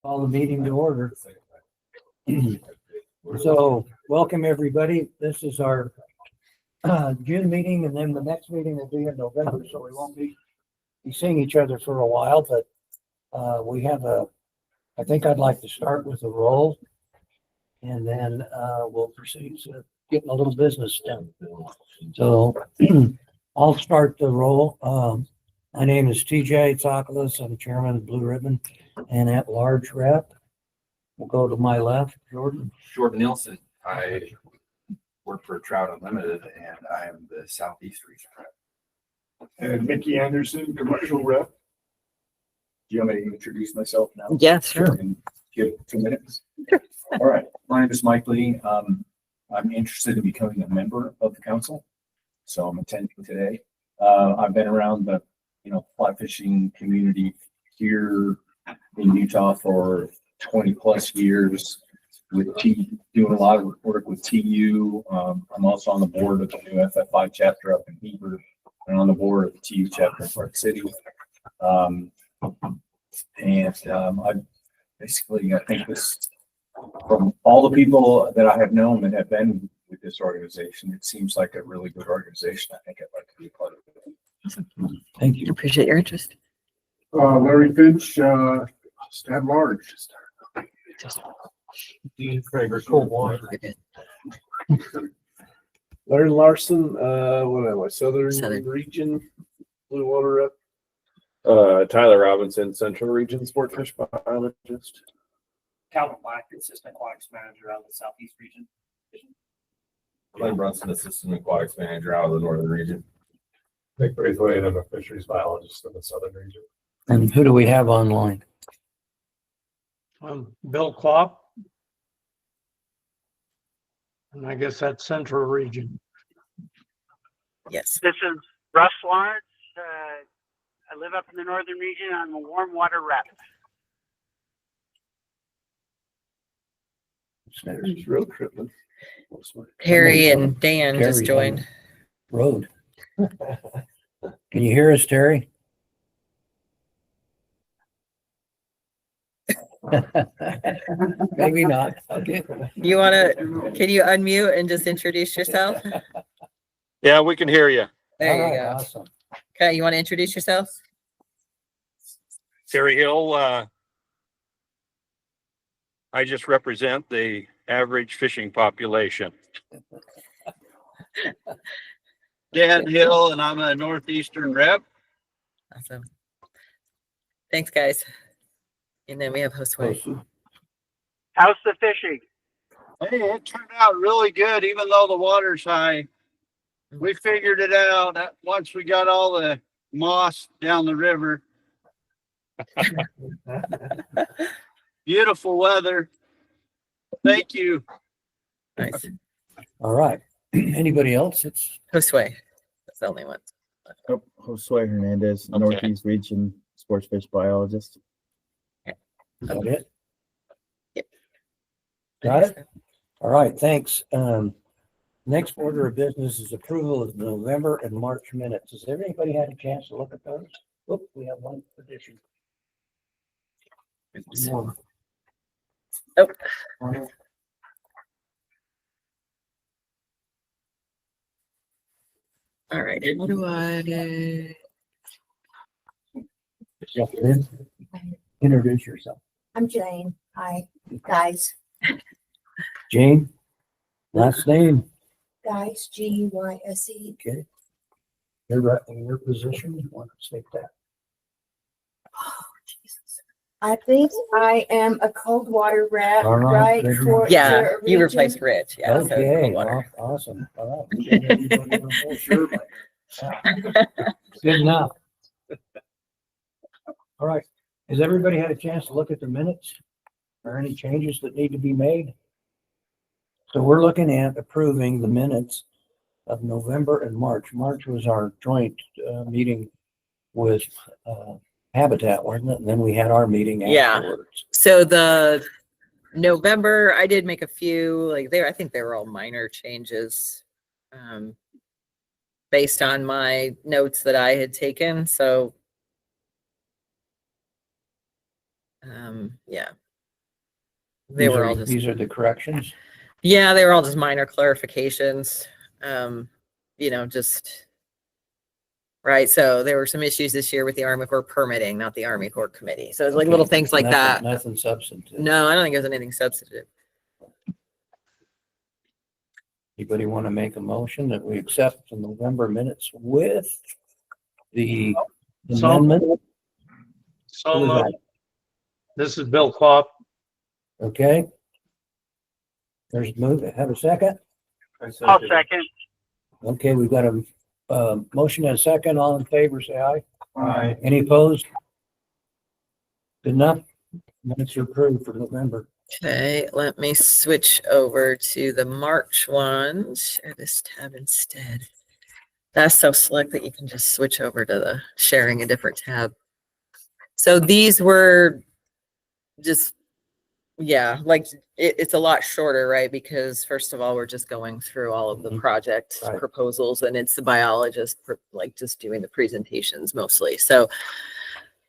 Call the meeting to order. So, welcome everybody. This is our June meeting, and then the next meeting will be in November, so we won't be seeing each other for a while, but I think I'd like to start with a roll, and then we'll proceed to getting a little business done. So, I'll start the roll. My name is TJ Tsoukalos. I'm chairman of Blue Ribbon and at-large rep. We'll go to my left, Jordan. Jordan Nielsen. I work for Trout Unlimited, and I am the Southeast region rep. And Mickey Anderson, commercial rep. Do you want me to introduce myself now? Yeah, sure. And give 2 minutes? All right. My name is Mike Lee. I'm interested in becoming a member of the council, so I'm attending today. I've been around the fly fishing community here in Utah for 20 plus years with doing a lot of work with TU. I'm also on the board of the new FFI chapter up in Heber and on the board of the TU chapter in Park City. I think this, from all the people that I have known that have been with this organization, it seems like a really good organization. I think I'd like to be a part of it. Thank you. Appreciate your interest. Larry Finch, at large. Dean Krager, cold water. Larry Larson, what am I? Southern Region. Region, Blue Water Rep. Tyler Robinson, Central Region Sportfish Biologist. Calvin Black, Assistant Aquatics Manager out of the Southeast region. Glenn Brunson, Assistant Aquatics Manager out of the Northern region. Nick Braithwaite, I'm a Fisheries Biologist in the Southern Region. And who do we have online? Bill Klopp. And I guess that's Central Region. Yes. This is Russ Lawrence. I live up in the Northern region. I'm a warm water rep. There's road tripping. Terry and Dan Terry's just joined. Road. Can you hear us, Terry? Maybe not. Okay. Can you unmute and just introduce yourself? Yeah, we can hear you. There All you right, go. awesome. Okay, you want to introduce yourself? Terry Hill, I just represent the average fishing population. Dan Hill, and I'm a Northeastern rep. Awesome. Thanks, guys. And then we have Josue. How's the fishing? Hey, it turned out really good, even though the water's high. We figured it out once we got all the moss down the river. Beautiful weather. Thank you. Nice. All right. Anybody else? It's Josue. That's the only one. Oh, Josue Hernandez, Okay. Northeast Region Sports Fish Biologist. about it. Yep. Got it? All right, thanks. Next order of business is approval of November and March minutes. Has everybody had a chance to look at those? Oop, we have one addition. More. Oh. All right. What do I do? Introduce yourself. I'm Jane. Hi, guys. Jane, last name. Guys, G-U-Y-S-E. Okay. You're right in your position. You want to state that? Oh, Jesus. I think I am a cold water rep, All right, right? very For nice. Yeah, the you region. replaced Rich. Yeah. so Okay, cold water. awesome. All right. Sure, but- Good enough. All right. Has everybody had a chance to look at the minutes? Are any changes that need to be made? So we're looking at approving the minutes of November and March. March was our joint meeting with Habitat, wasn't it? And then we had our meeting Yeah. afterwards. So the November, I did make a few, I think they were all minor changes. Based on my notes that I had taken. So yeah, They were all just, These are the corrections. yeah, they were all just minor clarifications. Just right. So there were some issues this year with the Army Corps permitting, not the Army Corps committee. So it's like little things like that. Nothing substantive. No, I don't think there's anything substantive. Anybody want to make a motion that we accept the November minutes with the So- amendment? So Who is moved. that? This is Bill Klopp. Okay. There's move. Have a second. I'll second. Okay, we've got a motion and a second. All in favor, say aye. Aye. Any opposed? Good enough. Minutes are approved for November. Okay, let me switch over to the March one. Share this tab instead. That's so slick that you can just switch over to the sharing a different tab. So these were just, yeah, like it's a lot shorter, right? Because first of all, we're just going through all of the project Right. proposals, and it's the biologist like just doing the presentations mostly. So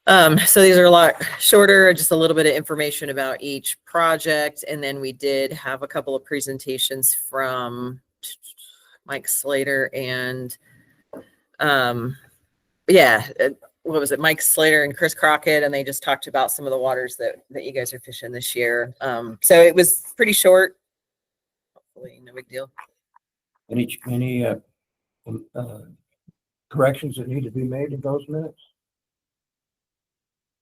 these are a lot shorter, just a little bit of information about each project. And then we did have a couple of presentations from Mike Slater and, what was it? Mike Slater and Chris Crockett. And they just talked about some of the waters that you guys are fishing this year. So it was pretty short. Hopefully no big deal. Any corrections that need to be made in those minutes?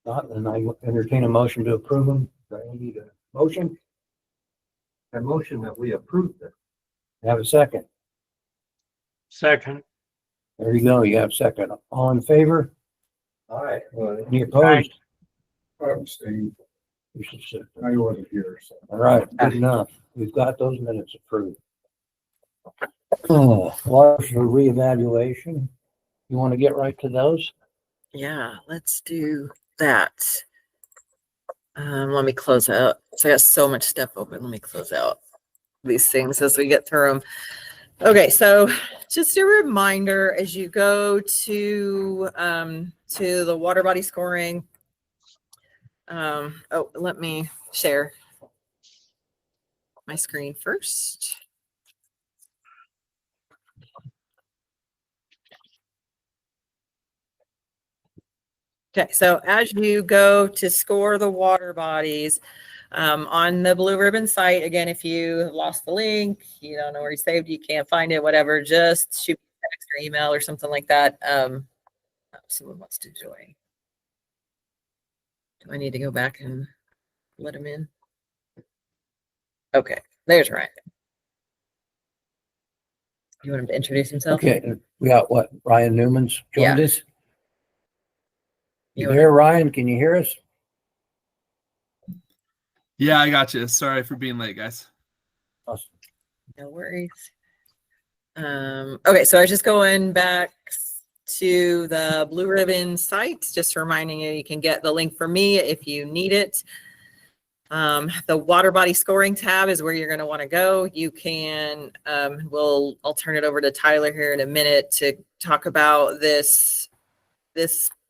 Not, and I entertain a motion to approve them. Do I need a motion? A motion that we approve it. Have a second. Second. There you go. You have a second. All in favor? Aye. Any opposed? Abstain. You should sit. I wasn't here, so. All right, good enough. We've got those minutes approved. Water for reevaluation. You want to get right to those? Yeah, let's do that. Let me close out. So I got so much stuff open. Let me close out these things as we get through them. Okay, so just a reminder as you go to the water body scoring. Let me share my screen first. Okay, so as you go to score the water bodies on the Blue Ribbon site, again, if you lost the link, you don't know where you saved, you can't find it, whatever, just shoot me a text or email or something like that. Someone wants to join. Do I need to go back and let him in? Okay, there's Ryan. You want him to introduce himself? Okay, we got what? Ryan Newman's joined Yeah. us. You You there, Ryan? Can you hear us? Yeah, I got you. Sorry for being late, guys. Awesome. No worries. Okay, so I was just going back to the Blue Ribbon site, just reminding you, you can get the link for me if you need it. The water body scoring tab is where you're going to want to go. You can, I'll turn it over to Tyler here in a minute to talk about this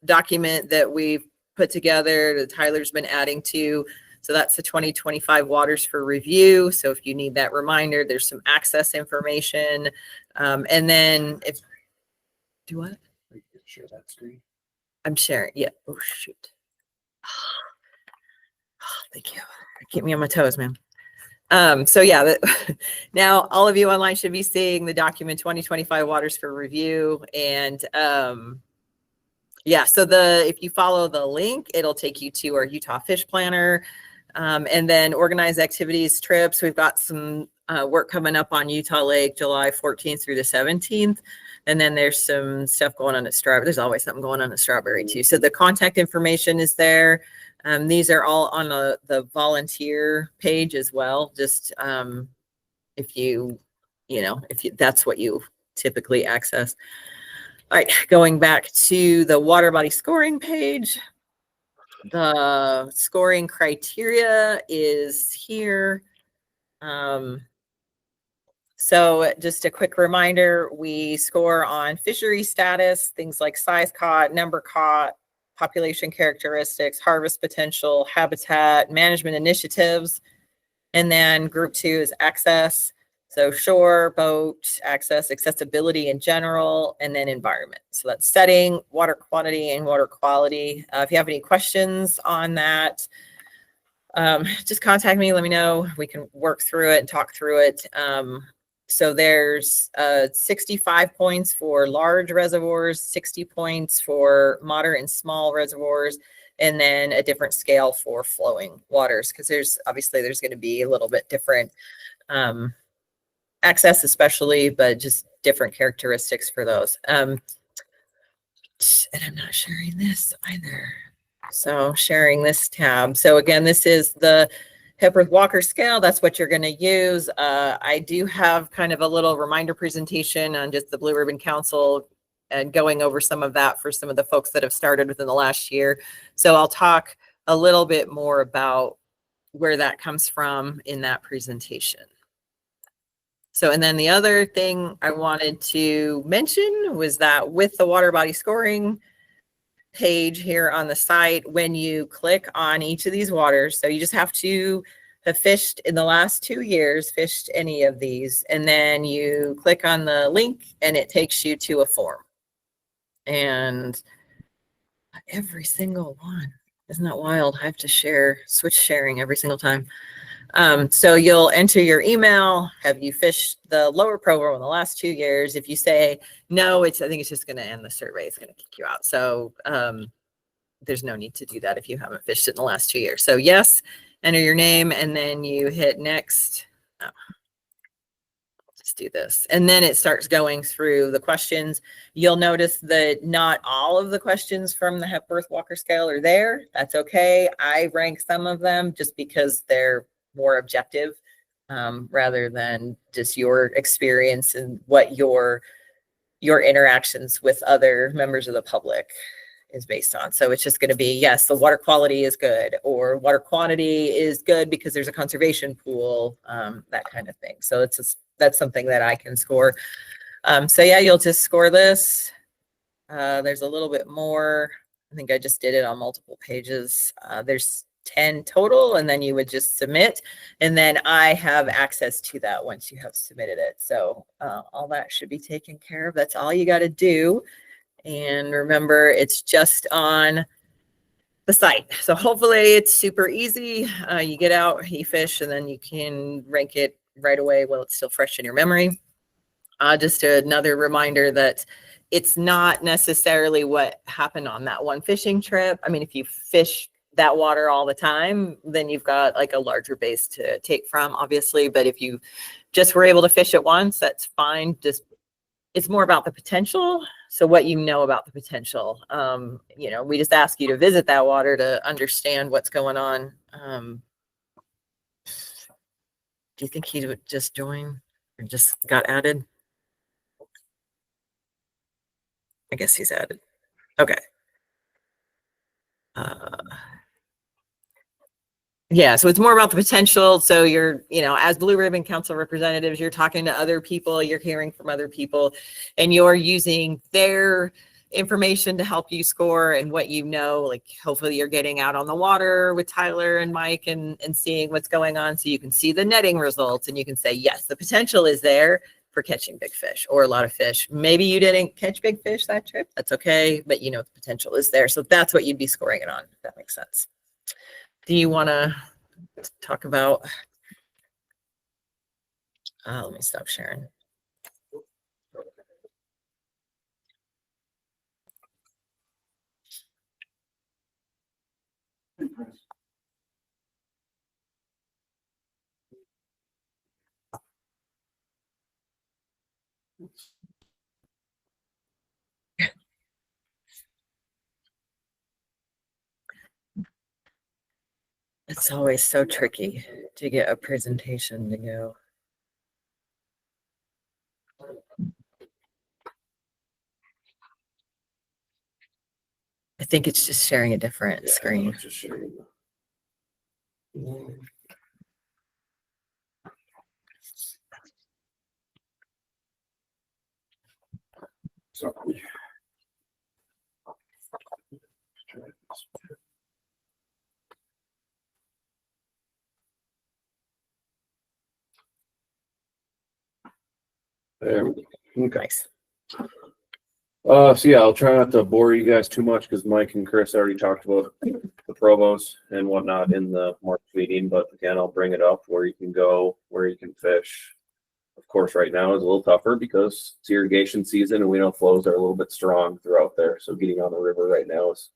document that we've put together that Tyler's been adding to. So that's the 2025 waters for review. So if you need that reminder, there's some access information. And then do what? Share that screen. I'm sharing. Yeah. Oh, shoot. Thank you. Keep me on my toes, man. So yeah, now all of you online should be seeing the document 2025 waters for review. And yeah, so if you follow the link, it'll take you to our Utah Fish Planner. And then organized activities, trips. We've got some work coming up on Utah Lake, July 14th through the 17th. And then there's some stuff going on at Strawberry. There's always something going on at Strawberry too. So the contact information is there. These are all on the volunteer page as well. Just if that's what you typically access. All right, going back to the water body scoring page. The scoring criteria is here. So just a quick reminder, we score on fishery status, things like size caught, number caught, population characteristics, harvest potential, habitat, management initiatives. And then group 2 is access. So shore, boat, access, accessibility in general, and then environment. So that's setting, water quantity, and water quality. If you have any questions on that, just contact me, let me know. We can work through it and talk through it. So there's 65 points for large reservoirs, 60 points for moderate and small reservoirs, and then a different scale for flowing waters, because there's going to be a little bit different access, especially, but just different characteristics for those. And I'm not sharing this either. So sharing this tab. So again, this is the Hepworth Walker scale. That's what you're going to use. I do have kind of a little reminder presentation on just the Blue Ribbon Council and going over some of that for some of the folks that have started within the last year. So I'll talk a little bit more about where that comes from in that presentation. So, and then the other thing I wanted to mention was that with the water body scoring page here on the site, when you click on each of these waters, so you just have to have fished in the last 2 years, fished any of these, and then you click on the link and it takes you to a form. And every single one, isn't that wild? I have to switch sharing every single time. So you'll enter your email. Have you fished the lower program in the last 2 years? If you say no, I think it's just going to end the survey. It's going to kick you out. So there's no need to do that if you haven't fished it in the last 2 years. So yes, enter your name and then you hit next. Oh, just do this. And then it starts going through the questions. You'll notice that not all of the questions from the Hepworth Walker scale are there. That's okay. I rank some of them just because they're more objective rather than just your experience and what your interactions with other members of the public is based on. So it's just going to be, yes, the water quality is good, or water quantity is good because there's a conservation pool, that kind of thing. So that's something that I can score. So yeah, you'll just score this. There's a little bit more. I think I just did it on multiple pages. There's 10 total, and then you would just submit, and then I have access to that once you have submitted it. So all that should be taken care of. That's all you got to do. And remember, it's just on the site. So hopefully it's super easy. You get out, you fish, and then you can rank it right away while it's still fresh in your memory. Just another reminder that it's not necessarily what happened on that one fishing trip. I mean, if you fish that water all the time, then you've got like a larger base to take from, obviously. But if you just were able to fish it once, that's fine. Just it's more about the potential. So what you know about the potential, we just ask you to visit that water to understand what's going on. Do you think he would just join or just got added? I guess he's added. Okay. Yeah, so it's more about the potential. So you're, as Blue Ribbon Council representatives, you're talking to other people, you're hearing from other people, and you're using their information to help you score and what like hopefully you're getting out on the water with Tyler and Mike and seeing what's going on, so you can see the netting results and you can say, yes, the potential is there for catching big fish or a lot of fish. Maybe you didn't catch big fish that trip. That's okay, but the potential is there. So that's what you'd be scoring it on, if that makes sense. Do you want to talk about, let me stop sharing. It's always so tricky to get a presentation to go. I think it's just sharing a different screen. Sorry. There we go. Okay. Nice. So yeah, I'll try not to bore you guys too much because Mike and Chris already talked about the provos and whatnot in the March meeting. But again, I'll bring it up where you can go, where you can fish. Of course, right now is a little tougher because it's irrigation season and we know flows are a little bit strong throughout there. So getting on the river right now is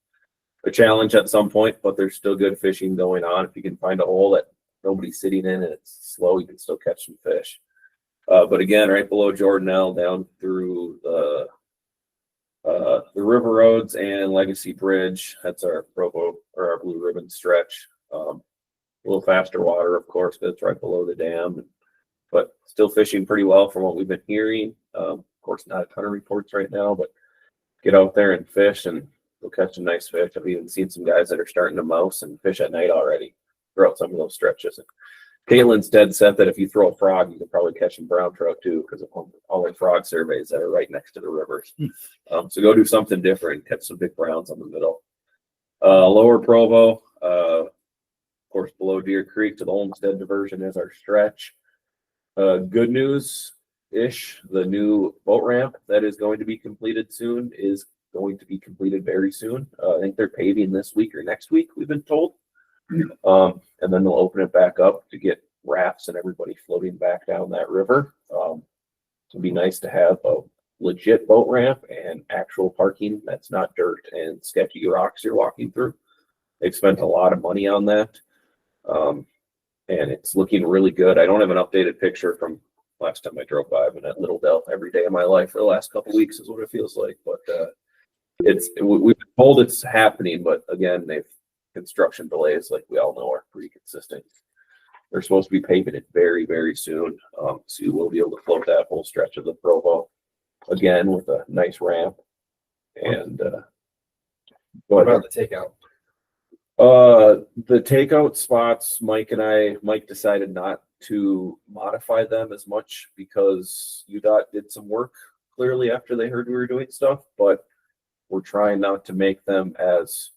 a challenge at some point, but there's still good fishing going on. If you can find a hole that nobody's sitting in and it's slow, you can still catch some fish. But again, right below Jordanelle down through the river roads and Legacy Bridge, that's our Provo or our Blue Ribbon stretch. A little faster water, of course, because it's right below the dam, but still fishing pretty well from what we've been hearing. Of course, not a ton of reports right now, but get out there and fish and you'll catch some nice fish. I've even seen some guys that are starting to mouse and fish at night already throughout some of those stretches. And Caitlin's dead set that if you throw a frog, you can probably catch some brown trout too, because of all the frog surveys that are right next to the rivers. So go do something different, catch some big browns on the middle. Lower Provo, of course, below Deer Creek to the Olmsted diversion is our stretch. Good news-ish, the new boat ramp that is going to be completed soon is going to be completed very soon. I think they're paving this week or next week, we've been told. And then they'll open it back up to get rafts and everybody floating back down that river. It'd be nice to have a legit boat ramp and actual parking that's not dirt and sketchy rocks you're walking through. They've spent a lot of money on that. And it's looking really good. I don't have an updated picture from last time I drove by. I've been at Little Dell every day of my life for the last couple of weeks is what it feels like. But we've been told it's happening, but again, construction delays, like we all know, are pretty consistent. They're supposed to be paving it very, very soon. So you will be able to float that whole stretch of the Provo again with a nice ramp. And what about the takeout? The takeout spots, Mike decided not to modify them as much because UDOT did some work clearly after they heard we were doing stuff, but we're trying not to make them as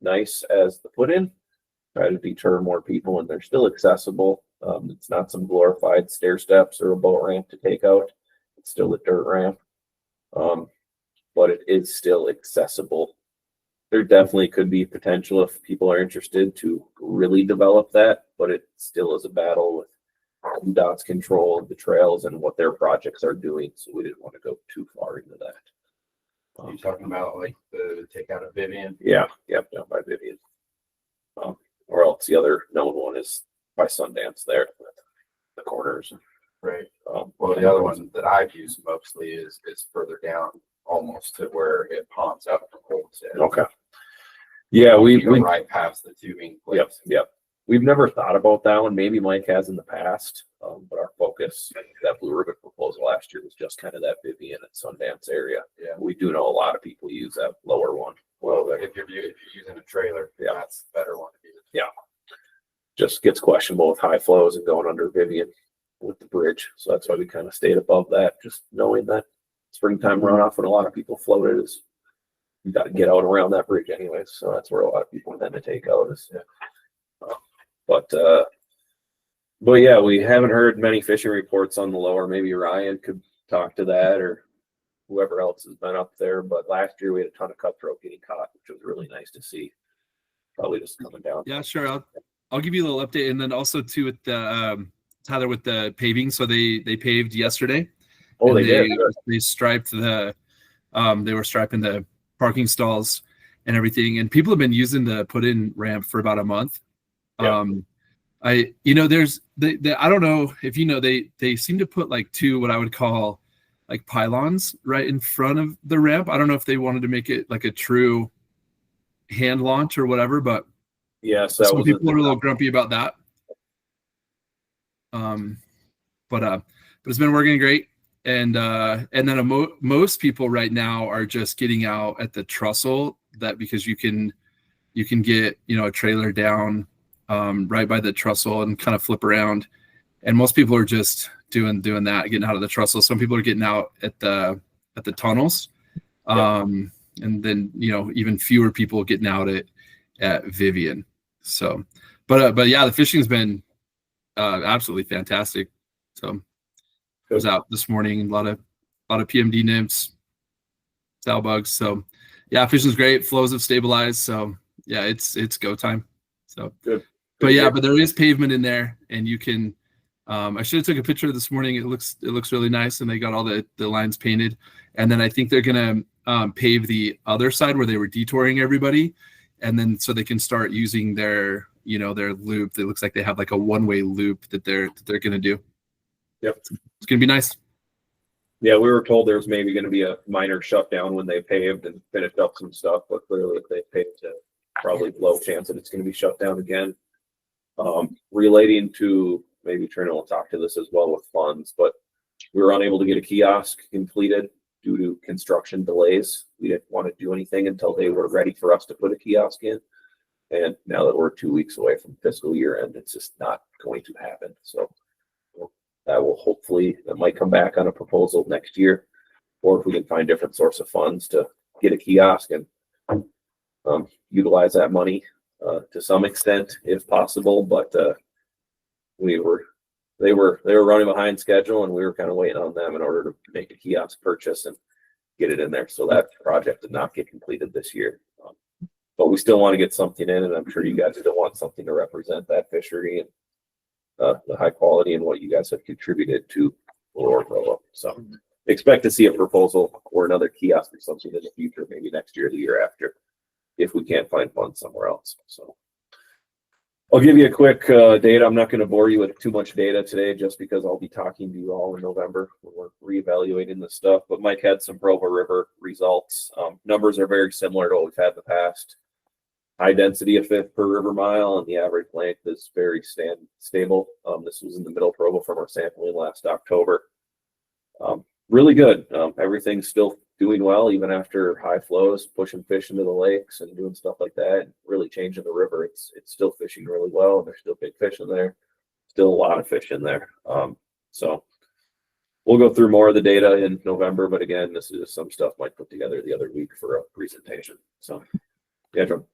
nice as the put in, try to deter more people, and they're still accessible. It's not some glorified stair steps or a boat ramp to take out. It's still a dirt ramp, but it is still accessible. There definitely could be potential if people are interested to really develop that, but it still is a battle with UDOT's control of the trails and what their projects are doing. So we didn't want to go too far into that. You're talking about like the takeout of Vivian? Yeah, down by Vivian. Or else the other known one is by Sundance there, the corners. Right. Well, the other one that I've used mostly is further down, almost to where it ponds up from Homestead. Okay. Yeah, we right past the tubing place. Yep. We've never thought about that one. Maybe Mike has in the past, but our focus, that Blue Ribbon proposal last year was just kind of that Vivian and Sundance area. Yeah. We do know a lot of people use that lower one. Well, if you're using a trailer, that's the better one to use. Yeah. Just gets questionable with high flows and going under Vivian with the bridge. So that's why we kind of stayed above that, just knowing that springtime runoff when a lot of people floated is you got to get out around that bridge anyways. So that's where a lot of people tend to take out is. But yeah, we haven't heard many fishing reports on the lower. Maybe Ryan could talk to that or whoever else has been up there. But last year we had a ton of cutthroat getting caught, which was really nice to see. Probably just coming down. Yeah, sure. I'll give you a little update, and then also too with the Tyler with the paving. So they paved yesterday. Oh, they did. They striped the they were striping the parking stalls and everything, and people have been using the put in ramp for about a month. Yeah. I don't know if you know, they seem to put like two what I would call like pylons right in front of the ramp. I don't know if they wanted to make it like a true hand launch or whatever, but yes, some people are a little grumpy about that. But it's been working great. And then most people right now are just getting out at the trestle because you can get, a trailer down right by the trestle and kind of flip around. And most people are just doing that, getting out of the trestle. Some people are getting out at the tunnels. And then, even fewer people getting out at Vivian. So, but yeah, the fishing's been absolutely fantastic. So was out this morning. A lot of PMD nymphs, sow bugs. So yeah, fishing's great. Flows have stabilized. So yeah, it's go time. So Good. But yeah, but there is pavement in there, and you can. I should have took a picture this morning. It looks really nice, and they got all the lines painted. And then I think they're gonna pave the other side where they were detouring everybody, and then so they can start using their their loop. It looks like they have like a one-way loop that they're gonna do. Yep, it's gonna be nice. Yeah, we were told there was maybe going to be a minor shutdown when they paved and finished up some stuff, but clearly if they paved, probably low chance that it's going to be shut down again. Relating to, maybe Trina will talk to this as well with funds, but we were unable to get a kiosk completed due to construction delays. We didn't want to do anything until they were ready for us to put a kiosk in. And now that we're 2 weeks away from fiscal year end, it's just not going to happen. So that will hopefully, that might come back on a proposal next year, or if we can find different source of funds to get a kiosk and utilize that money to some extent if possible. But they were running behind schedule, and we were kind of waiting on them in order to make a kiosk purchase and get it in there. So that project did not get completed this year. But we still want to get something in, and I'm sure you guys still want something to represent that fishery and the high quality and what you guys have contributed to Lower Provo. So expect to see a proposal or another kiosk or something in the future, maybe next year or the year after, if we can't find funds somewhere else. So I'll give you a quick data. I'm not going to bore you with too much data today, just because I'll be talking to you all in November when we're reevaluating this stuff. But Mike had some Provo River results. Numbers are very similar to what we've had in the past. High density of fish per river mile, and the average length is very stable. This was in the middle Provo from our sampling last October. Really good. Everything's still doing well, even after high flows, pushing fish into the lakes and doing stuff like that, really changing the river. It's still fishing really well, and there's still big fish in there. Still a lot of fish in there. So we'll go through more of the data in November, but again, this is some stuff Mike put together the other week for a presentation. So yeah, John.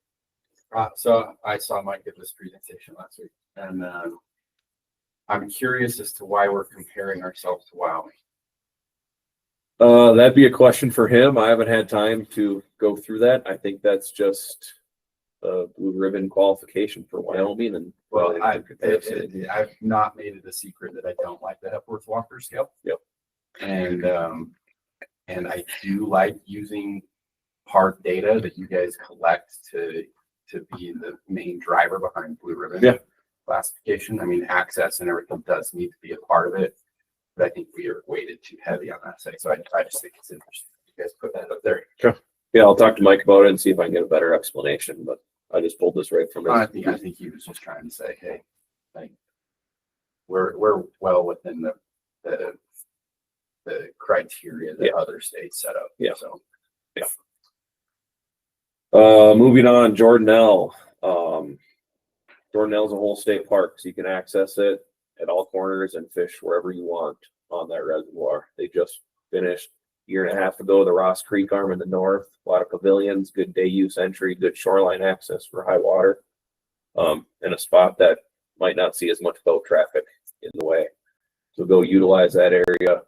So I saw Mike give this presentation last week, and I'm curious as to why we're comparing ourselves to Wyoming. That'd be a question for him. I haven't had time to go through that. I think that's just a blue ribbon qualification for Wyoming. And well, I've not made it a secret that I don't like the Hepworth Walker scale. Yep. And I do like using hard data that you guys collect to be the main driver behind blue ribbon classification. I mean, access and everything does need to be a part of it, but I think we are weighted too heavy on that side. So I just think it's interesting you guys put that up there. Sure. Yeah, I'll talk to Mike about it and see if I can get a better explanation, but I just pulled this right from his. I think he was just trying to say, hey, like we're well within the criteria that other states set up. Yeah. So yeah. Moving on, Jordanelle. Jordanelle is a whole state park, so you can access it at all corners and fish wherever you want on that reservoir. They just finished a year and a half ago the Ross Creek arm in the north. A lot of pavilions, good day use entry, good shoreline access for high water, and a spot that might not see as much boat traffic in the way. So go utilize that area.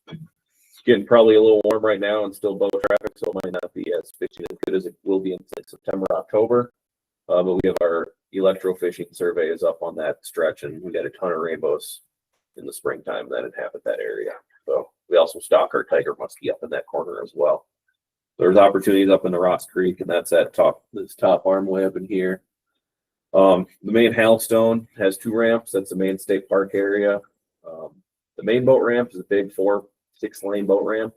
It's getting probably a little warm right now and still boat traffic, so it might not be as fishing as good as it will be in September, October. But we have our electrofishing survey is up on that stretch, and we got a ton of rainbows in the springtime that inhabit that area. So we also stock our tiger muskie up in that corner as well. There's opportunities up in the Ross Creek, and that's at this top arm way up in here. The main Halstone has 2 ramps. That's the main state park area. The main boat ramp is a big 4-6 lane boat ramp,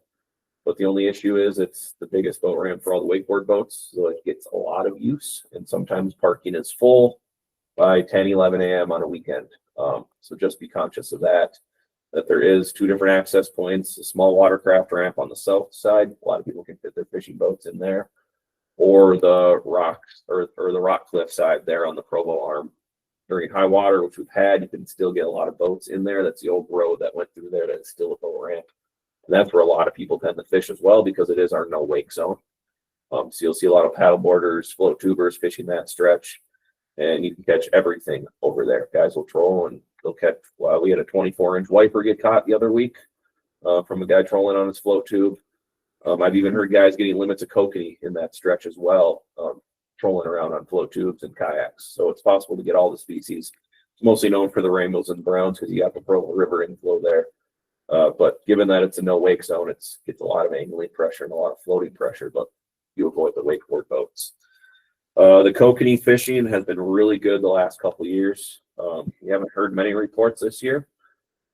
but the only issue is it's the biggest boat ramp for all the wakeboard boats, so it gets a lot of use, and sometimes parking is full by 10, 11 a.m. on a weekend. So just be conscious of that there is 2 different access points, a small watercraft ramp on the south side. A lot of people can fit their fishing boats in there, or the rocks or the rock cliff side there on the Provo arm. During high water, which we've had, you can still get a lot of boats in there. That's the old road that went through there. That's still a boat ramp. And that's where a lot of people tend to fish as well, because it is our no wake zone. So you'll see a lot of paddle boarders, float tubers fishing that stretch, and you can catch everything over there. Guys will troll and they'll catch. Well, we had a 24-inch wiper get caught the other week from a guy trolling on his float tube. I've even heard guys getting limits of kokanee in that stretch as well, trolling around on float tubes and kayaks. So it's possible to get all the species. It's mostly known for the rainbows and browns because you got the Provo River inflow there. But given that it's a no wake zone, it gets a lot of angling pressure and a lot of floating pressure, but you avoid the wakeboard boats. The kokanee fishing has been really good the last couple of years. We haven't heard many reports this year,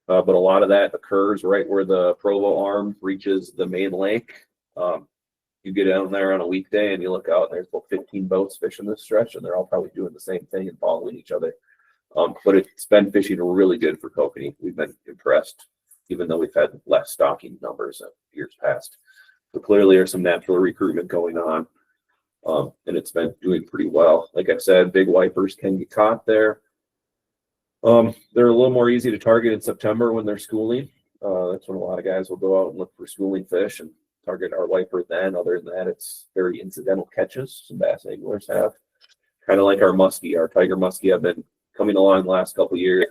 but a lot of that occurs right where the Provo arm reaches the main lake. You get down there on a weekday and you look out and there's about 15 boats fishing this stretch, and they're all probably doing the same thing and following each other. But it's been fishing really good for kokanee. We've been impressed, even though we've had less stocking numbers in years past. So clearly there's some natural recruitment going on, and it's been doing pretty well. Like I said, big wipers can get caught there. They're a little more easy to target in September when they're schooling. That's when a lot of guys will go out and look for schooling fish and target our wiper then. Other than that, it's very incidental catches some bass anglers have. Kind of like our muskie, our tiger muskie have been coming along the last couple of years.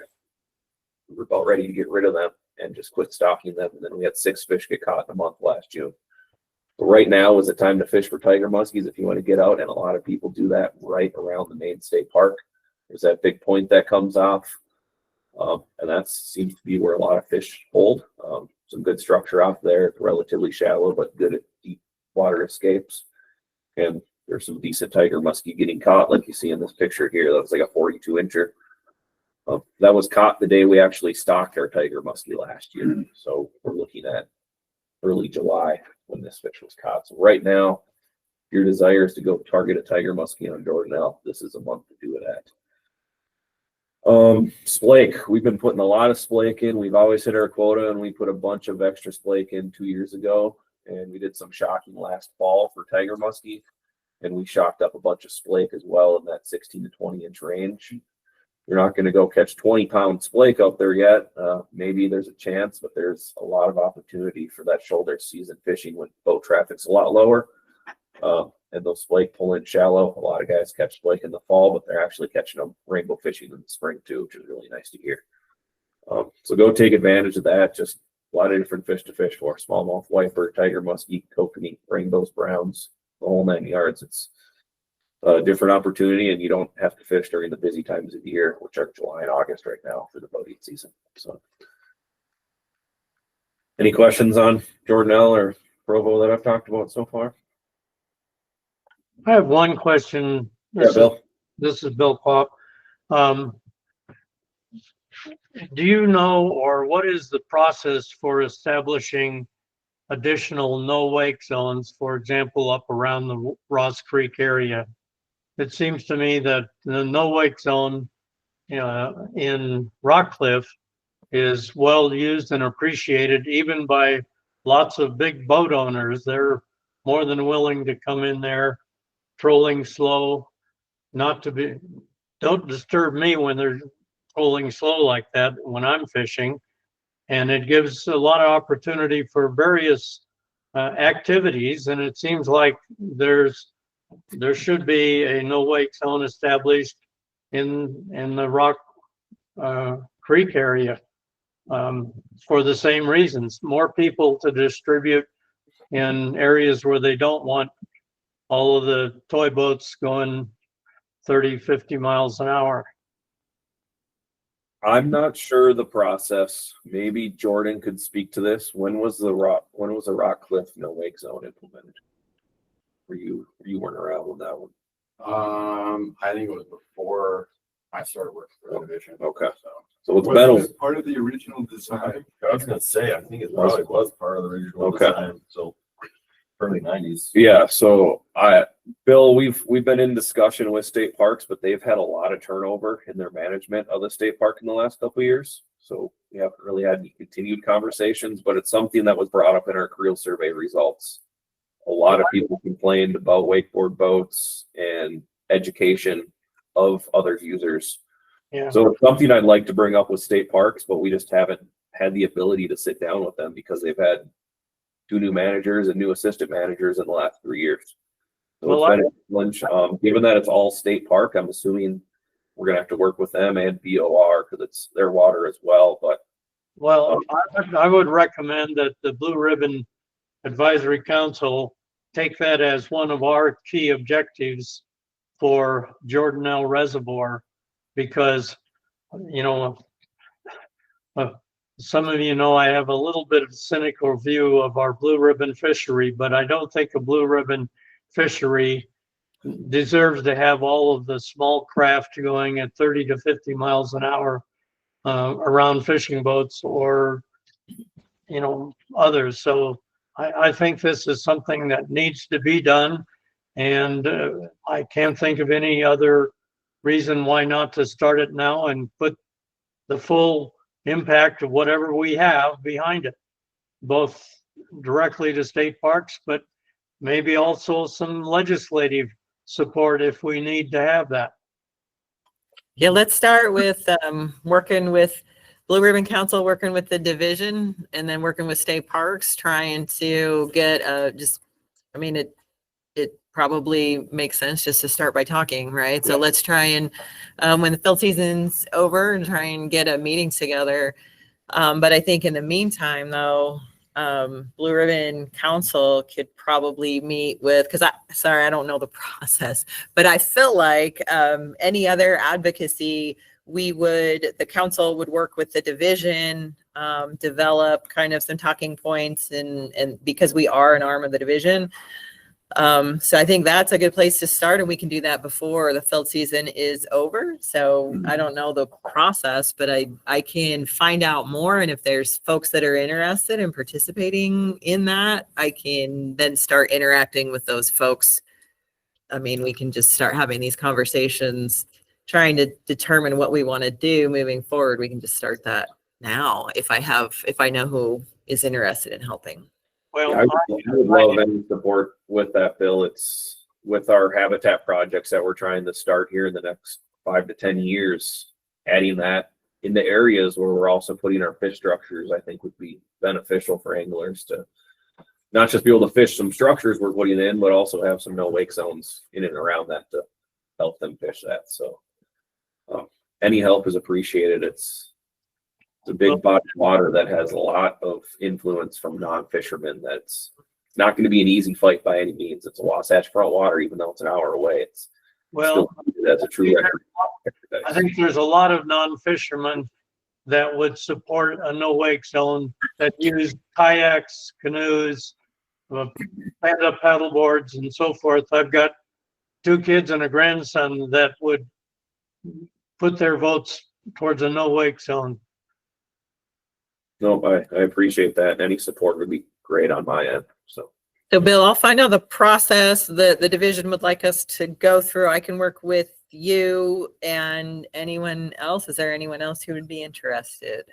We were about ready to get rid of them and just quit stocking them. And then we had 6 fish get caught in a month last June. But right now is the time to fish for tiger muskies if you want to get out, and a lot of people do that right around the main state park. There's that big point that comes off, and that seems to be where a lot of fish hold. Some good structure off there. It's relatively shallow, but good at deep water escapes. And there's some decent tiger muskie getting caught, like you see in this picture here. That was like a 42-incher. That was caught the day we actually stocked our tiger muskie last year. So we're looking at early July when this fish was caught. So right now, if your desire is to go target a tiger muskie on Jordanelle, this is a month to do it at. Splake, we've been putting a lot of splake in. We've always hit our quota, and we put a bunch of extra splake in 2 years ago, and we did some shocking last fall for tiger muskie, and we shocked up a bunch of splake as well in that 16 to 20-inch range. You're not going to go catch 20-pound splake up there yet. Maybe there's a chance, but there's a lot of opportunity for that shoulder season fishing when boat traffic's a lot lower. And those splake pull in shallow. A lot of guys catch splake in the fall, but they're actually catching them rainbow fishing in the spring too, which is really nice to hear. So go take advantage of that. Just a lot of different fish to fish for. Smallmouth wiper, tiger muskie, kokanee, rainbows, browns, the whole 9 yards. It's a different opportunity, and you don't have to fish during the busy times of the year, which are July and August right now for the boat eat season. So any questions on Jordanelle or Provo that I've talked about so far? I have one question. Bill. This is Bill Pop. Do you know, or what is the process for establishing additional no wake zones, for example, up around the Ross Creek area? It seems to me that the no wake zone in Rockcliffe is well used and appreciated even by lots of big boat owners. They're more than willing to come in there trolling slow, don't disturb me when they're trolling slow like that when I'm fishing. And it gives a lot of opportunity for various activities. And it seems like there should be a no wake zone established in the Rock Creek area for the same reasons. More people to distribute in areas where they don't want all of the toy boats going 30, 50 miles an hour. I'm not sure the process. Maybe Jordan could speak to this. When was the Rockcliffe no wake zone implemented? You weren't around with that one. I think it was before I started working for the division. Okay. So it's been part of the original design. I was gonna say, I think it probably was part of the original design. So early 90s. Yeah. So Bill, we've been in discussion with state parks, but they've had a lot of turnover in their management of the state park in the last couple of years. So we haven't really had any continued conversations, but it's something that was brought up in our Creel survey results. A lot of people complained about wakeboard boats and education of other users. Yeah. So it's something I'd like to bring up with state parks, but we just haven't had the ability to sit down with them because they've had 2 new managers and new assistant managers in the last 3 years. So it's been a challenge. Given that it's all state park, I'm assuming we're gonna have to work with them and BOR because it's their water as well. But Well, I would recommend that the Blue Ribbon Advisory Council take that as one of our key objectives for Jordanelle Reservoir, because, you know, some of you know I have a little bit of cynical view of our blue ribbon fishery, but I don't think a blue ribbon fishery deserves to have all of the small craft going at 30 to 50 miles an hour around fishing boats or, you know, others. So I think this is something that needs to be done. And I can't think of any other reason why not to start it now and put the full impact of whatever we have behind it, both directly to state parks, but maybe also some legislative support if we need to have that. Yeah, let's start with working with Blue Ribbon Council, working with the division, and then working with state parks, trying to get it probably makes sense just to start by talking, right? So let's try and when the field season's over, and try and get a meetings together. But I think in the meantime, though, Blue Ribbon Council could probably meet with, because I don't know the process, but I feel like any other advocacy, the council would work with the division, develop kind of some talking points, and because we are an arm of the division. So I think that's a good place to start, and we can do that before the field season is over. So I don't know the process, but I can find out more. And if there's folks that are interested in participating in that, I can then start interacting with those folks. I mean, we can just start having these conversations, trying to determine what we want to do moving forward. We can just start that now if I know who is interested in helping. Well, I would love any support with that, Bill. It's with our habitat projects that we're trying to start here in the next 5 to 10 years, adding that in the areas where we're also putting our fish structures, I think would be beneficial for anglers to not just be able to fish some structures we're putting in, but also have some no wake zones in and around that to help them fish that. So any help is appreciated. It's a big body of water that has a lot of influence from non-fishermen. That's not going to be an easy fight by any means. It's a Wasatch Front water, even though it's an hour away. It's that's a true record. I think there's a lot of non-fishermen that would support a no wake zone, that use kayaks, canoes, stand-up paddle boards, and so forth. I've got 2 kids and a grandson that would put their votes towards a no wake zone. No, I appreciate that. Any support would be great on my end. So Bill, I'll find out the process that the division would like us to go through. I can work with you and anyone else. Is there anyone else who would be interested?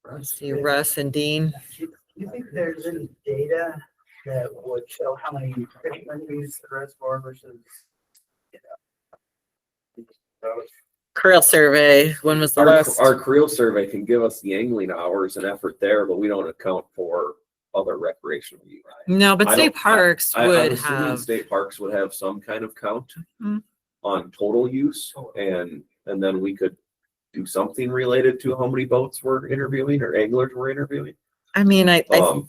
Let's see, Russ and Dean. Do you think there's any data that would show how many fishermen use the reservoir versus, Creel survey. When was the last? our Creel survey can give us the angling hours and effort there, but we don't account for other recreational use. No, but state parks I'm would assuming have. state parks would have some kind of count Mhm. on total use, and then we could do something related to how many boats we're interviewing or anglers we're interviewing. I mean, I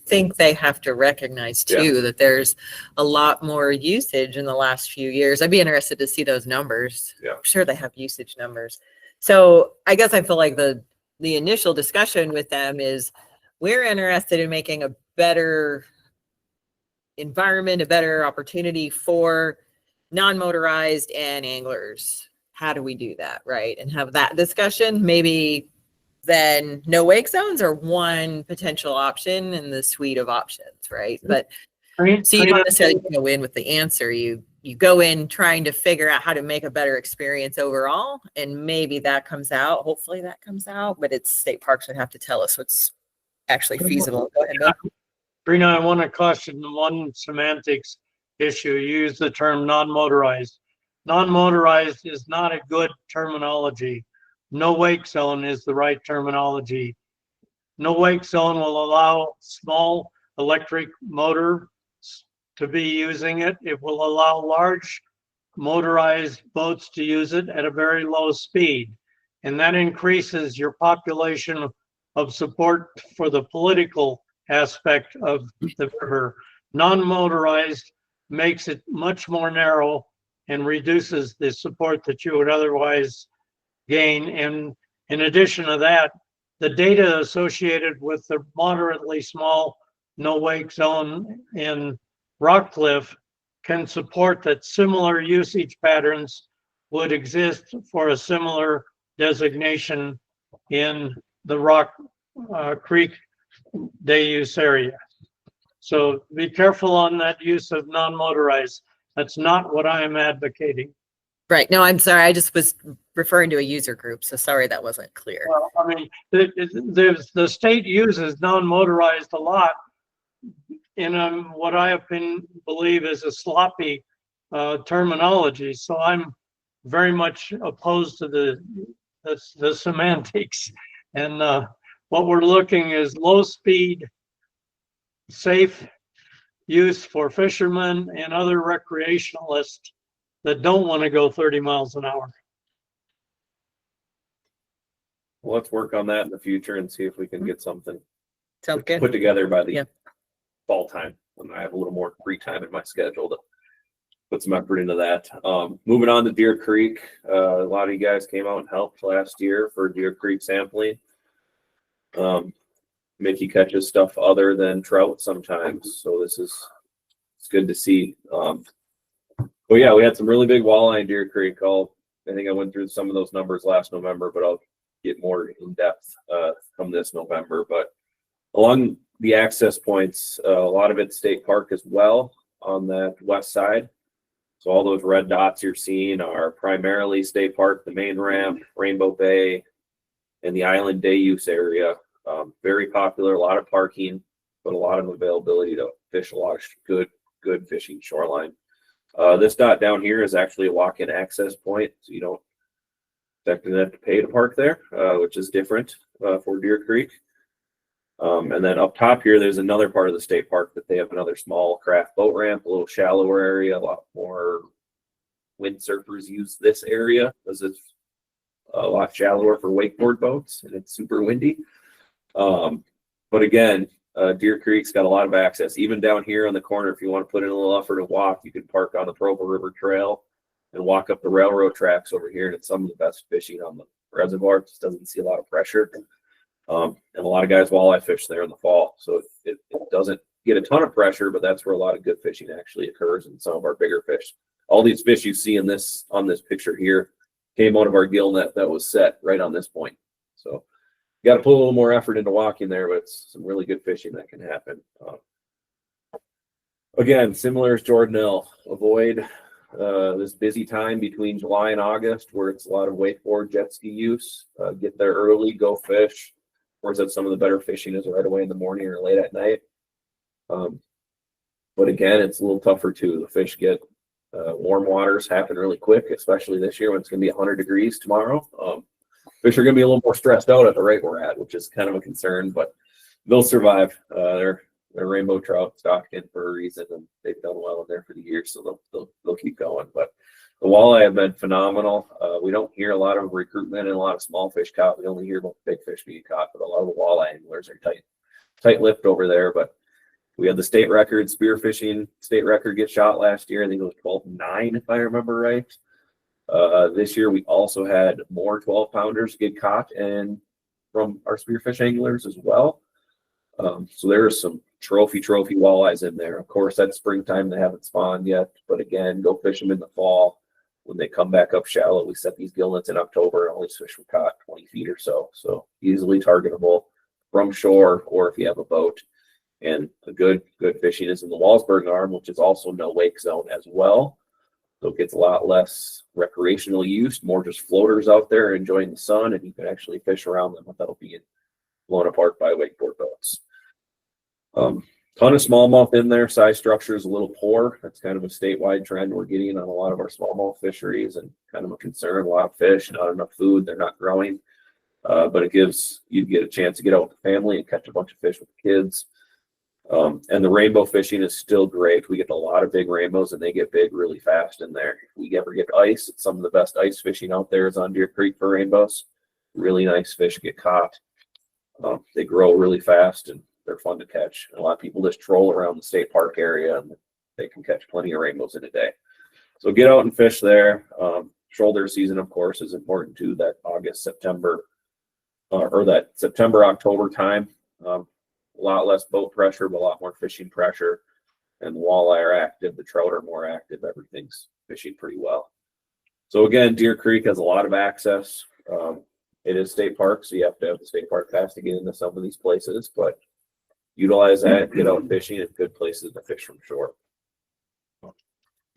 think they have to recognize too that there's a lot more usage in the last few years. I'd be interested to see those numbers. Yeah. I'm sure they have usage numbers. So I guess I feel like the initial discussion with them is we're interested in making a better environment, a better opportunity for non-motorized and anglers. How do we do that, right? And have that discussion. Maybe then no wake zones are one potential option in the suite of options, right? But so you don't necessarily go in with the answer. You go in trying to figure out how to make a better experience overall, and maybe that comes out. Hopefully that comes out, but it's state parks would have to tell us what's actually feasible. Go ahead, Bill. Trina, I want to caution one semantics issue. You use the term non-motorized. Non-motorized is not a good terminology. No wake zone is the right terminology. No wake zone will allow small electric motor to be using it. It will allow large motorized boats to use it at a very low speed. And that increases your population of support for the political aspect of the river. Non-motorized makes it much more narrow and reduces the support that you would otherwise gain. And in addition to that, the data associated with the moderately small no wake zone in Rockcliffe can support that similar usage patterns would exist for a similar designation in the Rock Creek day use area. So be careful on that use of non-motorized. That's not what I am advocating. Right. No, I'm sorry. I just was referring to a user group. So sorry that wasn't clear. Well, I mean, the state uses non-motorized a lot in what I believe is a sloppy terminology. So I'm very much opposed to the semantics. And what we're looking is low speed, safe use for fishermen and other recreationalists that don't want to go 30 miles an hour. Well, let's work on that in the future and see if we can get something Sounds good. put together by the Yeah. fall time when I have a little more free time in my schedule to put some effort into that. Moving on to Deer Creek, a lot of you guys came out and helped last year for Deer Creek sampling. Mickey catches stuff other than trout sometimes, so it's good to see. But yeah, we had some really big walleye in Deer Creek. I think I went through some of those numbers last November, but I'll get more in depth come this November. But along the access points, a lot of it's state park as well on that west side. So all those red dots you're seeing are primarily state park, the main ramp, Rainbow Bay, and the island day use area. Very popular, a lot of parking, but a lot of availability to fish a lot of good fishing shoreline. This dot down here is actually a walk-in access point, so you don't technically have to pay to park there, which is different for Deer Creek. And then up top here, there's another part of the state park that they have another small craft boat ramp, a little shallower area. A lot more windsurfers use this area because it's a lot shallower for wakeboard boats and it's super windy. But again, Deer Creek's got a lot of access. Even down here on the corner, if you want to put in a little effort to walk, you can park on the Provo River Trail and walk up the railroad tracks over here. And it's some of the best fishing on the reservoir. It just doesn't see a lot of pressure. And a lot of guys walleye fish there in the fall. So it doesn't get a ton of pressure, but that's where a lot of good fishing actually occurs in some of our bigger fish. All these fish you see on this picture here came out of our gill net that was set right on this point. So you got to put a little more effort into walking there, but it's some really good fishing that can happen. Again, similar as Jordanelle, avoid this busy time between July and August where it's a lot of wakeboard jet ski use. Get there early, go fish. Whereas that some of the better fishing is right away in the morning or late at night. But again, it's a little tougher too. The fish get warm waters happen really quick, especially this year when it's going to be 100 degrees tomorrow. Fish are going to be a little more stressed out at the rate we're at, which is kind of a concern, but they'll survive. They're rainbow trout stocked in for a reason, and they've done well in there for the year, so they'll keep going. But the walleye have been phenomenal. We don't hear a lot of recruitment and a lot of small fish caught. We only hear about big fish being caught, but a lot of the walleye anglers are tight-lipped over there. But we had the state record, spearfishing state record get shot last year. I think it was 12.9 if I remember right. This year we also had more 12-pounders get caught and from our spearfish anglers as well. So there are some trophy walleyes in there. Of course, that's springtime. They haven't spawned yet, but again, go fish them in the fall. When they come back up shallow, we set these gill nets in October and only fish were caught 20 feet or so. So easily targetable from shore or if you have a boat. And a good fishing is in the Wallsburg Arm, which is also no wake zone as well. So it gets a lot less recreational use, more just floaters out there enjoying the sun, and you can actually fish around them without being blown apart by wakeboard boats. Ton of smallmouth in there. Size structure is a little poor. That's kind of a statewide trend we're getting on a lot of our smallmouth fisheries and kind of a concern. A lot of fish, not enough food. They're not growing. But it gives you get a chance to get out with the family and catch a bunch of fish with the kids. And the rainbow fishing is still great. We get a lot of big rainbows and they get big really fast in there. If we ever get ice, some of the best ice fishing out there is on Deer Creek for rainbows. Really nice fish get caught. They grow really fast and they're fun to catch. A lot of people just troll around the state park area and they can catch plenty of rainbows in a day. So get out and fish there. Shoulder season, of course, is important too. That August, September, or that September, October time. A lot less boat pressure, but a lot more fishing pressure. And the walleye are active, the trout are more active. Everything's fishing pretty well. So again, Deer Creek has a lot of access. It is state park, so you have to have the state park pass to get into some of these places, but utilize that, get out fishing at good places to fish from shore.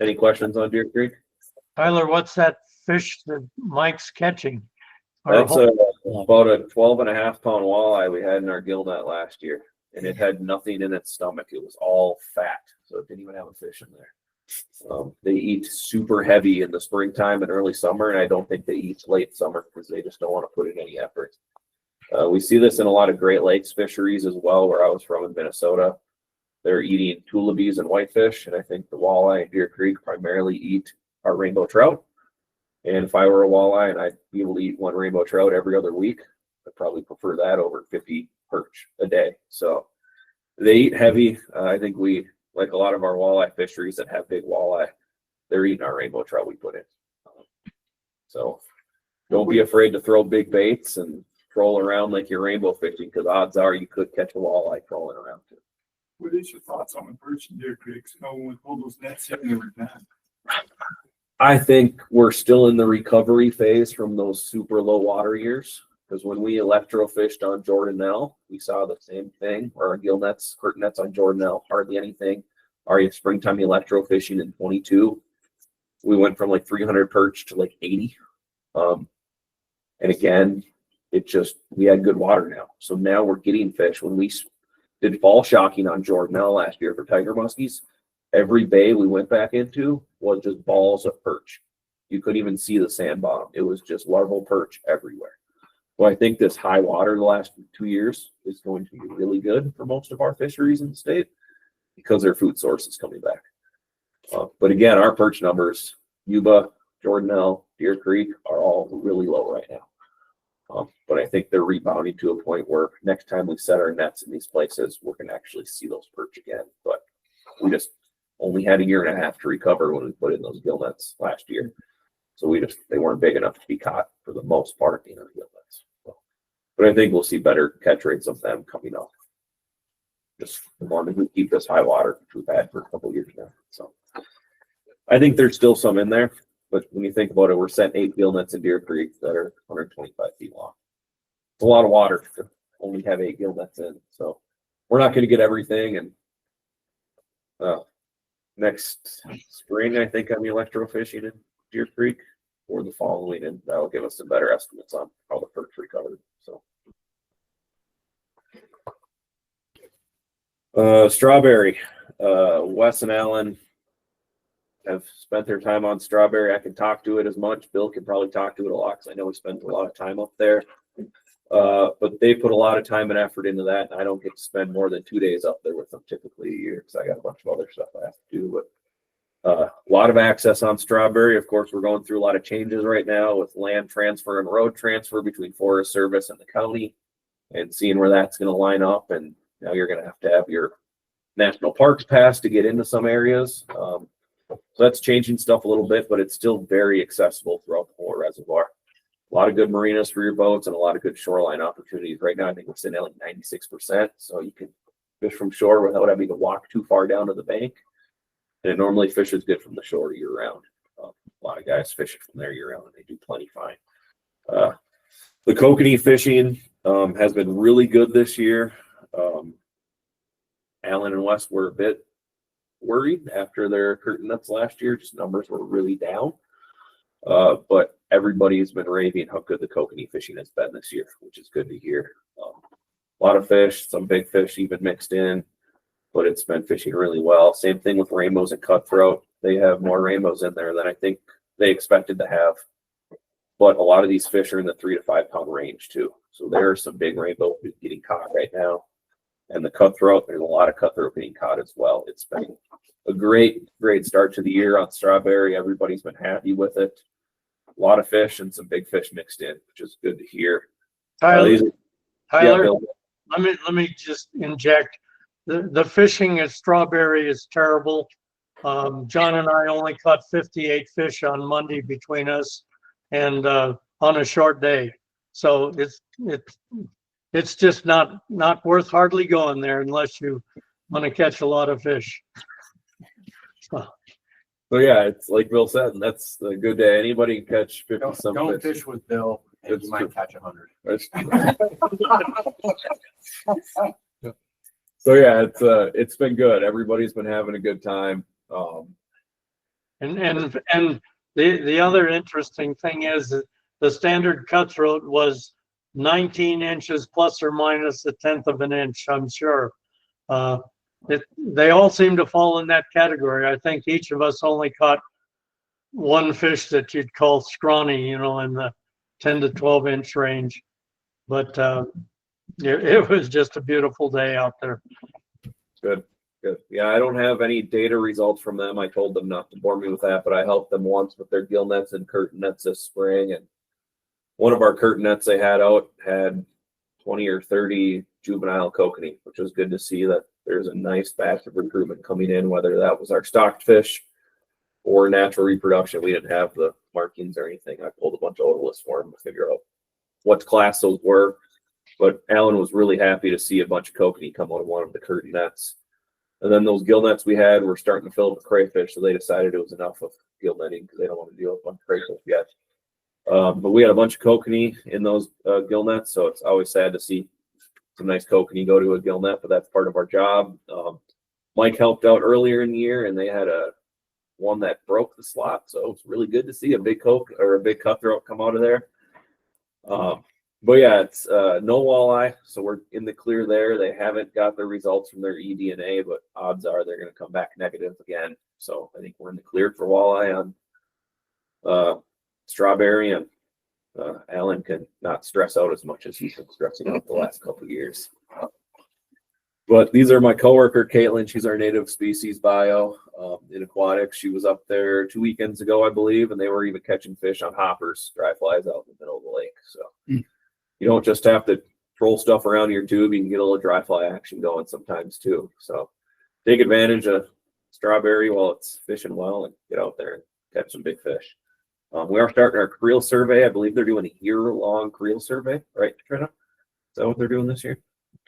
Any questions on Deer Creek? Tyler, what's that fish that Mike's catching? Or That's about a 12.5 pound walleye we had in our gill net last year, and it had nothing in its stomach. It was all fat, so it didn't even have a fish in there. They eat super heavy in the springtime and early summer, and I don't think they eat late summer because they just don't want to put in any effort. We see this in a lot of Great Lakes fisheries as well, where I was from in Minnesota. They're eating tullabies and whitefish, and I think the walleye in Deer Creek primarily eat our rainbow trout. And if I were a walleye and I'd be able to eat one rainbow trout every other week, I'd probably prefer that over 50 perch a day. So they eat heavy. I think we, like a lot of our walleye fisheries that have big walleye, they're eating our rainbow trout we put in. So don't be afraid to throw big baits and troll around like you're rainbow fishing, because odds are you could catch a walleye trolling around too. What is your thoughts on the perch in Deer Creek? So when we pull those nets in every time. I think we're still in the recovery phase from those super low water years, because when we electrofished on Jordanelle, we saw the same thing, where our gill nets, curtain nets on Jordanelle, hardly anything. Our springtime electrofishing in 22, we went from like 300 perch to like 80. And again, we had good water now. So now we're getting fish. When we did fall shocking on Jordanelle last year for tiger muskies, every bay we went back into was just balls of perch. You couldn't even see the sand bottom. It was just larval perch everywhere. So I think this high water the last 2 years is going to be really good for most of our fisheries in the state because their food source is coming back. But again, our perch numbers, Yuba, Jordanelle, Deer Creek, are all really low right now. But I think they're rebounding to a point where next time we set our nets in these places, we're going to actually see those perch again. But we just only had a year and a half to recover when we put in those gill nets last year. So they weren't big enough to be caught for the most part in our gill nets. But I think we'll see better catch rates of them coming up. Just as long as we keep this high water, which we've had for a couple of years now. So I think there's still some in there. But when you think about it, we're setting 8 gill nets in Deer Creek that are 125 feet long. It's a lot of water to only have 8 gill nets in. So we're not going to get everything. And next spring, I think I'm electrofishing in Deer Creek or the following, and that'll give us some better estimates on how the perch recovered. So strawberry, Wes and Alan have spent their time on strawberry. I can talk to it as much. Bill can probably talk to it a lot because I know he spends a lot of time up there. But they put a lot of time and effort into that, and I don't get to spend more than 2 days up there with them typically a year because I got a bunch of other stuff I have to do. But a lot of access on strawberry. Of course, we're going through a lot of changes right now with land transfer and road transfer between Forest Service and the county, and seeing where that's going to line up. And now you're going to have your national parks pass to get into some areas. So that's changing stuff a little bit, but it's still very accessible throughout the whole reservoir. A lot of good marinas for your boats and a lot of good shoreline opportunities. Right now, I think we're sitting at like 96%. So you can fish from shore without having to walk too far down to the bank. And it normally fishes good from the shore year round. A lot of guys fish it from there year round and they do plenty fine. The kokanee fishing has been really good this year. Alan and Wes were a bit worried after their curtain nets last year. Just numbers were really down. But everybody's been raving how good the kokanee fishing has been this year, which is good to hear. A lot of fish, some big fish even mixed in, but it's been fishing really well. Same thing with rainbows and cutthroat. They have more rainbows in there than I think they expected to have. But a lot of these fish are in the 3 to 5 pound range too. So there are some big rainbows getting caught right now. and the cutthroat. There's a lot of cutthroat being caught as well. It's been a great start to the year on strawberry. Everybody's been happy with it. A lot of fish and some big fish mixed in, which is good to hear. Tyler, Bill. let me just inject. The fishing at strawberry is terrible. John and I only caught 58 fish on Monday between us, and on a short day. So it's just not worth hardly going there unless you want to catch a lot of fish. So yeah, it's like Bill said, and that's a good day. Anybody can catch 50 some Don't fish. fish with Bill, and It's you might catch 100. So yeah, it's been good. Everybody's been having a good time. And the other interesting thing is that the standard cutthroat was 19 inches plus or minus a tenth of an inch, I'm sure. They all seem to fall in that category. I think each of us only caught one fish that you'd call scrawny, in the 10 to 12 inch range. But it was just a beautiful day out there. Good. Yeah, I don't have any data results from them. I told them not to bore me with that, but I helped them once with their gill nets and curtain nets this spring. And one of our curtain nets they had out had 20 or 30 juvenile kokanee, which was good to see that there's a nice batch of recruitment coming in, whether that was our stocked fish or natural reproduction. We didn't have the markings or anything. I pulled a bunch of otoliths for them to figure out what class those were. But Alan was really happy to see a bunch of kokanee come out of one of the curtain nets. And then those gill nets we had were starting to fill up with crayfish, so they decided it was enough of gill netting because they don't want to deal with a bunch of crayfish yet. But we had a bunch of kokanee in those gill nets, so it's always sad to see some nice kokanee go to a gill net, but that's part of our job. Mike helped out earlier in the year, and they had one that broke the slot, so it's really good to see a big cutthroat come out of there. But yeah, it's no walleye, so we're in the clear there. They haven't got the results from their eDNA, but odds are they're going to come back negative again. So I think we're in the clear for walleye on strawberry, and Alan can not stress out as much as he's been stressing out the last couple of years. But these are my coworker, Caitlin. She's our native species bio in aquatics. She was up there 2 weekends ago, I believe, and they were even catching fish on hoppers, dry flies out in the middle of the lake. So you don't just have to troll stuff around your tube. You can get a little dry fly action going sometimes too. So take advantage of strawberry while it's fishing well and get out there and catch some big fish. We are starting our creel survey. I believe they're doing a year-long creel survey, right, Trina? Is that what they're doing this year?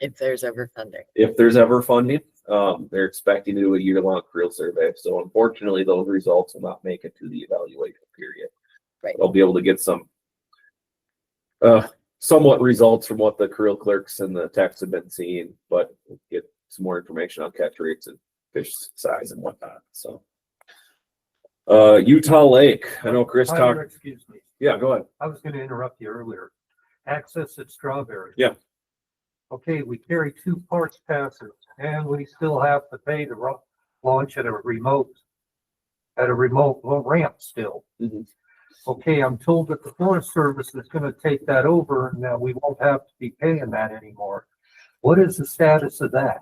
If there's ever funding. If there's ever funding, they're expecting to do a year-long creel survey. So unfortunately, those results will not make it to the evaluation period. Right. They'll be able to get some somewhat results from what the creel clerks and the techs have been seeing, but we'll get some more information on catch rates and fish size and whatnot. So Utah Lake. I know Chris talked. Excuse me. Yeah, go ahead. I was going to interrupt you earlier. Access at Strawberry. Yeah. Okay, we carry 2 parts passes and we still have to pay to launch at a remote ramp still. Mm-hmm. Okay, I'm told that the Forest Service is going to take that over and that we won't have to be paying that anymore. What is the status of that?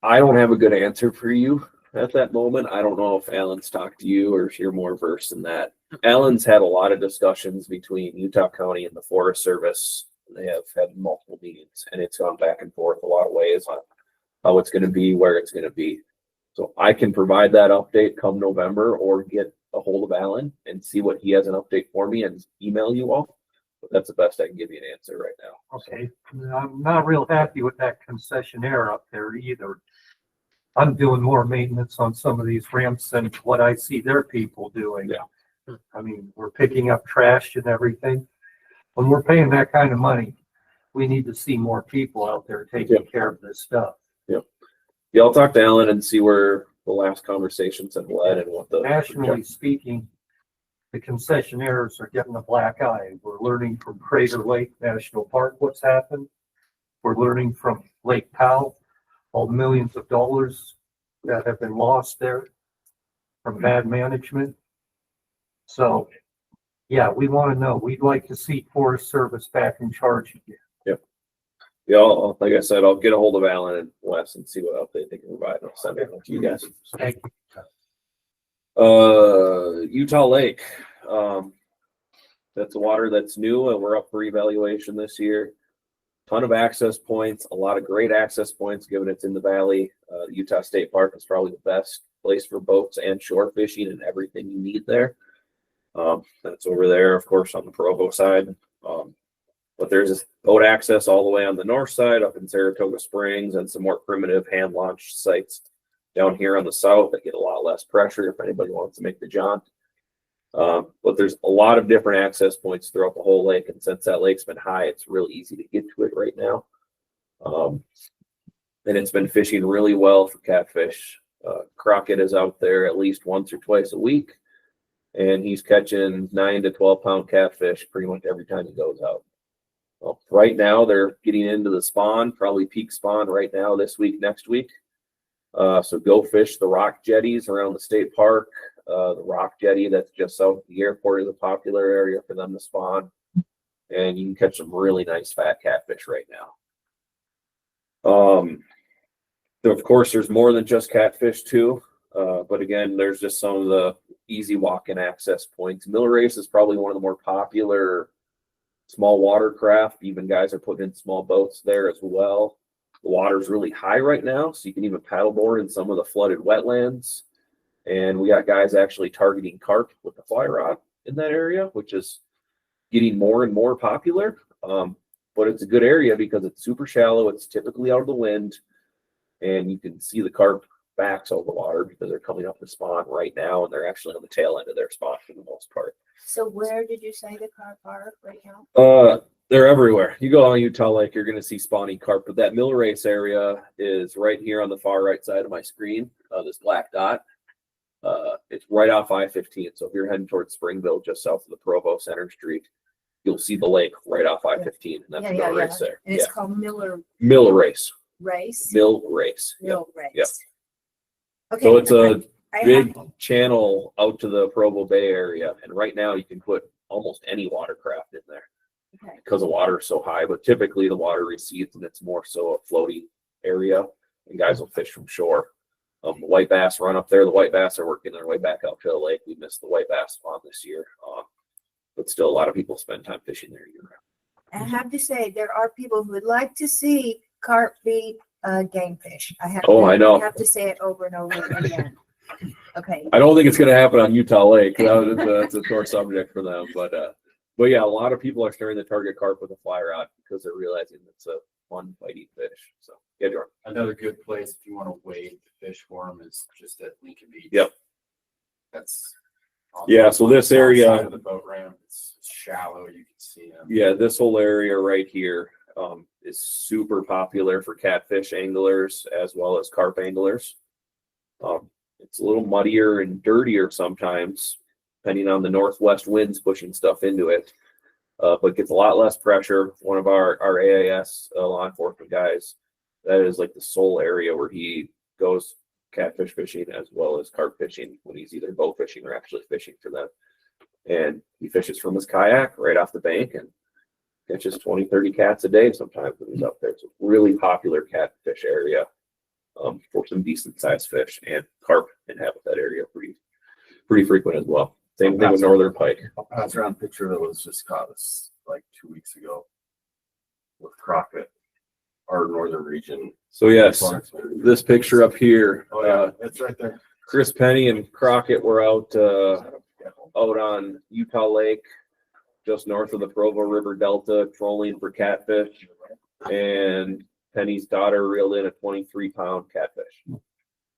I don't have a good answer for you at that moment. I don't know if Alan's talked to you or if you're more versed in that. Alan's had a lot of discussions between Utah County and the Forest Service. They have had multiple meetings, and it's gone back and forth a lot of ways on how it's going to be, where it's going to be. So I can provide that update come November, or get a hold of Alan and see what he has an update for me and email you all. But that's the best I can give you an answer right now. Okay, I'm not real happy with that concessionaire up there either. I'm doing more maintenance on some of these ramps than what I see their people doing. Yeah. I mean, we're picking up trash and everything. When we're paying that kind of money, we need to see more people out there taking care of this stuff. Yeah, I'll talk to Alan and see where the last conversations have led and what the Nationally speaking, the concessionaires are getting a black eye. We're learning from Crater Lake National Park what's happened. We're learning from Lake Powell, all the millions of dollars that have been lost there from bad management. So, yeah, we want to know. We'd like to see Forest Service back in charge again. Yeah, like I said, I'll get a hold of Alan and Wes and see what else they can provide. I'll send it to you guys. Utah Lake. That's water that's new and we're up for evaluation this year. Ton of access points, a lot of great access points given it's in the valley. The Utah State Park is probably the best place for boats and shore fishing and everything you need there. That's over there, of course, on the Provo side. But there's this boat access all the way on the north side up in Saratoga Springs and some more primitive hand launched sites down here on the south that get a lot less pressure if anybody wants to make the jaunt. But there's a lot of different access points throughout the whole lake. And since that lake's been high, it's really easy to get to it right now. And it's been fishing really well for catfish. Crockett is out there at least once or twice a week. And he's catching 9 to 12 pound catfish pretty much every time he goes out. Well, right now they're getting into the spawn, probably peak spawn right now this week, next week. So go fish the rock jetties around the state park. The rock jetty that's just south of the airport is a popular area for them to spawn. And you can catch some really nice fat catfish right now. So of course, there's more than just catfish too. But again, there's just some of the easy walk-in access points. Mill Race is probably one of the more popular small watercraft. Even guys are putting in small boats there as well. The water's really high right now, so you can even paddleboard in some of the flooded wetlands. And we got guys actually targeting carp with the fly rod in that area, which is getting more and more popular. But it's a good area because it's super shallow. It's typically out of the wind, and you can see the carp backs over the water because they're coming up to spawn right now, and they're actually on the tail end of their spawn for the most part. So where did you say the carp are right now? They're everywhere. You go on Utah Lake, you're going to see spawning carp, but that Mill Race area is right here on the far right side of my screen, this black dot. It's right off I-15. So if you're heading towards Springville, just south of the Provo Center Street, you'll see the lake right off I-15. And that's Mill Race there. And it's called Mill Race. Mill Race. Mill Race. Race. Yep. Okay. So it's a big channel out to the Provo Bay area. And right now you can put almost any watercraft in there because the water is so high. But typically the water recedes and it's more so a floaty area. And guys will fish from shore. The white bass run up there. The white bass are working their way back out to the lake. We missed the white bass spawn this year. But still a lot of people spend time fishing there year round. I have to say, there are people who would like to see carp beat game fish. I have to say it over and over again. Okay. I don't think it's going to happen on Utah Lake. That's a sore subject for them. But yeah, a lot of people are starting to target carp with a fly rod because they're realizing it's a fun fighting fish. So yeah, Jordan. Another good place if you want to wade to fish for them is just at Lincoln Beach. Yep. That's so this area of the boat ramp, it's shallow. You can see them. Yeah, this whole area right here is super popular for catfish anglers as well as carp anglers. It's a little muddier and dirtier sometimes, depending on the northwest winds pushing stuff into it, but gets a lot less pressure. One of our AIS law enforcement guys, that is like the sole area where he goes catfish fishing as well as carp fishing when he's either bow fishing or actually fishing for them. And he fishes from his kayak right off the bank and catches 20, 30 cats a day sometimes when he's up there. It's a really popular catfish area for some decent sized fish, and carp inhabit that area pretty frequent as well. Same thing with northern pike. I'll pass around a picture that was just caught us like 2 weeks ago with Crockett, our northern region. So yes, this picture up here, it's right there. Chris Penny and Crockett were out on Utah Lake, just north of the Provo River Delta, trolling for catfish, and Penny's daughter reeled in a 23-pound catfish.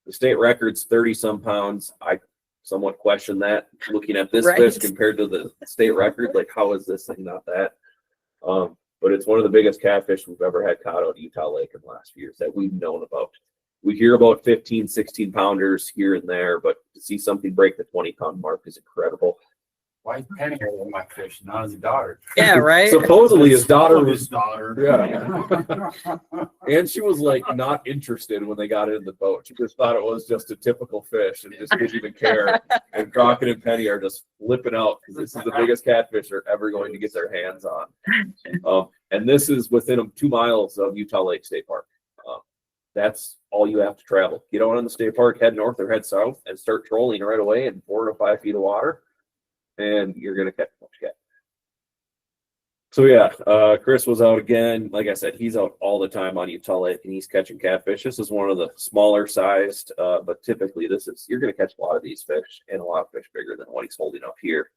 The state record's 30-some pounds. I somewhat question that, looking at this fish compared to the state record. Like, how is this thing not that? But it's one of the biggest catfish we've ever had caught out of Utah Lake in the last few years that we've known about. We hear about 15, 16 pounders here and there, but to see something break the 20-pound mark is incredible. Why is Penny with my fish, not his daughter? Yeah, right. Supposedly his daughter his daughter. Yeah. And she was like not interested when they got it in the boat. She just thought it was just a typical fish and just didn't even care. And Crockett and Penny are just flipping out because this is the biggest catfish they're ever going to get their hands on. And this is within 2 miles of Utah Lake State Park. That's all you have to travel. Get out on the state park, head north or head south, and start trolling right away in 4 to 5 feet of water, and you're gonna catch what you get. So yeah, Chris was out again. Like I said, he's out all the time on Utah Lake, and he's catching catfish. This is one of the smaller sized, but typically you're gonna catch a lot of these fish, and a lot of fish bigger than what he's holding up here.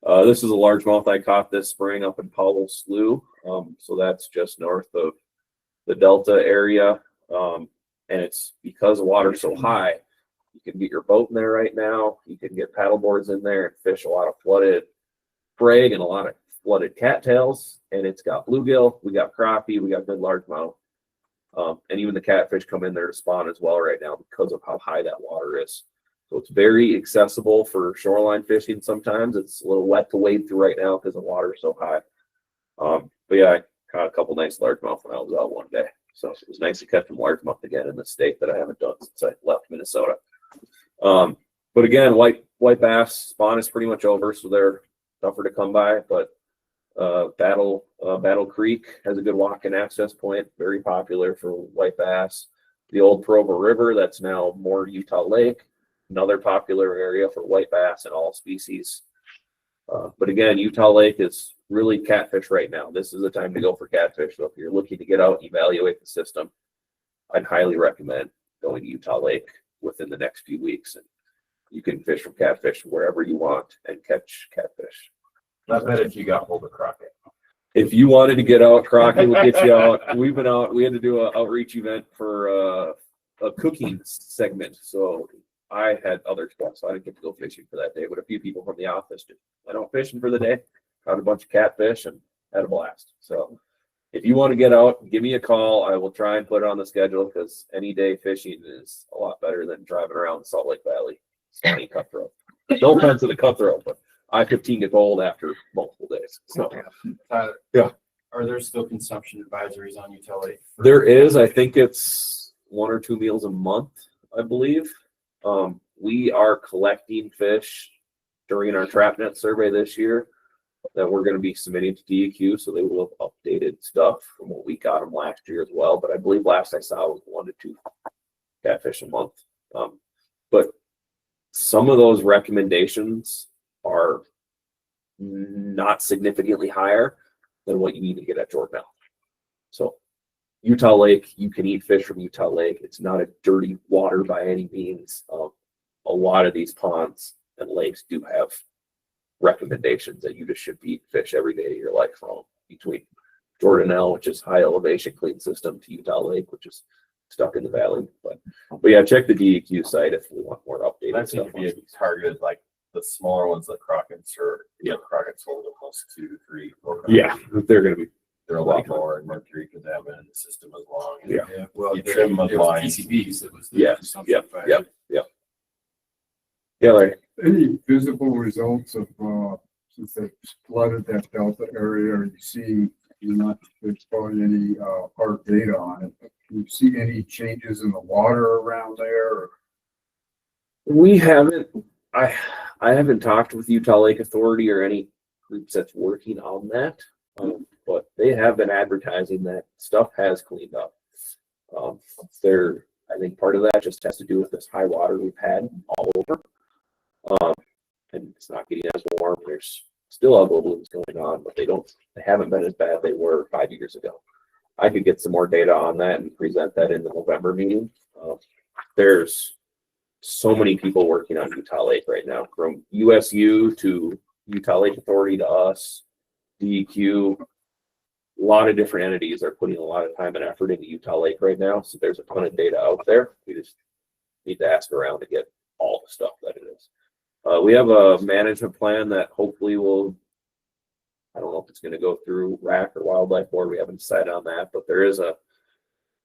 This is a largemouth I caught this spring up in Powell Slough. So that's just north of the Delta area. And it's because the water's so high, you can get your boat in there right now. You can get paddle boards in there and fish a lot of flooded frag and a lot of flooded cattails. And it's got bluegill, we got crappie, we got good largemouth. And even the catfish come in there to spawn as well right now because of how high that water is. So it's very accessible for shoreline fishing. Sometimes it's a little wet to wade through right now because the water is so high. But yeah, I caught a couple nice largemouth when I was out one day. So it was nice to catch some largemouth again in the state that I haven't done since I left Minnesota. But again, white bass spawn is pretty much over, so they're tougher to come by. But Battle Creek has a good walk-in access point, very popular for white bass. The old Provo River, that's now more Utah Lake, another popular area for white bass and all species. But again, Utah Lake is really catfish right now. This is the time to go for catfish. So if you're looking to get out and evaluate the system, I'd highly recommend going to Utah Lake within the next few weeks. And you can fish from catfish wherever you want and catch catfish. I bet if you got hold of Crockett. If you wanted to get out, Crockett will get you out. We've been out. We had to do an outreach event for a cooking segment. So I had other stuff, so I didn't get to go fishing for that day. But a few people from the office did. Went out fishing for the day, caught a bunch of catfish, and had a blast. So if you want to get out, give me a call. I will try and put it on the schedule because any day fishing is a lot better than driving around the Salt Lake Valley. Sunny cutthroat. No offense to the cutthroat, but I-15 gets old after multiple days. So yeah. Are there still consumption advisories on Utah Lake? There is. I think it's 1 or 2 meals a month, I believe. We are collecting fish during our trap net survey this year that we're going to be submitting to DEQ, so they will have updated stuff from what we got them last year as well. But I believe last I saw was 1 to 2 catfish a month. But some of those recommendations are not significantly higher than what you need to get at Jordan. So Utah Lake, you can eat fish from Utah Lake. It's not a dirty water by any means. A lot of these ponds and lakes do have recommendations that you just should eat fish every day of your life from between Jordanelle, which is high elevation clean system, to Utah Lake, which is stuck in the valley. But yeah, check the DEQ site if we want more updated That stuff. seems to be targeted like the smaller ones that Crockett's or Crockett's hold close to 2, 3, 4. Yeah, they're going to be. They're a lot more, and Mercury because they haven't been in the system as long. And Yeah. Well, you trim them lines. PCBs. It was the Yeah. consumption factor. Yeah, Larry. Any visible results of, since they flooded that Delta area, or there's probably any, hard data on it, but can you see any changes in the water around there? Or? We haven't. I haven't talked with Utah Lake Authority or any groups that's working on that, but they have been advertising that stuff has cleaned up. I think part of that just has to do with this high water we've had all over, and it's not getting as warm. There's still algal blooms going on, but they haven't been as bad as they were 5 years ago. I could get some more data on that and present that in the November meeting. There's so many people working on Utah Lake right now, from USU to Utah Lake Authority to us, DEQ. A lot of different entities are putting a lot of time and effort into Utah Lake right now. So there's a ton of data out there. We just need to ask around to get all the stuff that it is. We have a management plan that hopefully will, I don't know if it's going to go through RAC or Wildlife Board. We haven't decided on that, but there is a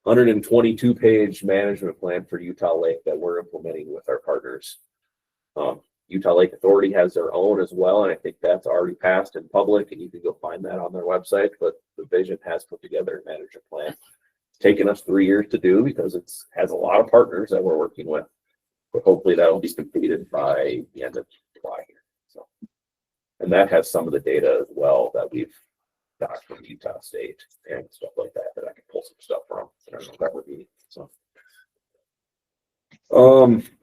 122-page management plan for Utah Lake that we're implementing with our partners. Utah Lake Authority has their own as well, and I think that's already passed in public, and you can go find that on their website. But the Division has put together a management plan. It's taken us 3 years to do because it has a lot of partners that we're working with. But hopefully that will be completed by the end of July here. So, and that has some of the data as well that we've doc from Utah State and stuff like that that I can pull some stuff from in our November meeting. So,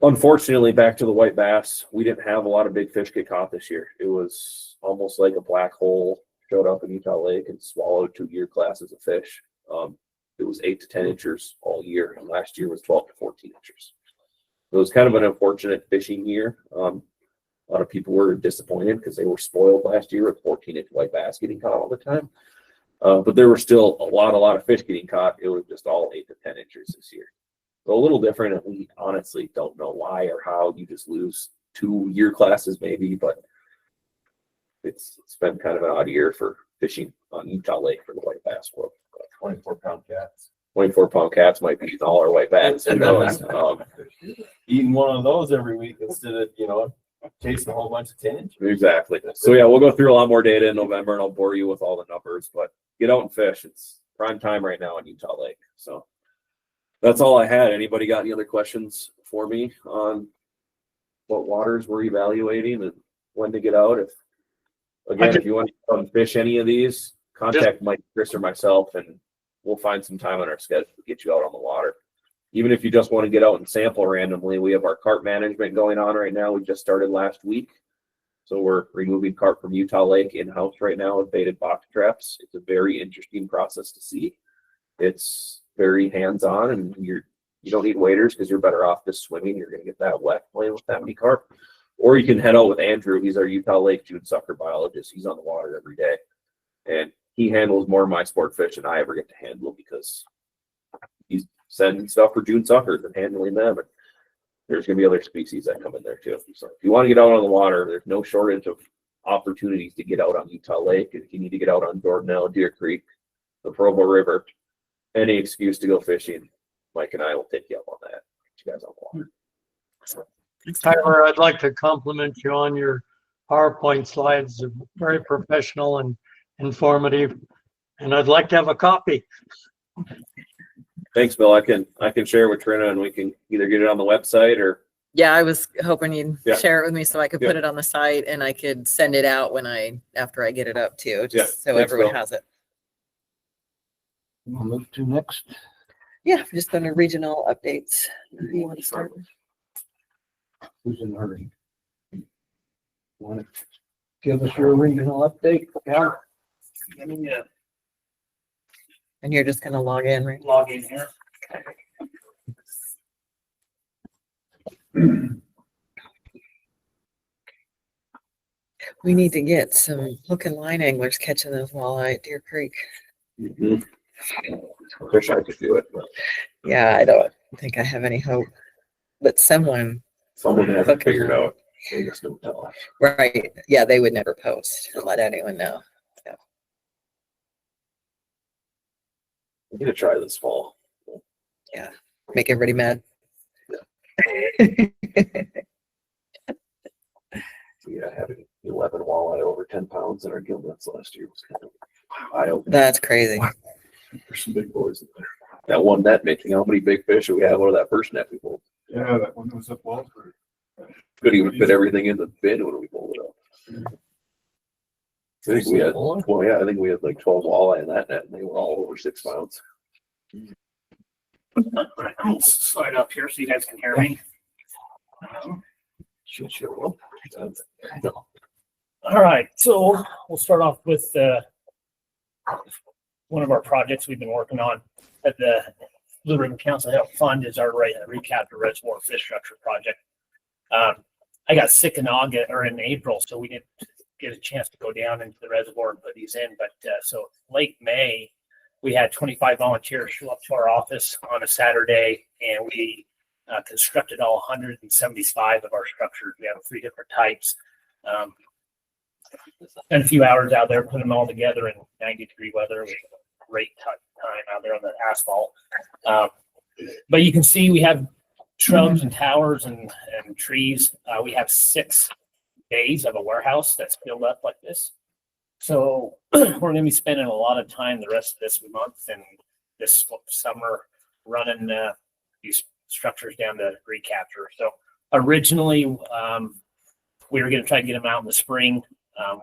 unfortunately, back to the white bass, we didn't have a lot of big fish get caught this year. It was almost like a black hole showed up in Utah Lake and swallowed 2 year classes of fish. It was 8 to 10 inches all year, and last year was 12 to 14 inches. So it was kind of an unfortunate fishing year. A lot of people were disappointed because they were spoiled last year with 14-inch white bass getting caught all the time. But there were still a lot of fish getting caught. It was just all 8 to 10 inches this year. So a little different, and we honestly don't know why or how. You just lose 2 year classes maybe, but it's been kind of an odd year for fishing on Utah Lake for the white bass world. 24-pound cats. 24-pound cats might be all our white bass. Who knows? Eating one of those every week instead of, chasing a whole bunch of 10-inch. Exactly. So yeah, we'll go through a lot more data in November, and I'll bore you with all the numbers. But get out and fish. It's prime time right now in Utah Lake. So that's all I had. Anybody got any other questions for me on what waters we're evaluating and when to get out? If you want to come fish any of these, contact Mike, Chris, or myself, and we'll find some time on our schedule to get you out on the water. Even if you just want to get out and sample randomly, we have our carp management going on right now. We just started last week. So we're removing carp from Utah Lake in-house right now with baited box traps. It's a very interesting process to see. It's very hands-on, and you don't need waders because you're better off just swimming. You're going to get that wet playing with that many carp. Or you can head out with Andrew. He's our Utah Lake June sucker biologist. He's on the water every day. And he handles more of my sport fish than I ever get to handle because he's sending stuff for June suckers and handling them. And there's going to be other species that come in there too. So if you want to get out on the water, there's no shortage of opportunities to get out on Utah Lake. If you need to get out on Jordanelle, Deer Creek, the Provo River, any excuse to go fishing, Mike and I will take you up on that. Get you guys on the water. So, Tyler, I'd like to compliment you on your PowerPoint slides. They're very professional and informative, and I'd like to have a copy. Thanks, Bill. I can share with Trina, and we can either get it on the website or. Yeah, I was hoping you'd Yeah. share it with me so I could Yeah. put it on the site and I could send it out after I get it up too, just so Thanks, everyone Bill. has it. We'll move to next. Yeah, just under regional updates. Who you want to start with? Who's in a hurry? Want to give us your regional update? Yeah. Let me And you're just gonna log in, right? log in here. We need to get some hook and line anglers catching those walleye at Deer Creek. I wish I could do it, but Yeah, I don't think I have any hope, but someone someone hasn't Okay. figured out. They just don't tell us. right. Yeah, they would never post and let anyone know. I'm gonna try this fall. Yeah, make everybody mad. Yeah, having 11 walleye over 10 pounds in our gill nets last year was kind of eye-opening. That's crazy. There's some big boys in there. That one net making, how many big fish we had out of that first net we pulled? Yeah, that one was up Walford. Couldn't even fit everything in the bin when we pulled it up. I think we had, well, yeah, I think we had like 12 walleye in that net, and they were all over 6 pounds. I'll slide up here so you guys can hear me. Sure. All right, so we'll start off with one of our projects we've been working on at the Blue Ribbon Council Health Fund is our recapture reservoir fish structure project. I got sick in August or in April, so we didn't get a chance to go down into the reservoir and put these in. But so late May, we had 25 volunteers show up to our office on a Saturday, and we constructed all 175 of our structures. We have 3 different types. Spent a few hours out there putting them all together in 90-degree weather with great time out there on the asphalt. But you can see we have shrubs and towers and trees. We have 6 days of a warehouse that's filled up like this. So we're going to be spending a lot of time the rest of this month and this summer running these structures down to recapture. So originally we were going to try to get them out in the spring.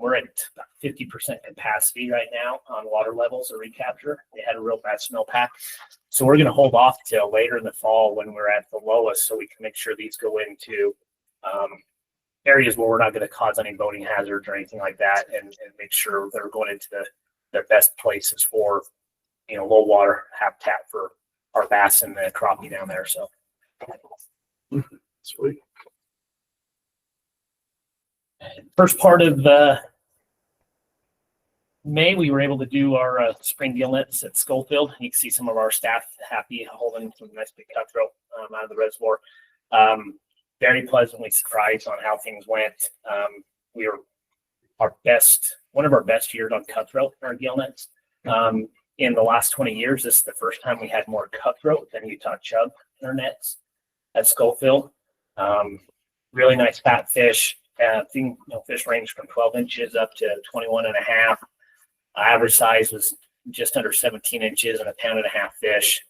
We're at about 50% capacity right now on water levels of recapture. They had a real bad snowpack. So we're going to hold off till later in the fall when we're at the lowest so we can make sure these go into areas where we're not going to cause any boating hazards or anything like that, and make sure they're going into the best places for, low water habitat for our bass and the crappie down there. So Sweet. first part of May, we were able to do our spring gill nets at Schofield. You can see some of our staff happy holding some nice big cutthroat out of the reservoir. Very pleasantly surprised on how things went. We were one of our best years on cutthroat in our gill nets. In the last 20 years, this is the first time we had more cutthroat than Utah chub in our nets at Schofield. Really nice fat fish. Fish range from 12 inches up to 21 and a half. Average size was just under 17 inches and 1.5 pound fish.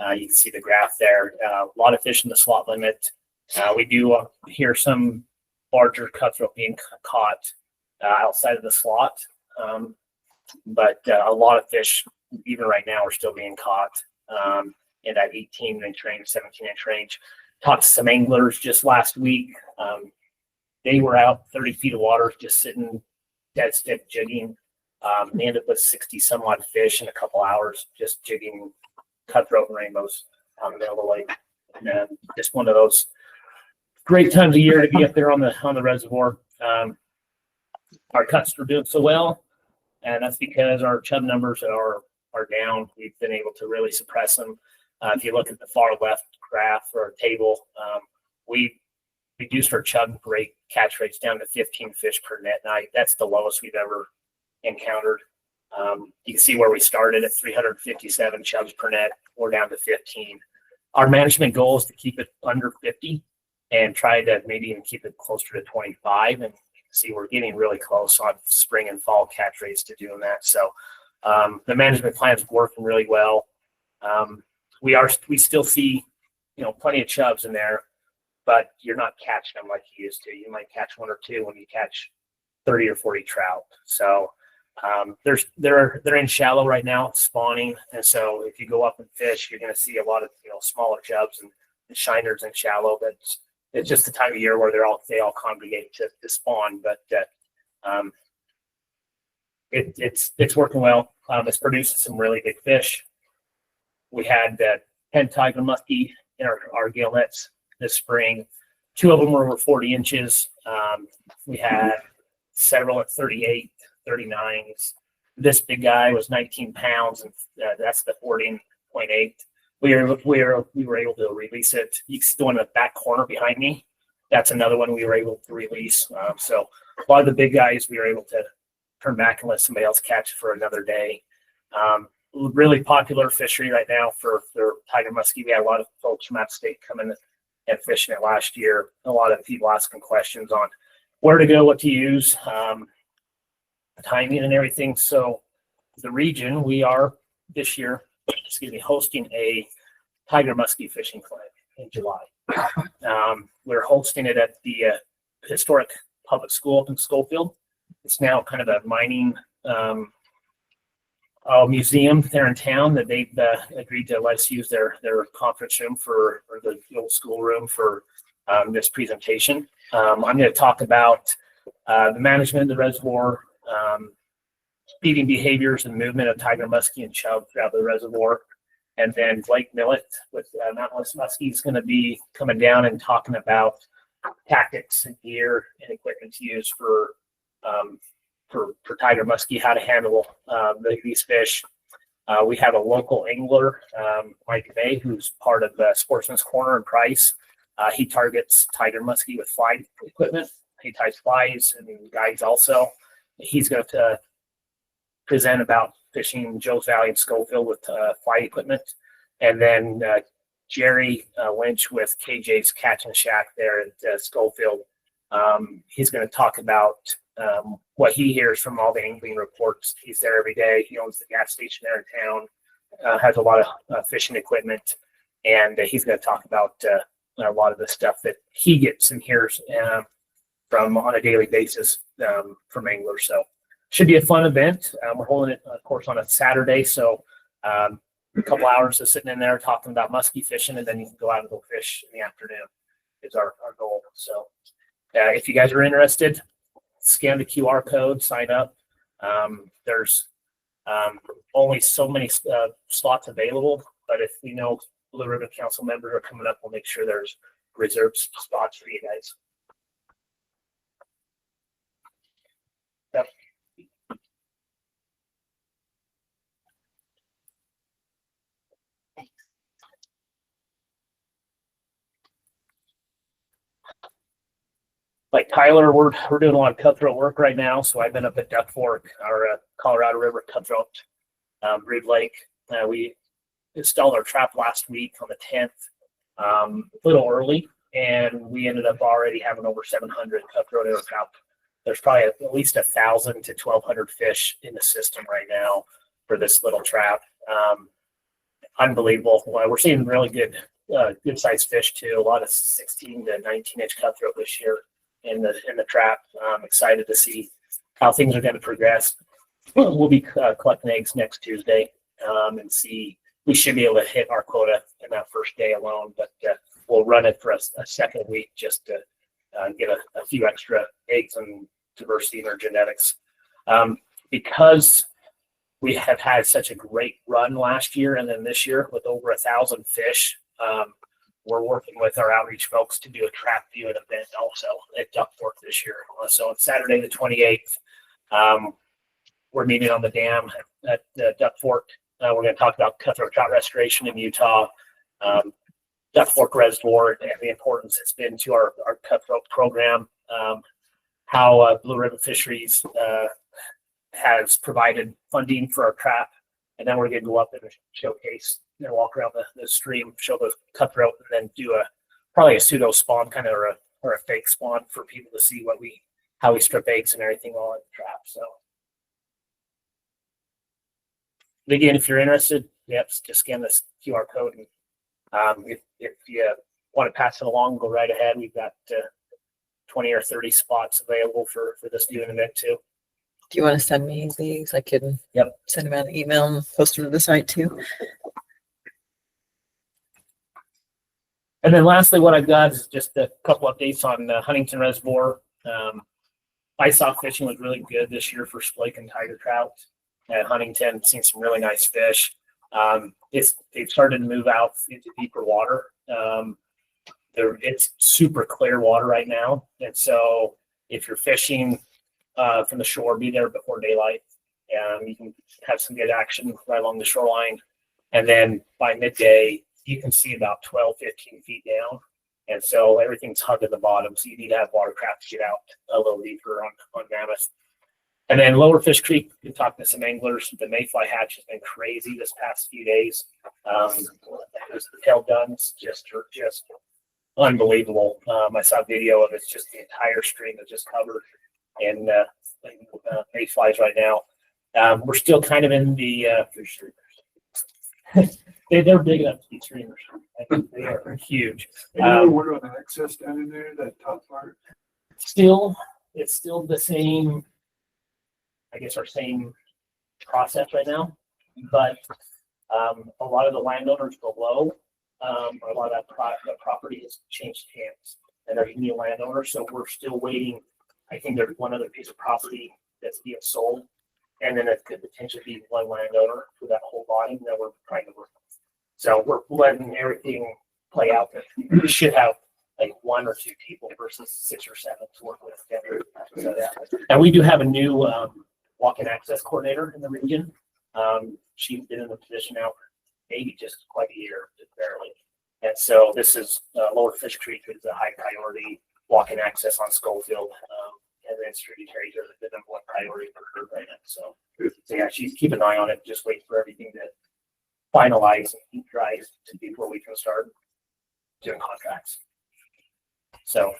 You can see the graph there. A lot of fish in the slot limit. We do hear some larger cutthroat being caught outside of the slot, but a lot of fish, even right now, are still being caught in that 18-inch range, 17-inch range. Talked to some anglers just last week. They were out 30 feet of water, just sitting dead stick jigging. They ended up with 60 some odd fish in a couple hours, just jigging cutthroat and rainbows on the middle of the lake. And just one of those great times of year to be up there on the reservoir. Our cuts are doing so well, and that's because our chub numbers are down. We've been able to really suppress them. If you look at the far left graph or table, we reduced our chub rate catch rates down to 15 fish per net night. That's the lowest we've ever encountered. You can see where we started at 357 chubs per net. We're down to 15. Our management goal is to keep it under 50 and try to maybe even keep it closer to 25. And you can see we're getting really close on spring and fall catch rates to doing that. So the management plan is working really well. We still see, plenty of chubs in there, but you're not catching them like you used to. You might catch one or two when you catch 30 or 40 trout. So they're in shallow right now, spawning. And so if you go up and fish, you're going to see a lot of, smaller chubs and shiners in shallow. But it's just the time of year where they all congregate to spawn. But it's working well. It's producing some really big fish. We had 10 tiger muskie in our gill nets this spring. 2 of them were over 40 inches. We had several at 38, 39s. This big guy was 19 pounds, and that's the 14.8. We were able to release it. You can see the one in the back corner behind me. That's another one we were able to release. So a lot of the big guys we were able to turn back and let somebody else catch for another day. Really popular fishery right now for tiger muskie. We had a lot of folks from out of state coming and fishing it last year. A lot of people asking questions on where to go, what to use, timing and everything. So the region, we are this year, hosting a tiger muskie fishing clinic in July. We're hosting it at the historic public school up in Schofield. It's now kind of a mining museum there in town that they've agreed to let us use their conference room or the old school room for this presentation. I'm going to talk about the management of the reservoir, feeding behaviors and movement of tiger muskie and chub throughout the reservoir. And then Blake Millett with Mountain West Muskie is going to be coming down and talking about tactics and gear and equipment to use for tiger muskie, how to handle these fish. We have a local angler, Mike May, who's part of the Sportsman's Corner in Price. He targets tiger muskie with fly equipment. He ties flies and guides also. He's going to present about fishing Joe's Valley and Schofield with fly equipment. And then Jerry Lynch with KJ's Catch and Shack there at Schofield. He's going to talk about what he hears from all the angling reports. He's there every day. He owns the gas station there in town, has a lot of fishing equipment, and he's going to talk about a lot of the stuff that he gets and hears from on a daily basis from anglers. So should be a fun event. We're holding it, of course, on a Saturday. So a couple hours of sitting in there talking about muskie fishing, and then you can go out and go fish in the afternoon is our goal. So if you guys are interested, scan the QR code, sign up. There's only so many slots available, but if we know Blue Ribbon Council members are coming up, we'll make sure there's reserved spots for you guys. Yep. Like Tyler, we're doing a lot of cutthroat work right now. So I've been up at Duck Fork, our Colorado River cutthroat brood lake. We installed our trap last week on the 10th, a little early, and we ended up already having over 700 cutthroat in our trap. There's probably at least 1,000 to 1,200 fish in the system right now for this little trap. Unbelievable. We're seeing really good sized fish too. A lot of 16 to 19 inch cutthroat this year in the trap. I'm excited to see how things are going to progress. We'll be collecting eggs next Tuesday and see. We should be able to hit our quota in that first day alone, but we'll run it for a second week just to get a few extra eggs and diversity in our genetics. Because we have had such a great run last year and then this year with over 1,000 fish, we're working with our outreach folks to do a trap viewing event also at Duck Fork this year. So on Saturday the 28th, we're meeting on the dam at Duck Fork. We're going to talk about cutthroat trout restoration in Utah, Duck Fork Reservoir, and the importance it's been to our cutthroat program, how Blue Ribbon Fisheries has provided funding for our trap. And then we're going to go up and showcase, walk around the stream, show the cutthroat, and then do probably a pseudo spawn kind of or a fake spawn for people to see how we strip eggs and everything while in the trap. So again, if you're interested, just scan this QR code. And if you want to pass it along, go right ahead. We've got 20 or 30 spots available for this viewing event too. Do you want to send me these? I can send them out an email and post them to the site too. And then lastly, what I've got is just a couple updates on Huntington Reservoir. Ice sock fishing was really good this year for splake and tiger trout at Huntington. Seen some really nice fish. They've started to move out into deeper water. It's super clear water right now, and so if you're fishing from the shore, be there before daylight. You can have some good action right along the shoreline, and then by midday you can see about 12, 15 feet down, and so everything's hugged at the bottom. So you need to have watercraft to get out a little deeper on Mammoth. And then Lower Fish Creek, been talking to some anglers. The mayfly hatch has been crazy this past few days. The tail guns just unbelievable. I saw a video of it. It's just the entire stream is just covered in mayflies right now. We're still kind of in the they're big enough to be streamers. I think they are huge. What about the access down in there, that top part? It's still the same. I guess our same process right now, but a lot of the landowners below, a lot of that property has changed hands, and there's new landowners. So we're still waiting. I think there's one other piece of property that's being sold, and then it could potentially be one landowner for that whole body that we're trying to work on. So we're letting everything play out. We should have like 1 or 2 people versus 6 or 7 to work with together. So, and we do have a new walk-in access coordinator in the region. She's been in the position now for maybe just quite a year, just barely. And so this is Lower Fish Creek is a high priority walk-in access on Schofield. And then tributaries are the number 1 priority for her right now. So yeah, she's keeping an eye on it, just waiting for everything to finalize and heat dry before we can start doing contracts. So,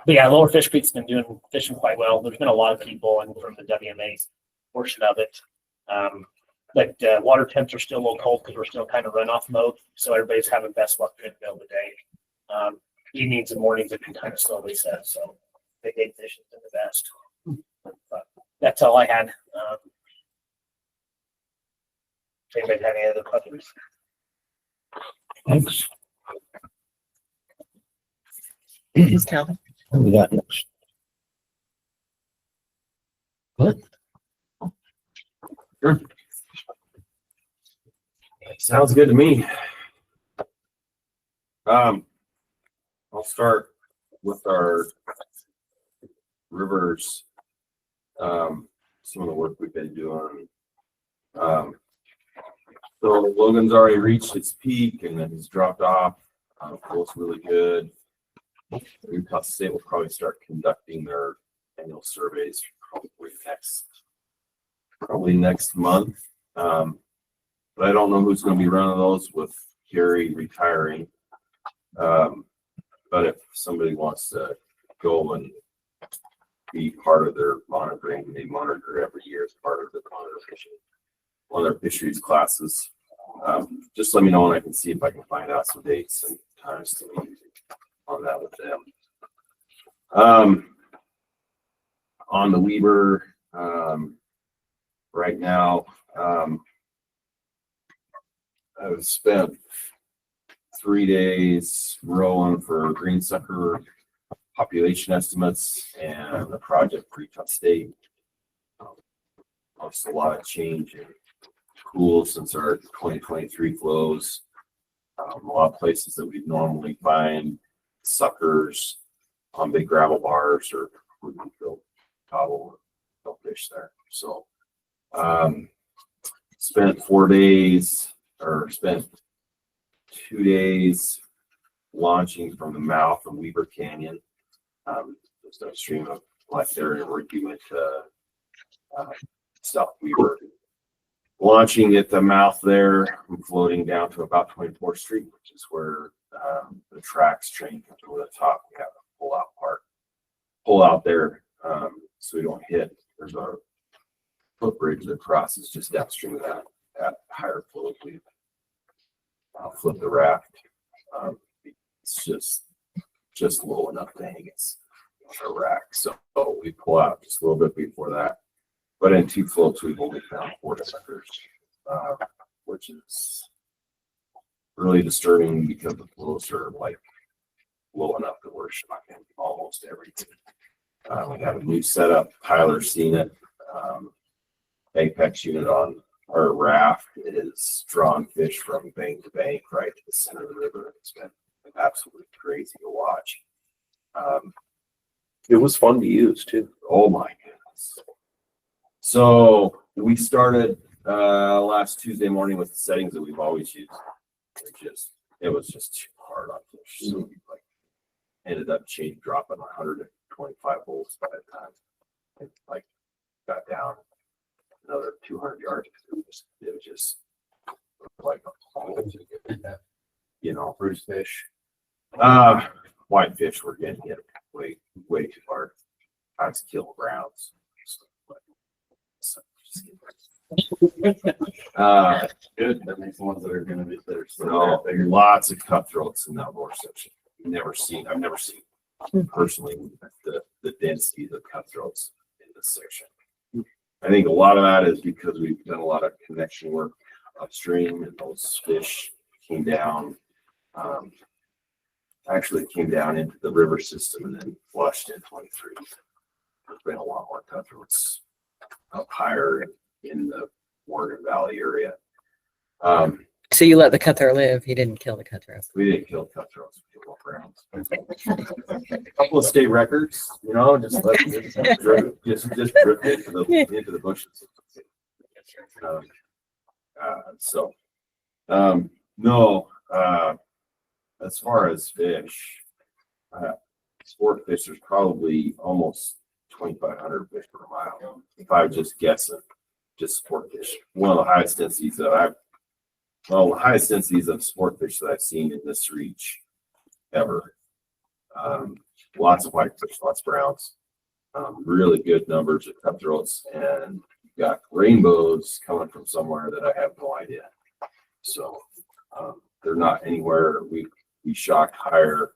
but yeah, Lower Fish Creek's been doing fishing quite well. There's been a lot of people and from the WMA portion of it. But water temps are still a little cold because we're still kind of runoff mode. So everybody's having best luck during the middle of the day. Evenings and mornings have been kind of slowly set. So big game fishing is the best. that's all I had. If anybody have any other questions? Thanks. Ms. Calvin? What we got next? What? Sure. Sounds good to me. I'll start with our rivers. Some of the work we've been doing. So Logan's already reached its peak and then he's dropped off. Feels really good. Utah State will probably start conducting their annual surveys probably next month. But I don't know who's going to be running those with Gary retiring. But if somebody wants to go and be part of their monitoring, they monitor every year as part of the one of their fisheries classes. Just let me know and I can see if I can find out some dates and times to meet on that with them. On the Weber, right now, I've spent 3 days rowing for green sucker population estimates and the project for Utah State. Just a lot of change in pools since our 2023 flows. A lot of places that we'd normally find suckers on big gravel bars or filled cobble or fish there. So spent 2 days launching from the mouth of Weber Canyon, just upstream of Black area where you went to South Weber. Launching at the mouth there, and floating down to about 24th Street, which is where the tracks train comes over the top. We have a pull out there, so we don't hit. There's a footbridge that crosses just downstream of that at higher flow. We flip the raft. It's just low enough to hang its rack. So we pull out just a little bit before that. But in 2 floats, we've only found 4 suckers, which is really disturbing because the flows are like low enough that we're shocking almost everything. We have a new setup. Tyler's seen it. Apex unit on our raft is drawing fish from bank to bank right to the center of the river. It's been absolutely crazy to watch. It was fun to use too. Oh my goodness. So we started last Tuesday morning with the settings that we've always used. It was just too hard on fish. So we ended up dropping 125 volts by the time it got down another 200 yards. It was just like bruise fish. White fish were getting hit way too hard. I was killing browns. Good. That makes the ones that are going to be there. So lots of cutthroats in that lower section. I've never seen personally the densities of cutthroats in this section. I think a lot of that is because we've done a lot of connection work upstream, and those fish came down. Actually came down into the river system and then flushed in 23. There's been a lot more cutthroats up higher in the Morgan Valley area. So you let the cutthroat live. You didn't kill the cutthroat. We didn't kill cutthroats. We killed browns. A couple of state records, just let just drift into the bushes. No. As far as fish, sport fish, there's probably almost 2,500 fish per mile. If I was just guessing, just sport fish. One of the highest densities of sport fish that I've seen in this reach ever. Lots of whitefish, lots of browns. Really good numbers of cutthroats, and got rainbows coming from somewhere that I have no idea. So they're not anywhere. We shocked higher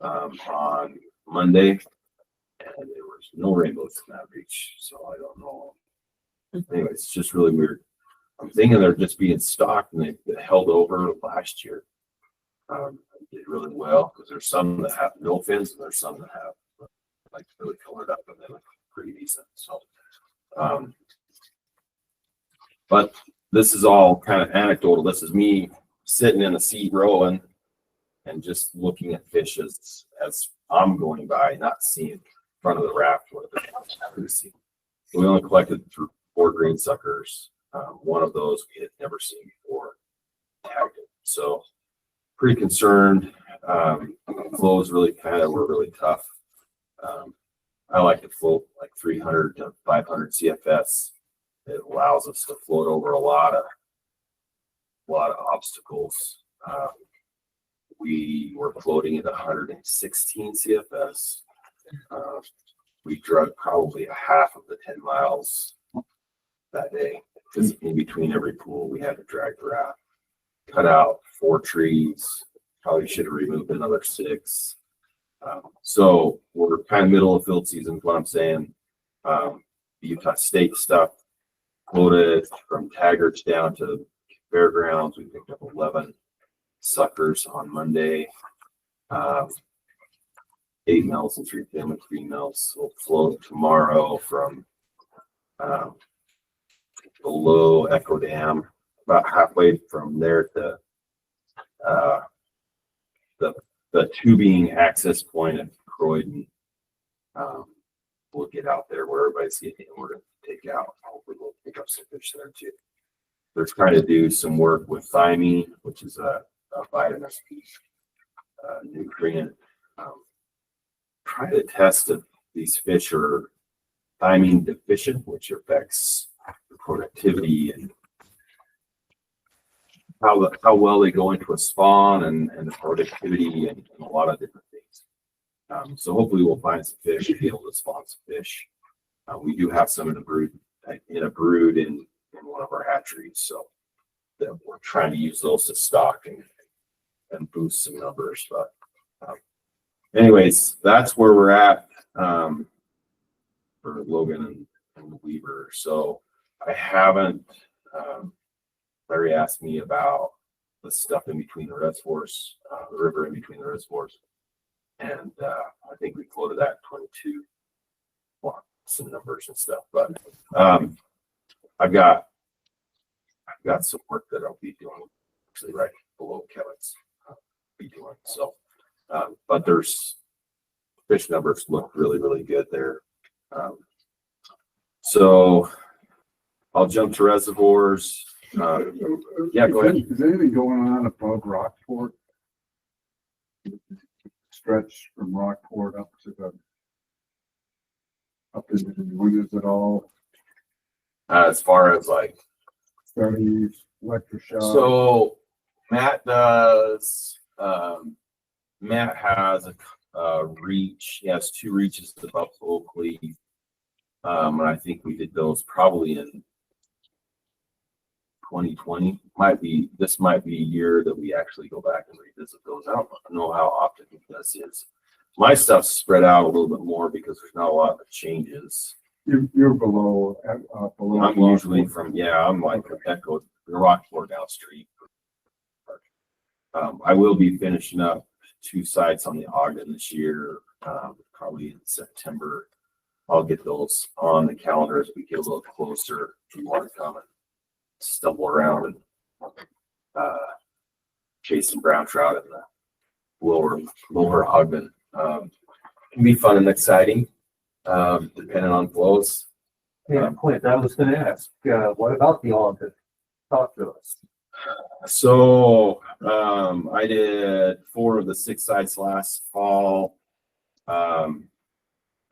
on Monday, and there was no rainbows in that reach, so I don't know. Anyway, it's just really weird. I'm thinking they're just being stocked and they held over last year. Did really well because there's some that have no fins and there's some that have like really colored up and they look pretty decent. So, but this is all kind of anecdotal. This is me sitting in a seat rowing and just looking at fish as I'm going by, not seeing in front of the raft what they're seeing. So we only collected 4 green suckers. One of those we had never seen before, tagged it. So pretty concerned. Flows really were really tough. I like to float like 300 to 500 CFS. It allows us to float over a lot of obstacles. We were floating at 116 CFS. We drug probably a half of the 10 miles that day because in between every pool we had to drag the raft. Cut out 4 trees. Probably should have removed another 6. So we're kind of middle of field season is what I'm saying. Utah State stuff floated from Taggart down to Fairgrounds. We picked up 11 suckers on Monday. 8 mils and 3 family females will float tomorrow from below Echo Dam, about halfway from there to the tubing access point at Croydon. We'll get out there where everybody's getting. We're going to take out. Hopefully, we'll pick up some fish there too. They're trying to do some work with thiamine, which is a vitamin nutrient. Try to test if these fish are thiamine deficient, which affects the productivity and how well they go into a spawn and the productivity and a lot of different things. So hopefully we'll find some fish and be able to spawn some fish. We do have some in a brood in one of our hatcheries, so that we're trying to use those to stock and boost some numbers. But anyways, that's where we're at for Logan and Weaver. So I haven't. Larry asked me about the stuff in between the reservoirs, the river in between the reservoirs, and I think we floated that 22. Well, some numbers and stuff, but I've got some work that I'll be doing actually right below Kevin's be doing. So, but there's fish numbers look really, really good there. So I'll jump to reservoirs. Yeah, go ahead. Is anything going on above Rockport? Stretch from Rockport up into the windows at all? As far as like studies, electroshock. So Matt does. Matt has a reach. He has 2 reaches above Oakley, and I think we did those probably in 2020. This might be a year that we actually go back and revisit those. I don't know how often this is. My stuff's spread out a little bit more because there's not a lot of changes. You're below. I'm usually I'm like Echo, the Rockport down street. I will be finishing up 2 sites on the Ogden this year, probably in September. I'll get those on the calendar as we get a little closer. If you want to come and stumble around and chase some brown trout in the lower Ogden. Can be fun and exciting, depending on flows. Yeah, Clint, I was going to ask, what about the Ogden? Talk to us. So I did 4 of the 6 sites last fall.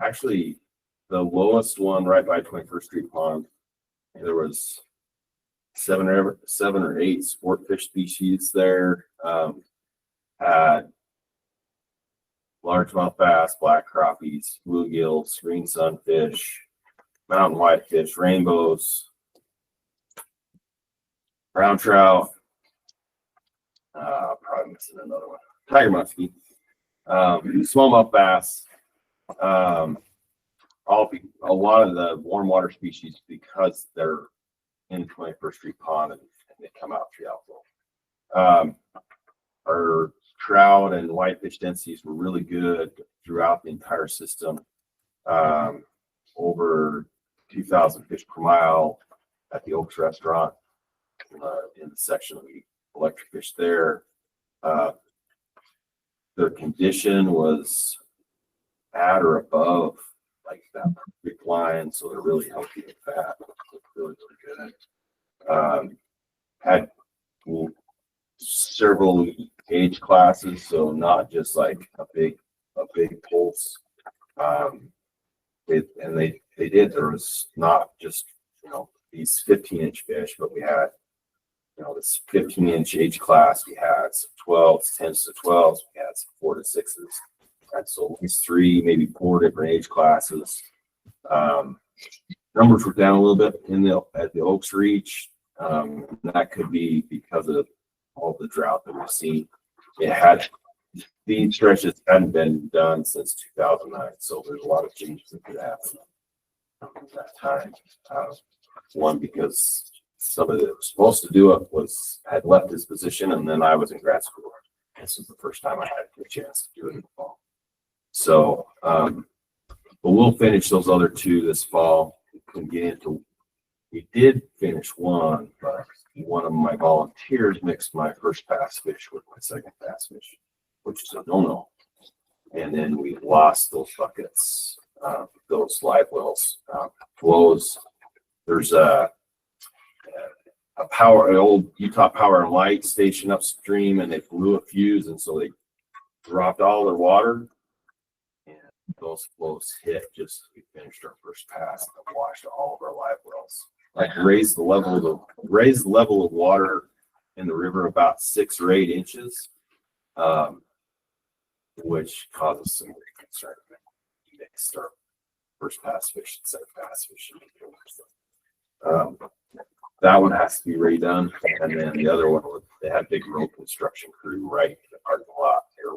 Actually, the lowest one right by 21st Street Pond, there was 7 or 8 sport fish species there. Had largemouth bass, black crappies, bluegills, green sunfish, mountain whitefish, rainbows, brown trout, probably missing another one, tiger muskie, smallmouth bass, a lot of the warm water species, because they're in 21st Street Pond and they come out through outflow. Our trout and whitefish densities were really good throughout the entire system. Over 2,000 fish per mile at the Oaks restaurant, in the section that we electric fish there. Their condition was at or above like that perfect line, so they're really healthy and fat. Really, really good. Had several age classes, so not just like a big pulse. There was not just, these 15-inch fish, but we had, this 15-inch age class. We had some 12s, 10s to 12s. We had some 4 to 6s. And so these 3, maybe 4 different age classes. Numbers were down a little bit at the Oaks Reach. That could be because of all the drought that we've seen. These stretches hadn't been done since 2009, so there's a lot of changes that could happen at that time. One, because somebody that was supposed to do it had left his position, and then I was in grad school. This was the first time I had a chance to do it in the fall. So, but we'll finish those other 2 this fall. We did finish one, but one of my volunteers mixed my first pass fish with my second pass fish, which is a no-no. And then we lost those buckets, those live wells. Flows. There's an old Utah Power and Light station upstream, and they blew a fuse, and so they dropped all their water. And those flows hit just as we finished our first pass and washed all of our live wells. Like raised the level of water in the river about 6 or 8 inches, which causes some great concern. You mixed our first pass fish and second pass fish. That one has to be redone, and then the other one, they had a big road construction crew right in the parking lot. They're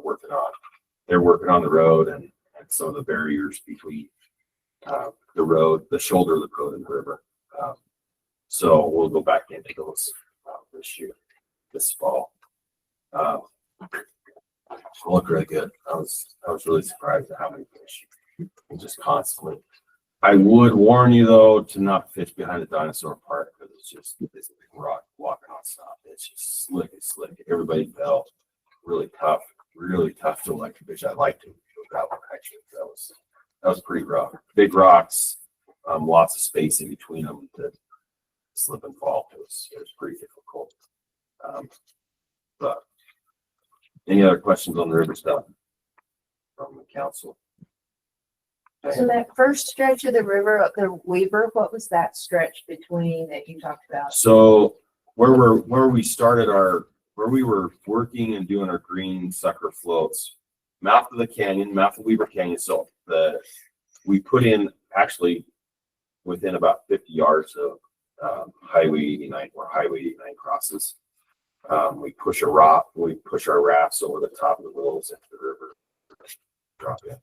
working on the road and some of the barriers between the road, the shoulder of the road, and the river. So we'll go back into those this fall. Look really good. I was really surprised at how many fish, just constantly. I would warn you though to not fish behind the dinosaur park, because it's just this big rock walking on stop. It's just slick. Everybody fell. Really tough to electric fish. I liked to that one actually. That was pretty rough. Big rocks, lots of space in between them to slip and fall. It was pretty difficult. But any other questions on the river stuff from the council? So that first stretch of the river up the Weaver, what was that stretch between that you talked about? So where we were working and doing our green sucker floats, mouth of Weaver Canyon. So we put in actually within about 50 yards of Highway 89, where Highway 89 crosses. We push our rafts over the top of the willows into the river, drop in.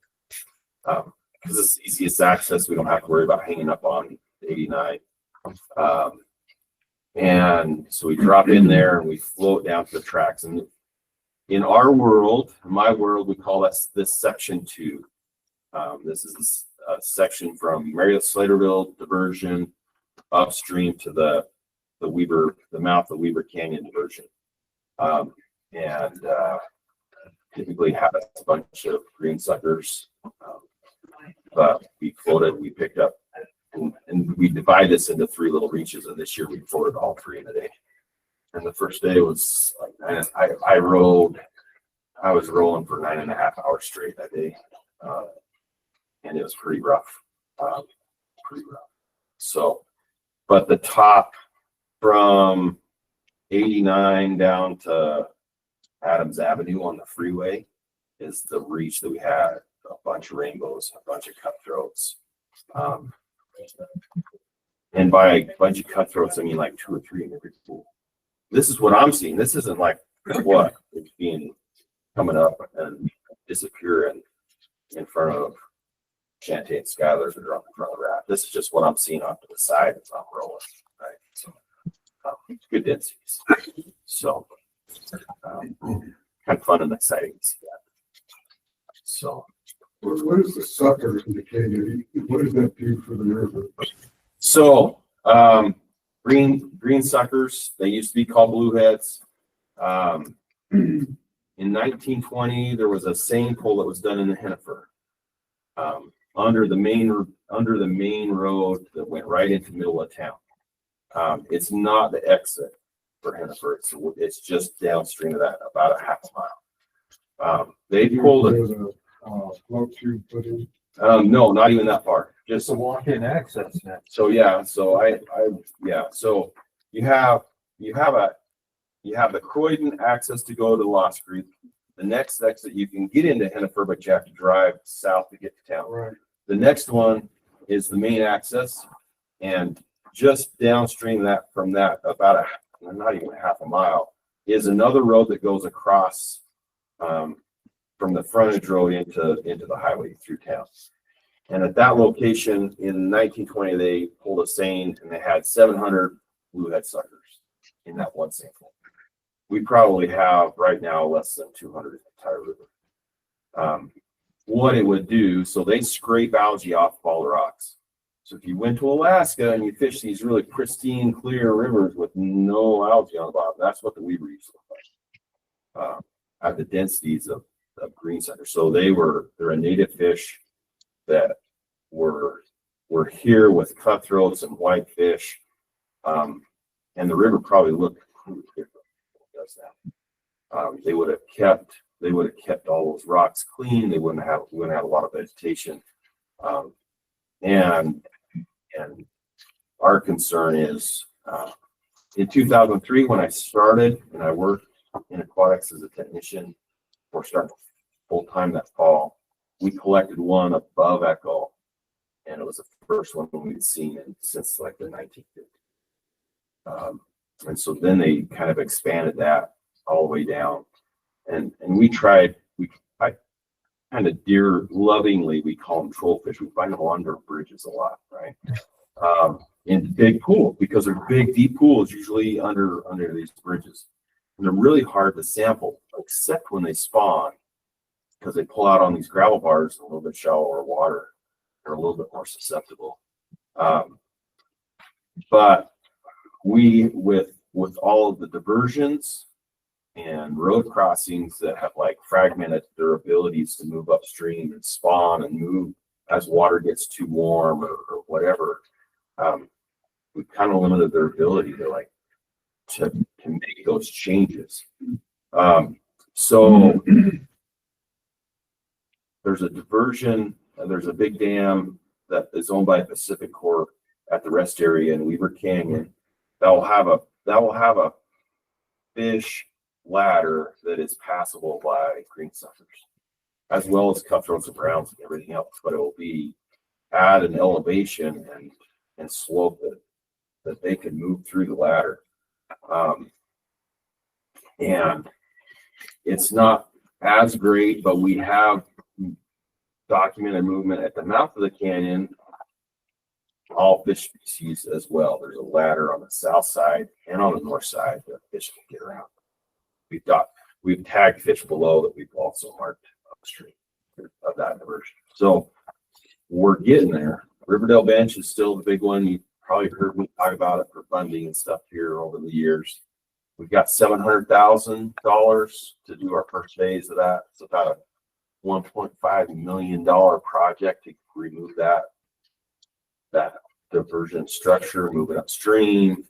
Because it's the easiest access, we don't have to worry about hanging up on 89. And so we drop in there and we float down to the tracks. And in my world, we call this section 2. This is a section from Marriott Slaterville diversion upstream to the mouth of Weaver Canyon diversion. And typically has a bunch of green suckers. But we picked up, and we divide this into 3 little reaches. And this year we floated all 3 in a day. And the first day was like I was rolling for 9.5 hours straight that day, and it was pretty rough. So, but the top from 89 down to Adams Avenue on the freeway is the reach that we had. A bunch of rainbows, a bunch of cutthroats. And by a bunch of cutthroats, I mean like 2 or 3 in every pool. This is what I'm seeing. This isn't like what is coming up and disappearing in front of Shantae and Skylar that are up in front of the raft. This is just what I'm seeing off to the side as I'm rolling, right? So, good densities. So, kind of fun and exciting to see that. So, what is the sucker indicator? What does that do for the river? So, green suckers, they used to be called blueheads. In 1920, there was a seine pull that was done in the Hennifer, under the main road that went right into the middle of town. It's not the exit for Hennifer. It's just downstream of that, about a half a mile. They pulled it. Float tube put in? No, not even that far. Just a walk-in access now. So yeah, so so you have the Croydon access to go to Lost Creek. The next exit you can get into Hennifer, but you have to drive south to get to town. Right. The next one is the main access, and just downstream from that, about not even half a mile, is another road that goes across from the frontage road into the highway through town. And at that location in 1920, they pulled a seine and they had 700 bluehead suckers in that one sample. We probably have right now less than 200 in the entire river. What it would do, so they scrape algae off all the rocks. So if you went to Alaska and you fish these really pristine, clear rivers with no algae on the bottom, that's what the weaver used to look like at the densities of green suckers. So they're a native fish that were here with cutthroats and whitefish, and the river probably looked completely different. Does that. They would have kept all those rocks clean. We wouldn't have a lot of vegetation. And our concern is in 2003 when I started and I worked in aquatics as a technician, or starting full time that fall, we collected one above Echo, and it was the first one we'd seen since like the 1950s. And so then they kind of expanded that all the way down, and I kind of lovingly, we call them trollfish. We find them under bridges a lot, right? In big pools, because they're big, deep pools, usually under these bridges. And they're really hard to sample, except when they spawn, because they pull out on these gravel bars in a little bit shallower water. They're a little bit more susceptible. But we, with all of the diversions and road crossings that have like fragmented their abilities to move upstream and spawn and move as water gets too warm or whatever, we've kind of limited their ability to make those changes. So there's a diversion, there's a big dam that is owned by Pacific Corp at the rest area in Weaver Canyon that will have a fish ladder that is passable by green suckers, as well as cutthroats and browns and everything else, but it will be at an elevation and slope that they can move through the ladder. And it's not as great, but we have documented movement at the mouth of the canyon, all fish species as well. There's a ladder on the south side and on the north side that fish can get around. We've tagged fish below that we've also marked upstream of that diversion. So we're getting there. Riverdale Bench is still the big one. You probably heard me talk about it for funding and stuff here over the years. We've got $700,000 to do our first phase of that. It's about a $1.5 million project to remove that diversion structure, move it upstream,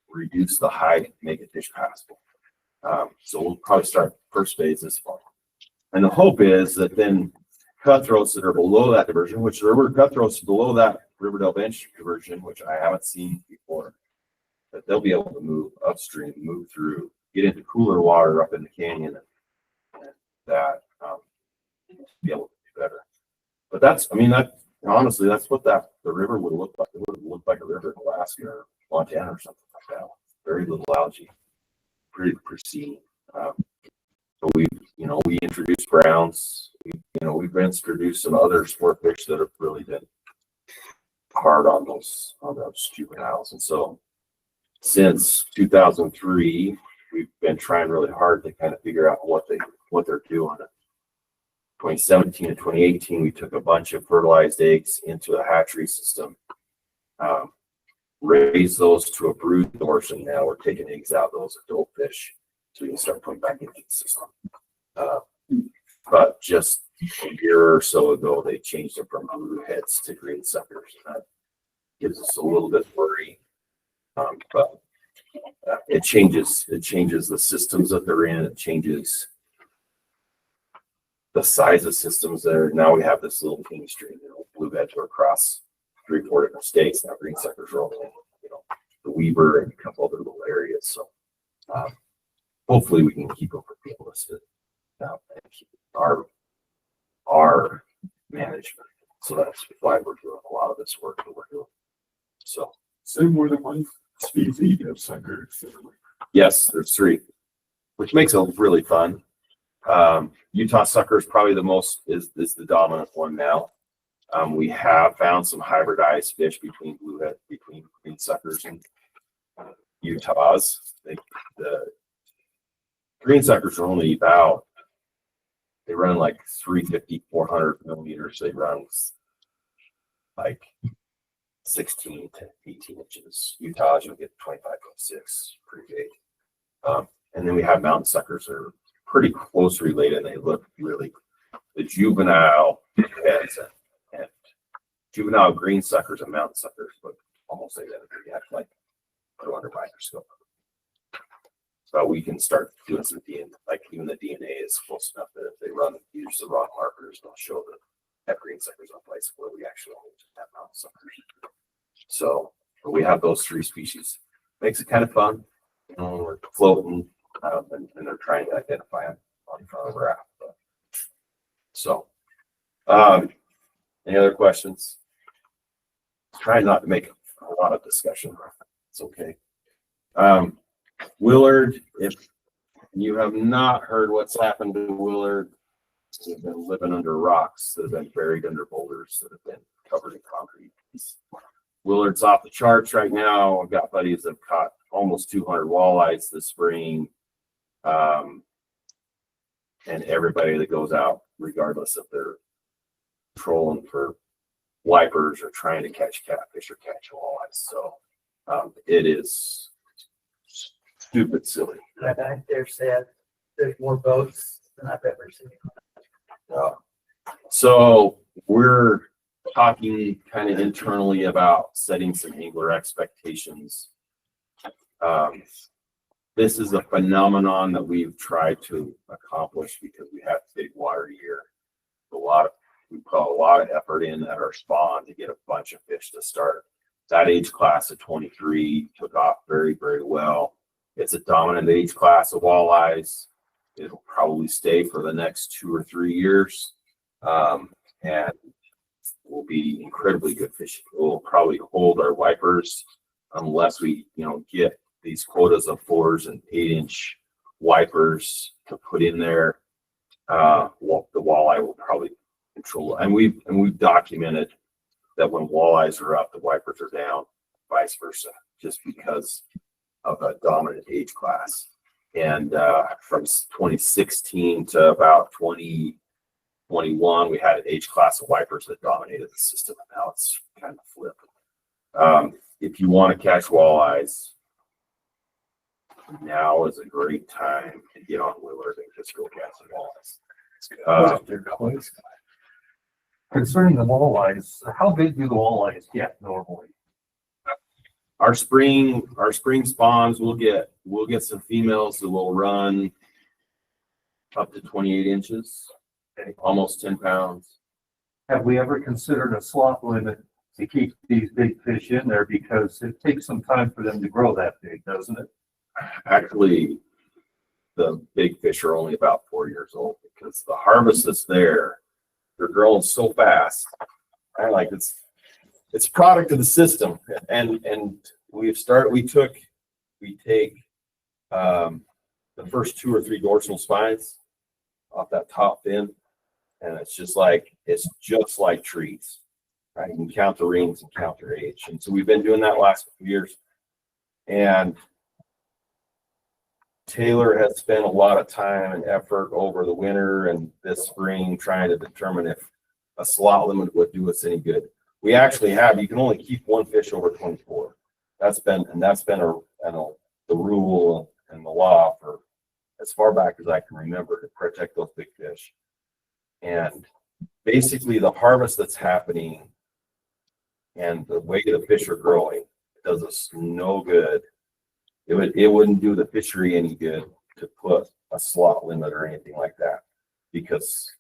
reduce the height, make it fish passable. So we'll probably start first phase this fall. And the hope is that then cutthroats that are below that diversion, which there were cutthroats below that Riverdale Bench diversion, which I haven't seen before, that they'll be able to move upstream, move through, get into cooler water up in the canyon, and that be able to do better. But that honestly, that's what the river would look like. It would look like a river in Alaska or Montana or something like that. Very little algae, pretty pristine. So we introduced browns we've introduced some other sport fish that have really been hard on those juveniles. And so since 2003, we've been trying really hard to kind of figure out what they're doing. 2017 and 2018, we took a bunch of fertilized eggs into a hatchery system, raised those to a brood portion. Now we're taking eggs out of those adult fish so we can start putting back into the system. But just a year or so ago, they changed them from blue heads to green suckers. That gives us a little bit of worry. But it changes the systems that they're in. It changes the size of systems there. Now we have this little king stream, blue heads are across 3-4 different states. Now green suckers are all in, the Weaver and a couple other little areas. So hopefully we can keep up with people listed and keep our management. So that's why we're doing a lot of this work that we're doing. So say more than one species of suckers. Yes, there's 3, which makes it really fun. Utah sucker is probably is the dominant one now. We have found some hybridized fish between green suckers and Utahs. The green suckers are only they run like 350, 400 millimeters. They run like 16 to 18 inches. Utahs, you'll get 25.6, pretty big. And then we have mountain suckers that are pretty close related. They look really, the juvenile heads and juvenile green suckers and mountain suckers look almost identical. You have to put under microscope. So we can start doing some DNA, like even the DNA is close enough that if they use the wrong markers, they'll show that have green suckers on places where we actually only have mountain suckers. So we have those 3 species. Makes it kind of fun. We're floating and they're trying to identify them on front of our app. So, any other questions? Try not to make a lot of discussion. It's okay. Willard, if you have not heard what's happened to Willard, we've been living under rocks that have been buried under boulders that have been covered in concrete. Willard's off the charts right now. I've got buddies that have caught almost 200 walleyes this spring. And everybody that goes out, regardless if they're trolling for wipers or trying to catch catfish or catch walleyes. So it is stupid silly. That guy there said there's more boats than I've ever seen. So we're talking kind of internally about setting some angler expectations. This is a phenomenon that we've tried to accomplish because we have a big water year. We put a lot of effort in at our spawn to get a bunch of fish to start. That age class of 23 took off very, very well. It's a dominant age class of walleyes. It'll probably stay for the next 2 or 3 years. And will be incredibly good fishing. We'll probably hold our wipers unless we, get these quotas of 4s and 8-inch wipers to put in there. The walleye will probably control it. And we've documented that when walleyes are up, the wipers are down, vice versa, just because of a dominant age class. And from 2016 to about 2021, we had an age class of wipers that dominated the system, and now it's kind of flipped. If you want to catch walleyes, now is a great time to get on Willard and just go catch some walleyes. Concerning the walleyes, how big do the walleyes get normally? Our spring spawns, we'll get some females that will run up to 28 inches, almost 10 pounds. Have we ever considered a slot limit to keep these big fish in there, because it takes some time for them to grow that big, doesn't it? Actually, the big fish are only about 4 years old, because the harvest that's there, they're growing so fast. It's a product of the system, and we take the first 2 or 3 dorsal spines off that top fin, And it's just like trees, right? You can count the rings and count their age. And so we've been doing that last few years. And Taylor has spent a lot of time and effort over the winter and this spring trying to determine if a slot limit would do us any good. We actually have, you can only keep one fish over 24. That's been the rule and the law for as far back as I can remember to protect those big fish. And basically the harvest that's happening and the way the fish are growing does us no good. It wouldn't do the fishery any good to put a slot limit or anything like that, because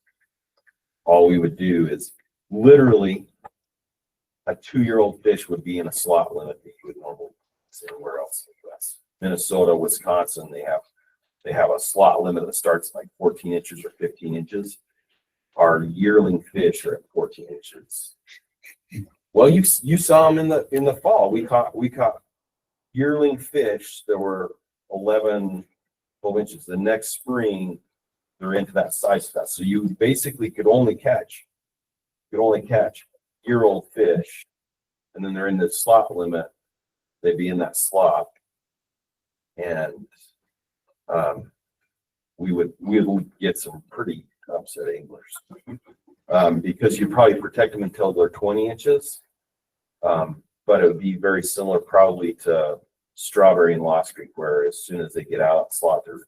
all we would do is literally a 2-year-old fish would be in a slot limit that you would normally see anywhere else in the US. Minnesota, Wisconsin, they have a slot limit that starts like 14 inches or 15 inches. Our yearling fish are at 14 inches. Well, you saw them in the fall. We caught yearling fish that were 11, 12 inches. The next spring, they're into that size test. So you basically could only catch year-old fish, and then they're in the slot limit. They'd be in that slot, and we would get some pretty upset anglers because you probably protect them until they're 20 inches. But it would be very similar probably to Strawberry and Lost Creek, where as soon as they get out of slot, they're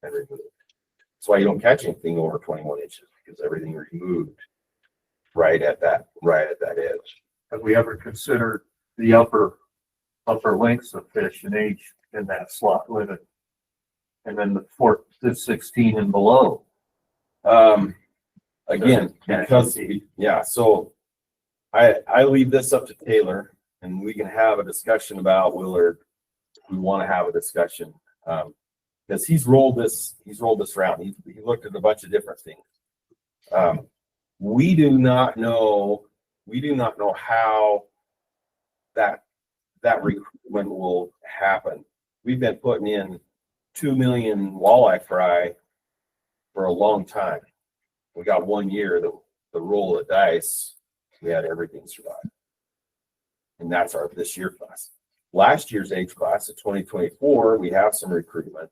and removed. That's why you don't catch anything over 21 inches, because everything removed right at that edge. Have we ever considered the upper lengths of fish and age in that slot limit? And then the 4 to 16 and below? Again, because, yeah, so I leave this up to Taylor, and we can have a discussion about Willard. We want to have a discussion because he's rolled this around. He looked at a bunch of different things. We do not know how that recruitment will happen. We've been putting in 2 million walleye fry for a long time. We got 1 year, the roll of the dice, we had everything survive. And that's our this year class. Last year's age class of 2024, we have some recruitment,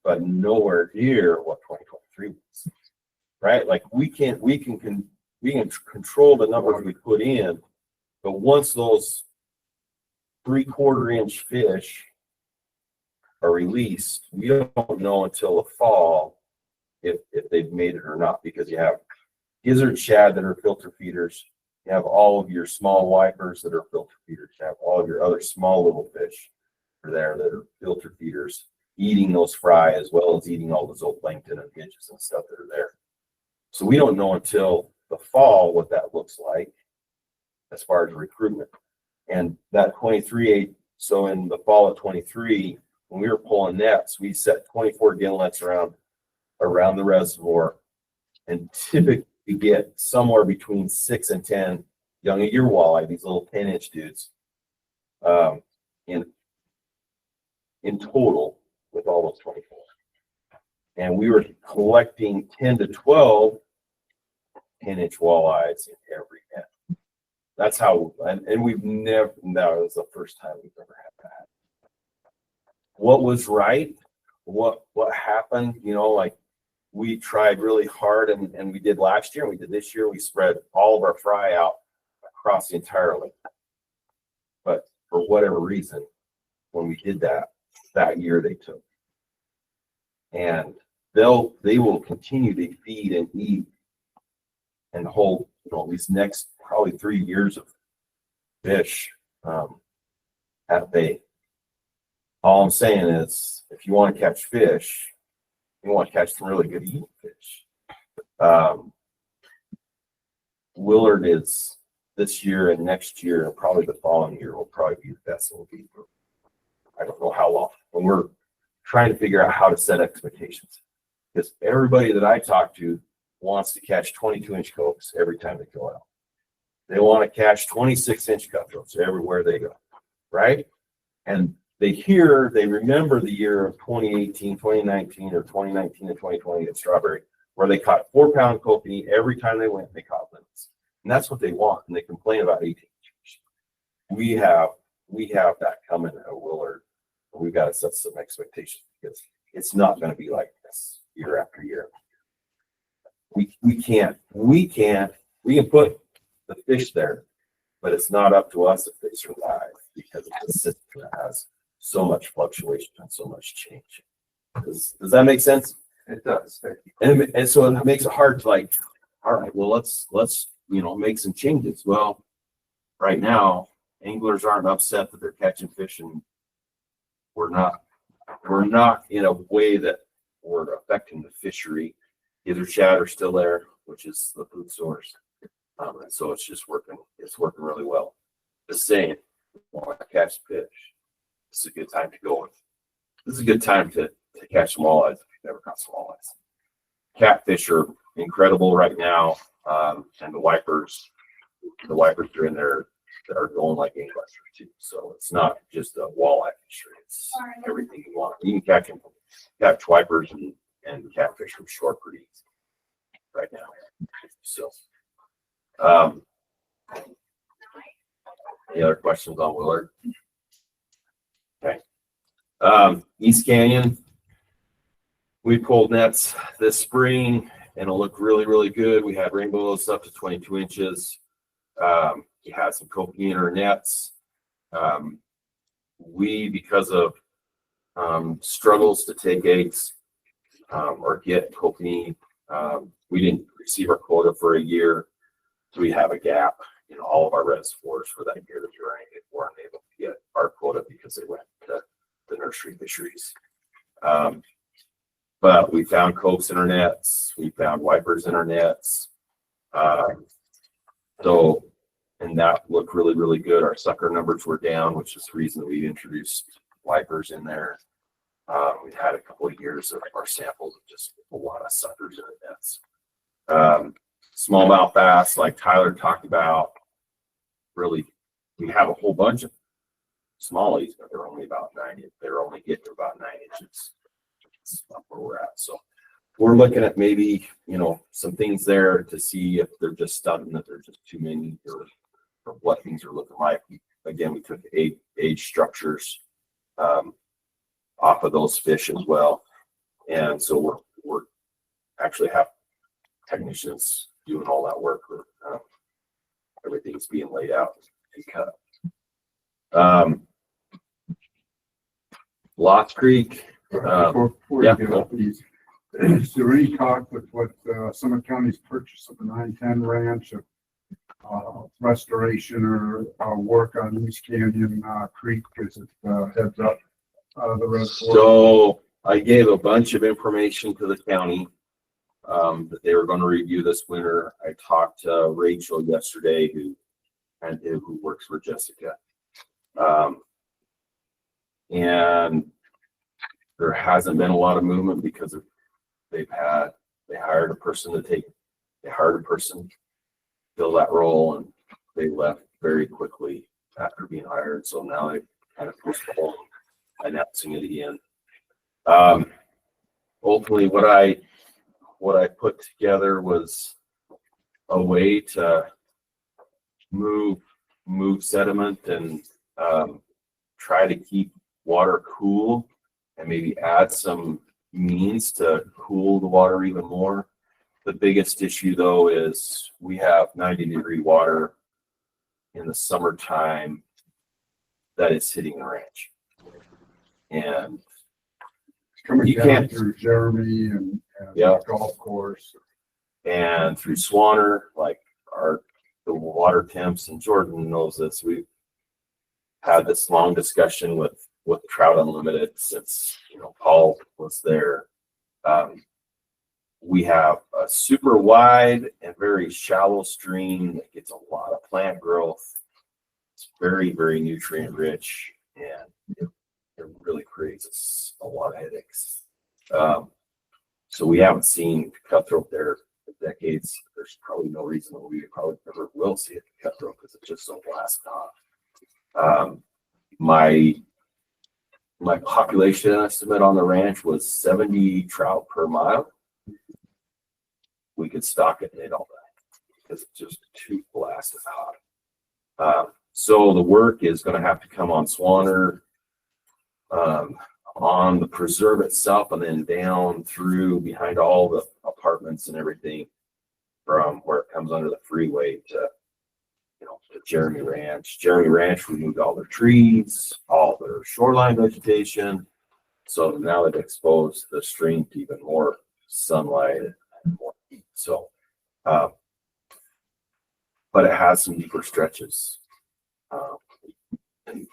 but nowhere near what 2023 was. Right? Like we can control the numbers we put in, but once those 3/4 inch fish are released, we don't know until the fall if they've made it or not, because you have gizzard shad that are filter feeders. You have all of your small wipers that are filter feeders. You have all of your other small little fish that are filter feeders, eating those fry as well as eating all the zooplankton and midges and stuff that are there. So we don't know until the fall what that looks like as far as recruitment. And that 23, so in the fall of 23, when we were pulling nets, we set 24 ginlets around the reservoir, and typically get somewhere between 6 and 10 young year walleye, these little 10-inch dudes, in total with all those 24. And we were collecting 10 to 12 10-inch walleyes in every net. That's how, and we've never, that was the first time we've ever had that. What was right? What happened? You know, like we tried really hard, and we did last year, and we did this year. We spread all of our fry out across the entire lake. But for whatever reason, when we did that year they took. And they will continue to feed and eat and hold, you know, these next probably 3 years of fish at bay. All I'm saying is, if you want to catch fish, you want to catch some really good eating fish. Willard is this year and next year, and probably the following year will probably be the best it will be for I don't know how long. When we're trying to figure out how to set expectations, because everybody that I talk to wants to catch 22-inch cokes every time they go out. They want to catch 26-inch cutthroats everywhere they go, right? And they remember the year of 2018, 2019, or 2019 and 2020 at Strawberry, where they caught 4-pound kokanee every time they went. They caught limits, and that's what they want. And they complain about 18 inches. We have that coming at Willard. We've got to set some expectations because it's not going to be like this year after year. We can put the fish there, but it's not up to us if they survive because it's a system that has so much fluctuation and so much change. Does that make sense? It does. And so it makes it hard to like, all right, well, let's make some changes. Well, right now, anglers aren't upset that they're catching fish, and we're not in a way that we're affecting the fishery. Either shad are still there, which is the food source. And so it's just working. It's working really well. Just saying, want to catch fish. This is a good time to go. This is a good time to catch some walleyes if you've never caught some walleyes. Catfish are incredible right now, and the wipers are in there that are going like gangbusters too. So it's not just a walleye fishery; it's everything you want. You can catch wipers and catfish from shore pretty easy right now. So, any other questions on Willard? Okay. East Canyon, we pulled nets this spring and it'll look really, really good. We had rainbows up to 22 inches. We had some kokanee in our nets. Because of struggles to take eggs or get kokanee, we didn't receive our quota for a year. So we have a gap in all of our reservoirs for that year that we weren't able to get our quota because they went to the nursery fisheries. But we found cokes in our nets. We found wipers in our nets. And that looked really, really good. Our sucker numbers were down, which is the reason that we introduced wipers in there. We've had a couple of years of our samples of just a lot of suckers in the nets. Smallmouth bass, like Tyler talked about, really, we have a whole bunch of smallies, but they're only about 9. They're only getting to about 9 inches. That's not where we're at. So we're looking at maybe, some things there to see if they're just stunting, that they're just too many, or what things are looking like. Again, we took age structures off of those fish as well. And so we're actually have technicians doing all that work. Everything's being laid out and cut. Lost Creek. Before you give up these, is there any talk with what Summit County's purchase of the 910 ranch of restoration or work on East Canyon Creek? Is it heads up the reservoir? So I gave a bunch of information to the county that they were going to review this winter. I talked to Rachel yesterday, who works for Jessica, and there hasn't been a lot of movement because they hired a person to fill that role, and they left very quickly after being hired. So now they kind of postponed announcing it again. Ultimately, what I put together was a way to move sediment and try to keep water cool, and maybe add some means to cool the water even more. The biggest issue though is we have 90-degree water in the summertime that is hitting the ranch. And coming you down can't through Jeremy and yeah, golf course and through Swanner, like the water temps, and Jordan knows this. We've had this long discussion with Trout Unlimited since Paul was there. We have a super wide and very shallow stream that gets a lot of plant growth. It's very, very nutrient rich, and it really creates a lot of headaches. So we haven't seen cutthroat there for decades. There's probably no reason that we probably never will see it cutthroat because it's just so blasted off. My population estimate on the ranch was 70 trout per mile. we could stock it and it all that because it's just too blasted hot. So the work is going to have to come on Swanner, on the preserve itself, and then down through behind all the apartments and everything from where it comes under the freeway to, to Jeremy Ranch. Jeremy Ranch removed all their trees, all their shoreline vegetation. So now they've exposed the stream to even more sunlight and more heat. So, but it has some deeper stretches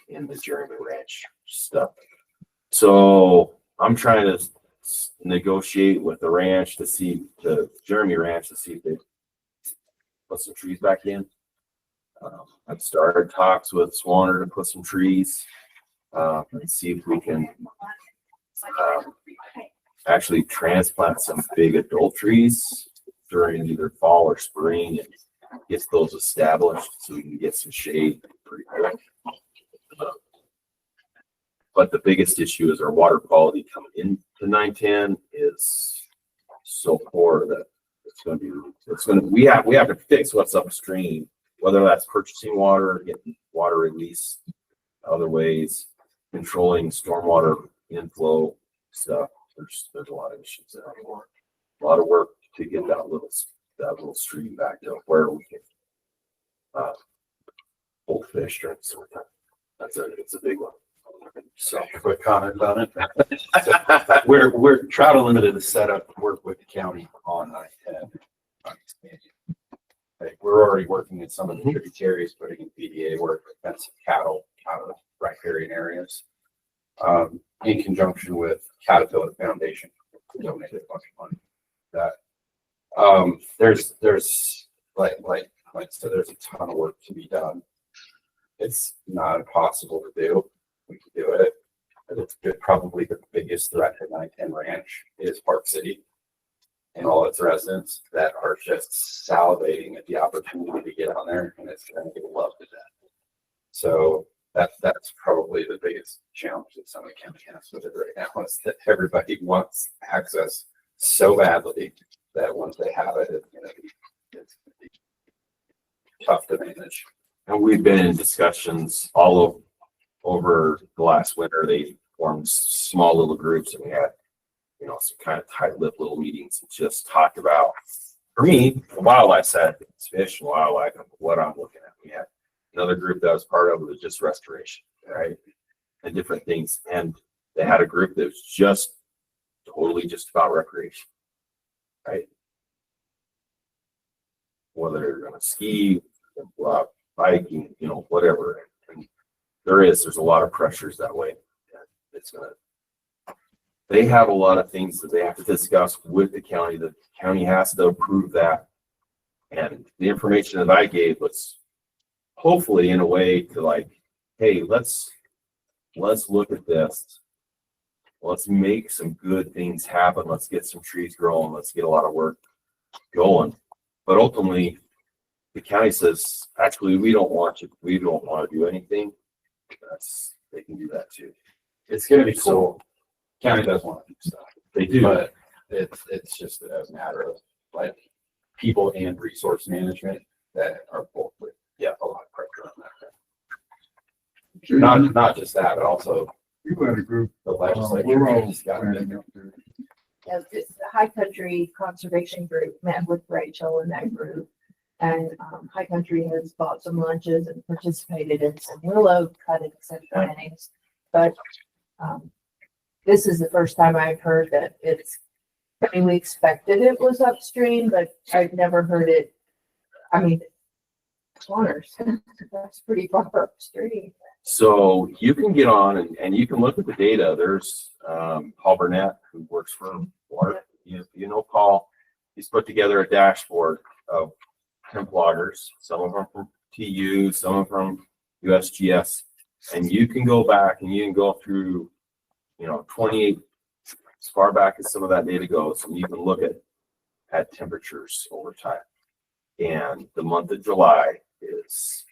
in the Jeremy Ranch stuff. So I'm trying to negotiate with the ranch Jeremy Ranch to see if they put some trees back in. I've started talks with Swanner to put some trees and see if we can actually transplant some big adult trees during either fall or spring and get those established so we can get some shade pretty quick. But the biggest issue is our water quality coming into 910 is so poor that we have to fix what's upstream, whether that's purchasing water, getting water release other ways, controlling stormwater inflow stuff. There's a lot of issues there. A lot of work to get that little stream back to where we can hold fish during the summertime. It's a big one. So quick comment on it. We're Trout Limited is set up to work with the county on 910. Like, we're already working in some of the tributaries, putting in PDA work with fencing cattle out of riparian areas. In conjunction with Caterpillar Foundation, donated a bunch of money. That there's like I said, there's a ton of work to be done. It's not impossible to do. We can do it. It's probably the biggest threat to 910 Ranch is Park City and all its residents that are just salivating at the opportunity to get on there, and it's going to get loved to death. So that's probably the biggest challenge that Summit County has with it right now is that everybody wants access so badly that once they have it, it's going to be tough to manage. And we've been in discussions all over the last winter. They formed small little groups, and we had, some kind of tight-lipped little meetings and just talked about, for me, the wildlife side, it's fish and wildlife, and what I'm looking at. We had another group that I was part of was just restoration, right? And different things. And they had a group that was just totally just about recreation, right? Whether they're going to ski, biking, whatever. And there's a lot of pressures that way. They have a lot of things that they have to discuss with the county. The county has to approve that. And the information that I gave was hopefully in a way to like, hey, let's look at this. Let's make some good things happen. Let's get some trees growing. Let's get a lot of work going. But ultimately, the county says, actually, we don't want to do anything. They can do that too. It's going to be cool. County does want to do stuff. They do, but it's just a matter of like people and resource management that are both with a lot of pressure on that. Not just that, but also you had a group. The legislature. The High Country Conservation Group met with Rachel in that group, and High Country has bought some lunches and participated in some willow cuttings and plantings. But this is the first time I've heard that we expected it was upstream, but I've never heard it. I mean, Swaners, that's pretty far upstream. So you can get on and you can look at the data. There's Paul Burnett, who works for Water. You know Paul. He's put together a dashboard of hemp loggers, some of them from TU, some of them from USGS. And you can go back and you can go through, 28, as far back as some of that data goes, and you can look at temperatures over time. And the month of July is,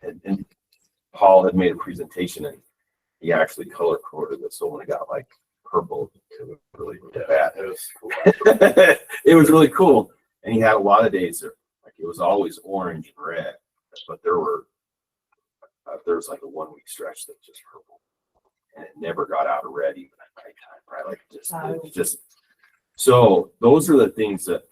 and Paul had made a presentation and he actually color coded it. So when it got like purple, it was really bad. It was cool. It was really cool. And he had a lot of days that, like, it was always orange and red, but there was like a 1 week stretch that just purple, and it never got out of red even at nighttime, right? Like it just, so those are the things that,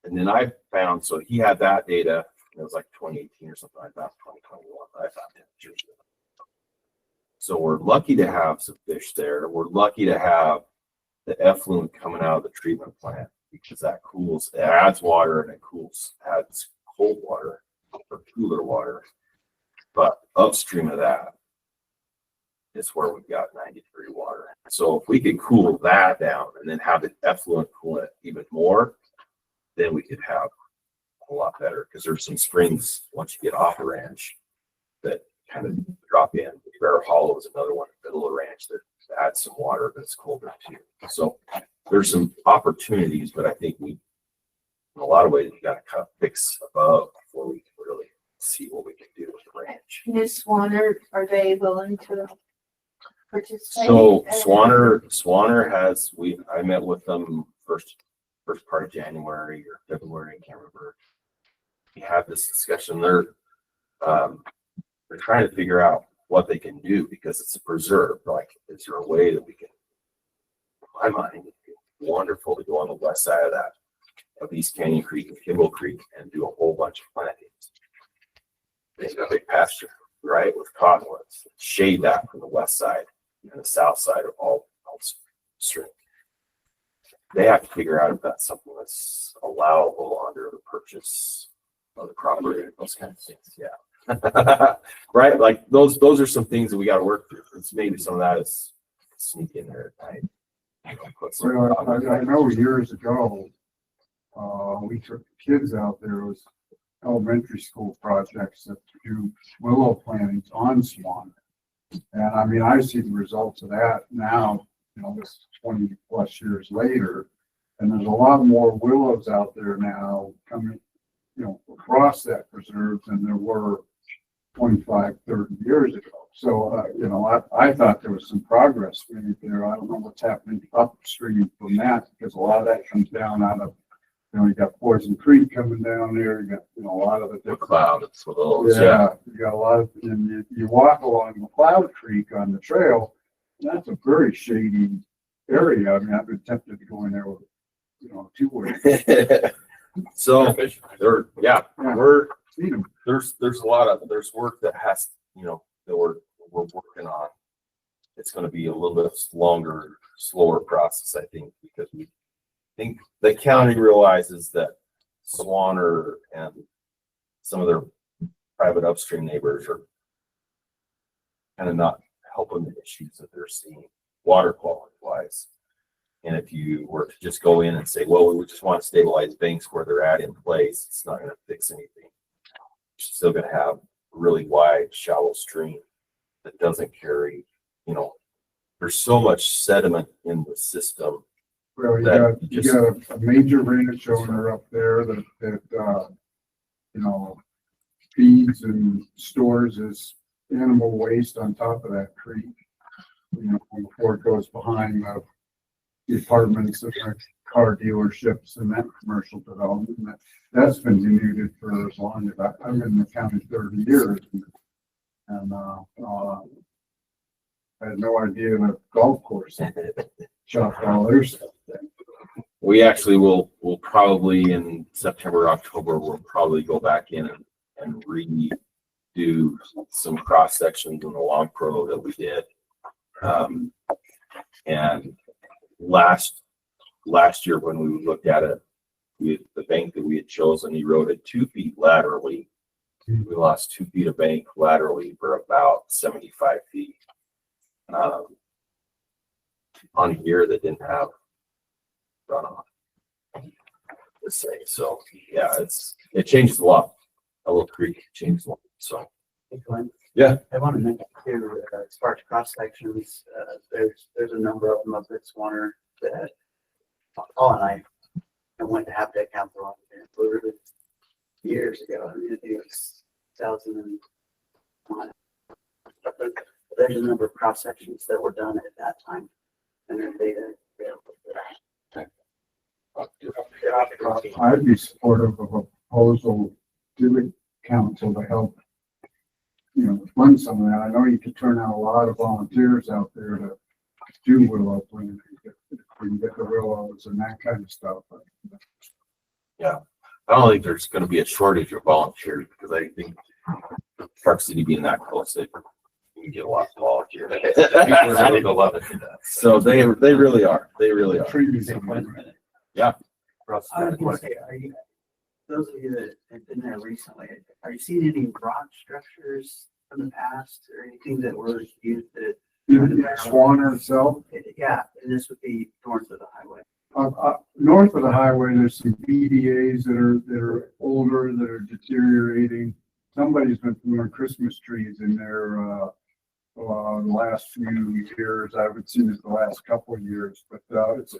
and then I found, so he had that data, and it was like 2018 or something like that, 2021, I found temperatures. So we're lucky to have some fish there. We're lucky to have the effluent coming out of the treatment plant, because that cools, it adds water, and it adds cold water or cooler water. But upstream of that is where we've got 90-degree water. So if we could cool that down and then have the effluent cool it even more, then we could have a lot better, because there's some springs once you get off the ranch that kind of drop in. Bear Hollow is another one in the middle of the ranch that adds some water that's colder too. So there's some opportunities, but I think we, in a lot of ways, we got to kind of fix above before we can really see what we can do with the ranch. Ms. Swanner, are they willing to participate? So Swanner has, I met with them first part of January or February, I can't remember. We had this discussion. They're trying to figure out what they can do, because it's a preserve. Like, is there a way that we can, in my mind, it'd be wonderful to go on the west side of East Canyon Creek and Kimball Creek and do a whole bunch of plantings. Make a big pasture, right, with cottonwoods. Shade that from the west side and the south side of all stream. They have to figure out if that's something that's allowable under the purchase of the property, those kind of things. Yeah. Right, like those are some things that we got to work through. It's maybe some of that is sneak in there at night. I know years ago, we took kids out there. It was elementary school projects that do willow plantings on Swan. And I mean, I see the results of that now, this 20 plus years later, and there's a lot more willows out there now coming, across that preserve than there were 25, 30 years ago. So, I thought there was some progress made there. I don't know what's happening upstream from that, because a lot of that comes down out of, you got Poison Creek coming down there. You got, a lot of the different cloud. Yeah, you got a lot of, and you walk along McLeod Creek on the trail. That's a very shady area. I mean, I've been tempted to go in there with, 2-way. So there's work that has, that we're working on. It's going to be a little bit longer, slower process, I think, because we think the county realizes that Swanner and some of their private upstream neighbors are kind of not helping the issues that they're seeing water quality wise. And if you were to just go in and say, well, we just want to stabilize banks where they're at in place, it's not going to fix anything. You're still going to have a really wide, shallow stream that doesn't carry, there's so much sediment in the system. Well, you got a major ranch owner up there that feeds and stores his animal waste on top of that creek, before it goes behind the apartments and the car dealerships and that commercial development. That's been denuded for as long as I've been in the county 30 years. And I had no idea that golf course chopped all their stuff down. We actually will probably in September, October, we'll probably go back in and redo some cross sections in the Long Pro that we did. And last year when we looked at it, the bank that we had chosen eroded 2 feet laterally. We lost 2 feet of bank laterally for about 75 feet. On a year that didn't have runoff. Let's say so. Yeah, it changes a lot. A little creek changes a lot. So yeah, I want to make it clear as far as cross sections, there's a number of them up at Swanner that Paul and I went to Habitat Council on literally years ago. I mean, I think it was 2001. There's a number of cross sections that were done at that time, and their data available for that. I'd be supportive of a proposal to the council to help, fund some of that. I know you could turn out a lot of volunteers out there to do willow planting. If we can get the willows and that kind of stuff. Yeah, I don't think there's going to be a shortage of volunteers because I think Park City being that close, you can get a lot of volunteers. I think a lot of it. So they really are. They really are. Yeah. I was gonna say, those of you that have been there recently, are you seeing any rock structures from the past or anything that were used that? Swanner itself? Yeah, and this would be north of the highway. North of the highway, there's some BDAs that are older, that are deteriorating. Somebody's been throwing Christmas trees in there the last few years. I haven't seen it the last couple of years, but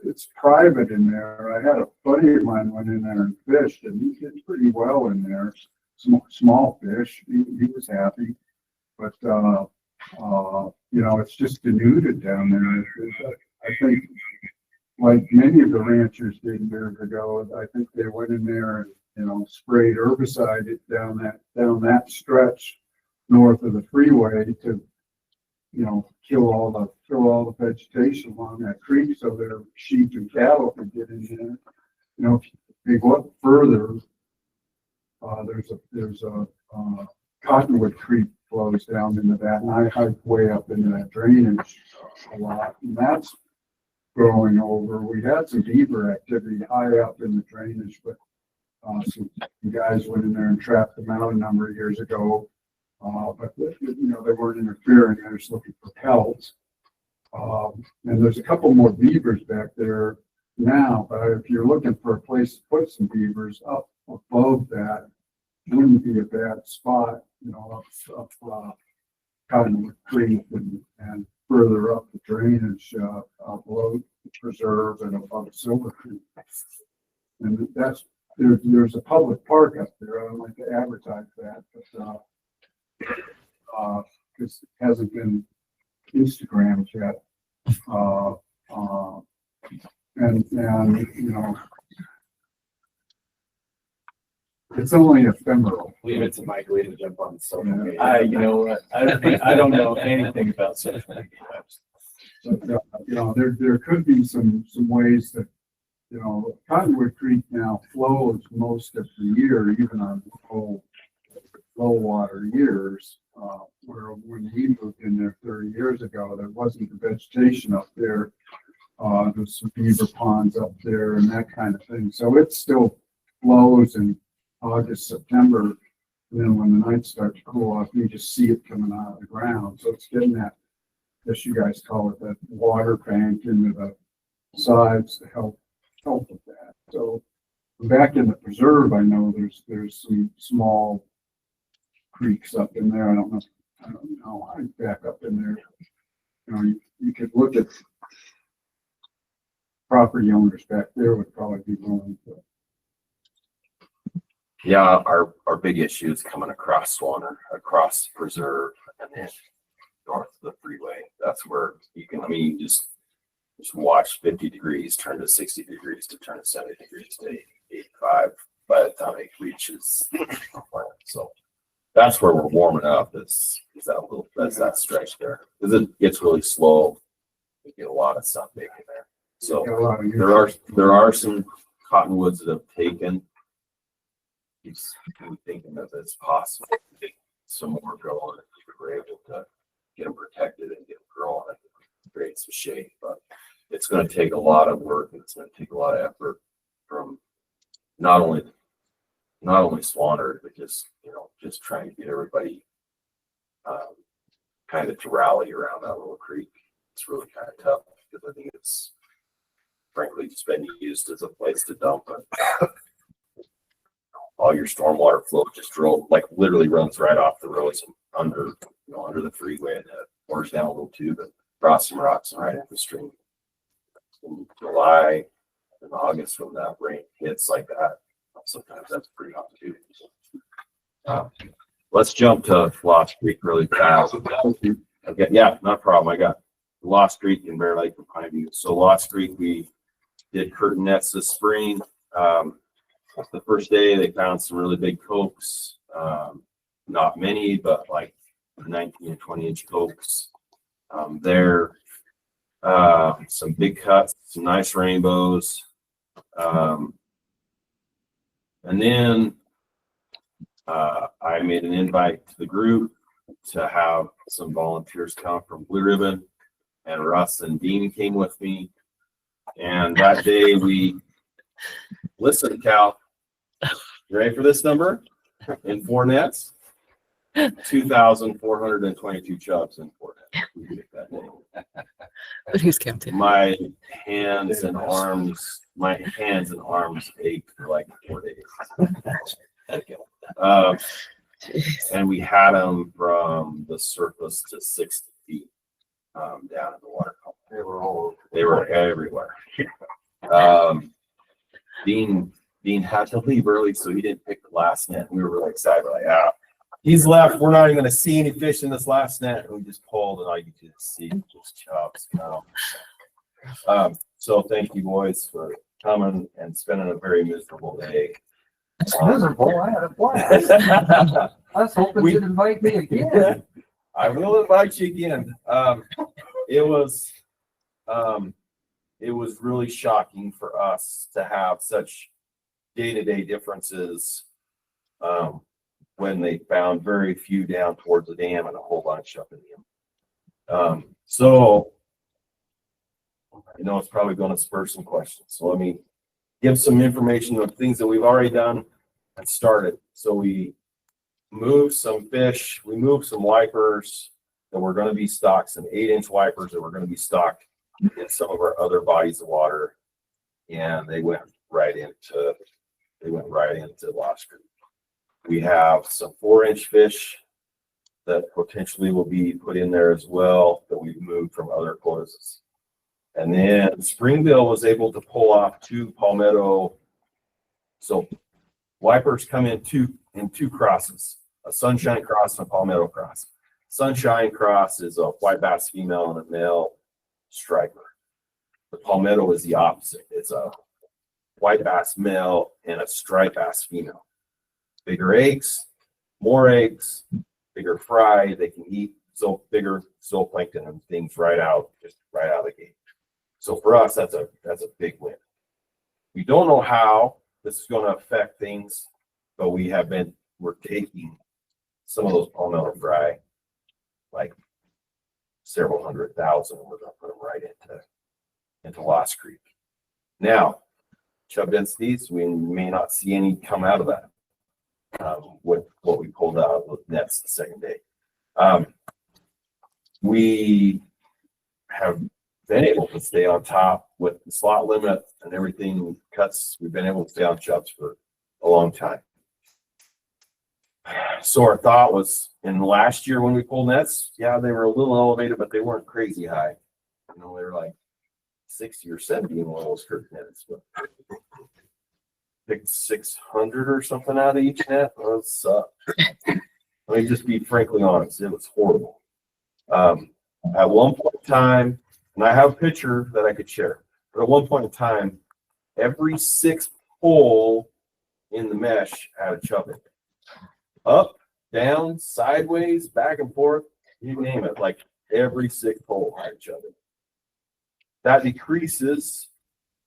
it's private in there. I had a buddy of mine went in there and fished, and he did pretty well in there. Small fish. He was happy, but it's just denuded down there. I think, like many of the ranchers did years ago, I think they went in there and sprayed herbicide down that stretch north of the freeway to kill all the vegetation along that creek so their sheep and cattle could get in there. If you go up further, there's a Cottonwood Creek flows down into that, and I hike way up into that drainage a lot, and that's growing over. We had some beaver activity high up in the drainage, but some guys went in there and trapped them out a number of years ago. But they weren't interfering. They were just looking for pelts. And there's a couple more beavers back there now, but if you're looking for a place to put some beavers up above that, wouldn't be a bad spot, up Cottonwood Creek and further up the drainage, below the preserve and above Silver Creek. And there's a public park up there. I don't like to advertise that, but because it hasn't been Instagrammed yet. It's only ephemeral. Leave it to Mike Lee to jump on social media. I don't know anything about social media. But, there could be some ways that, Cottonwood Creek now flows most of the year, even on low water years, where when we moved in there 30 years ago, there wasn't the vegetation up there. There's some beaver ponds up there and that kind of thing. So it still flows in August, September. And then when the nights start to cool off, you just see it coming out of the ground. So it's getting that, as you guys call it, that water bank into the sides to help with that. So back in the preserve, I know there's some small creeks up in there. I don't know. I back up in there. You could look at property owners back there would probably be willing to. Yeah, our big issue is coming across Swanner, across the preserve, and then north of the freeway. That's where you can, just watch 50 degrees turn to 60 degrees to turn to 70 degrees to 85 by the time it reaches the plant. So that's where we're warming up. That's that stretch there, because it gets really slow. You get a lot of sunbake in there. So there are some cottonwoods that have taken. He's thinking that it's possible to get some more going if we're able to get them protected and get them growing and create some shade. But it's going to take a lot of work, and it's going to take a lot of effort from not only Swanner, but just trying to get everybody kind of to rally around that little creek. It's really kind of tough because I think it's frankly just been used as a place to dump it. All your stormwater flow just literally runs right off the roads and under the freeway, and it pours down a little tube and across some rocks and right into the stream. In July and August, when that rain hits like that, sometimes that's pretty hot too. Let's jump to Lost Creek really fast. Okay, yeah, not a problem. I got Lost Creek and Bear Lake and Pine View. So Lost Creek, we did curtain nets this spring. The first day they found some really big cokes, not many, but like 19 and 20-inch cokes. There, some big cuts, some nice rainbows. And then I made an invite to the group to have some volunteers come from Blue Ribbon, and Russ and Dean came with me. And that day listen, Cal, you ready for this number? In 4 nets, 2,422 chubs in 4 nets. We did that day. Who's counting? My hands and arms ached for like 4 days. And we had them from the surface to 60 feet down in the water column. They were everywhere. Dean had to leave early, so he didn't pick the last net. We were really excited. We're like, he's left. We're not even going to see any fish in this last net. And we just pulled, and all you could see was chubs. So thank you, boys, for coming and spending a very miserable day. Miserable. I had a blast. I was hoping you'd invite me again. I will invite you again. It was really shocking for us to have such day-to-day differences when they found very few down towards the dam and a whole bunch up in the so I know it's probably going to spur some questions. So let me give some information of things that we've already done and started. So we moved some fish, we moved some wipers that were going to be stocked, some 8-inch wipers that were going to be stocked in some of our other bodies of water, and they went right into Lost Creek. We have some 4-inch fish that potentially will be put in there as well that we've moved from other closes. And then Springville was able to pull off 2 palmetto. So wipers come in two crosses, a sunshine cross and a palmetto cross. Sunshine cross is a white bass female and a male striper. The palmetto is the opposite. It's a white bass male and a striped bass female. Bigger eggs, more eggs, bigger fry. They can eat bigger zooplankton and things just right out of the gate. So for us, that's a big win. We don't know how this is going to affect things, but we're taking some of those palmetto fry, like several 100,000, and we're going to put them right into Lost Creek. Now, chub densities, we may not see any come out of that with what we pulled out with nets the second day. We have been able to stay on top with the slot limit and everything cuts. We've been able to stay on chubs for a long time. So our thought was, in last year when we pulled nets, yeah, they were a little elevated, but they weren't crazy high. They were like 60 or 70 in one of those curtain nets. But picked 600 or something out of each net. That sucked. Let me just be frankly honest. It was horrible. At one point in time, and I have a picture that I could share, but at one point in time, every 6th pole in the mesh had a chub in it. Up, down, sideways, back and forth, you name it, like every 6th pole had a chub in it. That decreases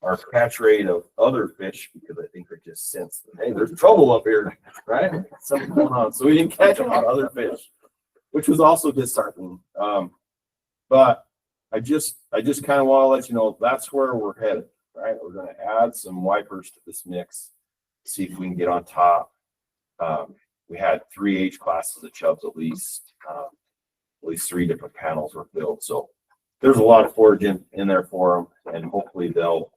our catch rate of other fish because I think they just sense that, hey, there's trouble up here, right? Something going on. So we didn't catch a lot of other fish, which was also disheartening. But I just kind of want to let you know that's where we're headed, right? We're going to add some wipers to this mix, see if we can get on top. We had 3 age classes of chubs at least 3 different panels were filled. So there's a lot of forage in there for them, and hopefully they'll,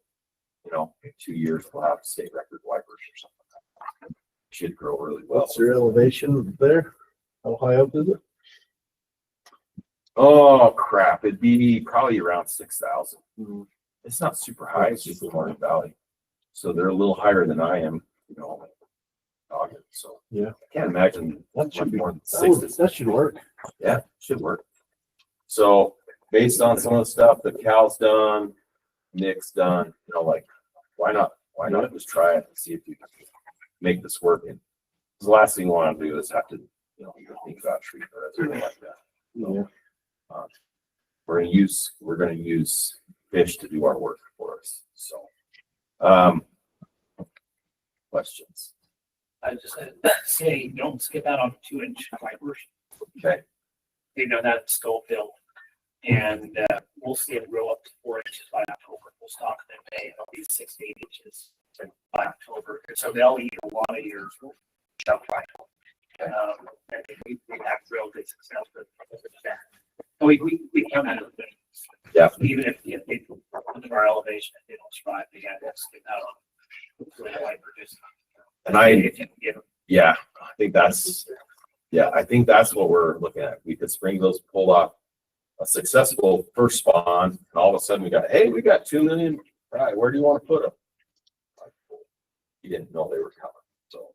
in 2 years we'll have state record wipers or something. Should grow really well. What's your elevation there? How high up is it? Oh crap! It'd be probably around 6,000. It's not super high. It's just the Morning Valley, so they're a little higher than I am. So yeah, I can't imagine that should be more than 6. That should work. Yeah, should work. So based on some of the stuff that Cal's done, Nick's done, like why not just try it and see if you can make this work? And the last thing we want to do is have to, think about tree or something like that. So, we're going to use fish to do our work for us. So, questions? I just say don't skip out on 2-inch fibers. Okay. That's still built. And we'll see it grow up to 4 inches by October. We'll stock them in May. It'll be 6 to 8 inches by October. And so they'll eat a lot of your shelf life. I think we have real good success with that. And we come out of it. Yeah. Even if they look at our elevation, if they don't survive, they got to skip out on just. And I think that's what we're looking at. We could spring those pulled off a successful first spawn, and all of a sudden we got 2 million. Right, where do you want to put them? You didn't know they were coming. So,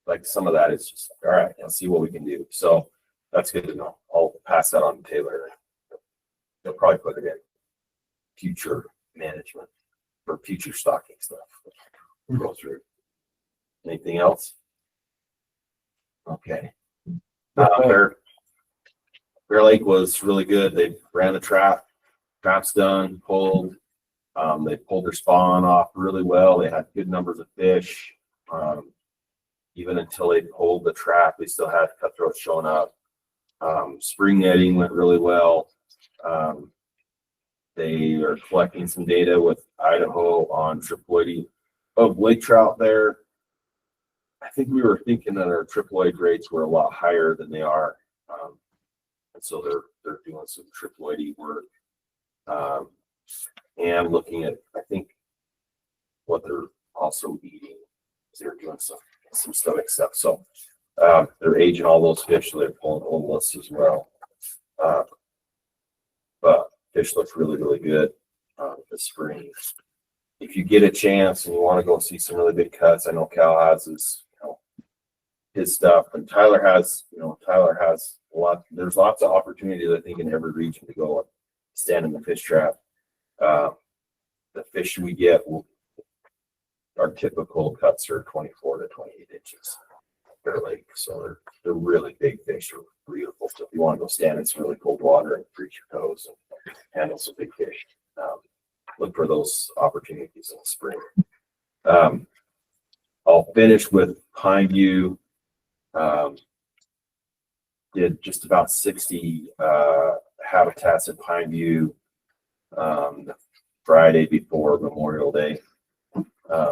like, some of that is just all right. Let's see what we can do. So that's good to know. I'll pass that on to Taylor. They'll probably put it in future management for future stocking stuff. We'll go through. Anything else? Okay. Bear Lake was really good. They ran the trap. Trap's done, pulled. They pulled their spawn off really well. They had good numbers of fish. Even until they pulled the trap, they still had cutthroats showing up. Spring netting went really well. They are collecting some data with Idaho on triploidy of lake trout there. I think we were thinking that our triploid rates were a lot higher than they are. And so they're doing some triploidy work. And looking at, I think, what they're also eating. They're doing some stomach stuff. So they're aging all those fish, so they're pulling old lists as well. But fish looks really, really good this spring. If you get a chance and you want to go see some really big cuts, I know Cal has his stuff, and Tyler has a lot. There's lots of opportunities, I think, in every region to go and stand in the fish trap. The fish we get our typical cuts are 24 to 28 inches. They're like, so they're really big fish. They're beautiful. So if you want to go stand in some really cold water and freeze your toes and handle some big fish, look for those opportunities in the spring. I'll finish with Pineview. Did just about 60 habitats in Pineview Friday before Memorial Day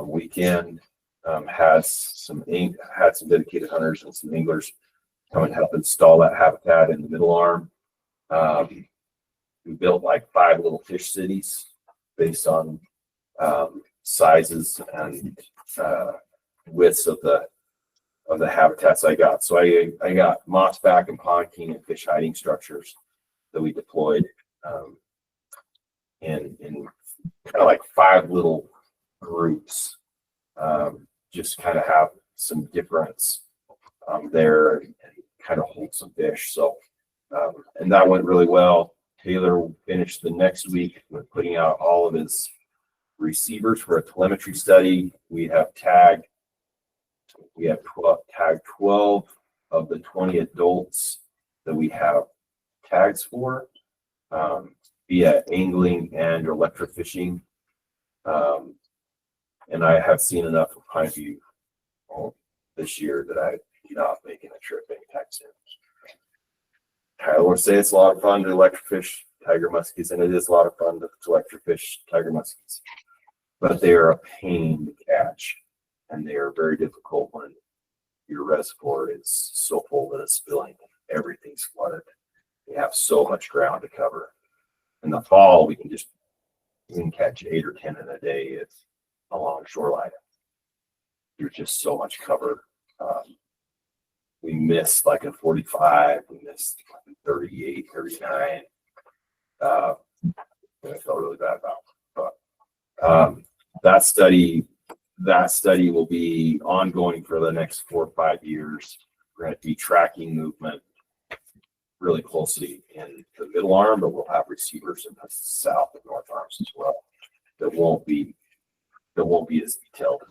weekend. Had some dedicated hunters and some anglers come and help install that habitat in the middle arm. We built like 5 little fish cities based on sizes and widths of the habitats I got. So I got mossback and pond king and fish hiding structures that we deployed in kind of like 5 little groups. Just kind of have some difference there and kind of hold some fish. So and that went really well. Taylor finished the next week with putting out all of his receivers for a telemetry study. We have tagged 12 of the 20 adults that we have tags for via angling and electrofishing. And I have seen enough of Pineview this year that I'm not making a trip anytime soon. I want to say it's a lot of fun to electrofish tiger muskies, and it is a lot of fun to electrofish tiger muskies. But they are a pain to catch, and they are very difficult when your reservoir is so full that it's spilling. Everything's flooded. We have so much ground to cover. In the fall, we can catch 8 or 10 in a day along shoreline. There's just so much cover. We missed like a 45. We missed like a 38, 39. I felt really bad about. But that study will be ongoing for the next 4 or 5 years. We're going to be tracking movement really closely in the middle arm, but we'll have receivers in the south and north arms as well that won't be that won't be as detailed,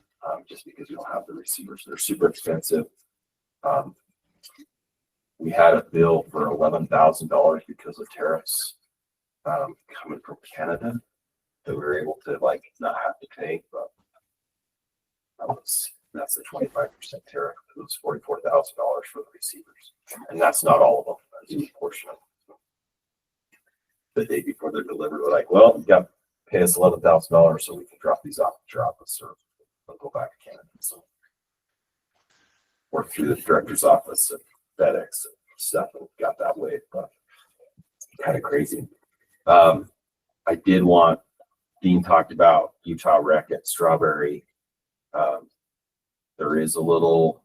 just because we don't have the receivers. They're super expensive. We had a bill for $11,000 because of tariffs coming from Canada that we were able to like not have to pay, but that's the 25% tariff. It was $44,000 for the receivers, and that's not all of them. That's a portion of them. The day before they're delivered, we're like, well, you got to pay us $11,000 so we can drop these off at your office or they'll go back to Canada. So work through the director's office and FedEx and stuff and got that way, but kind of crazy. I did want, Dean talked about Utah Rec at Strawberry. There is a little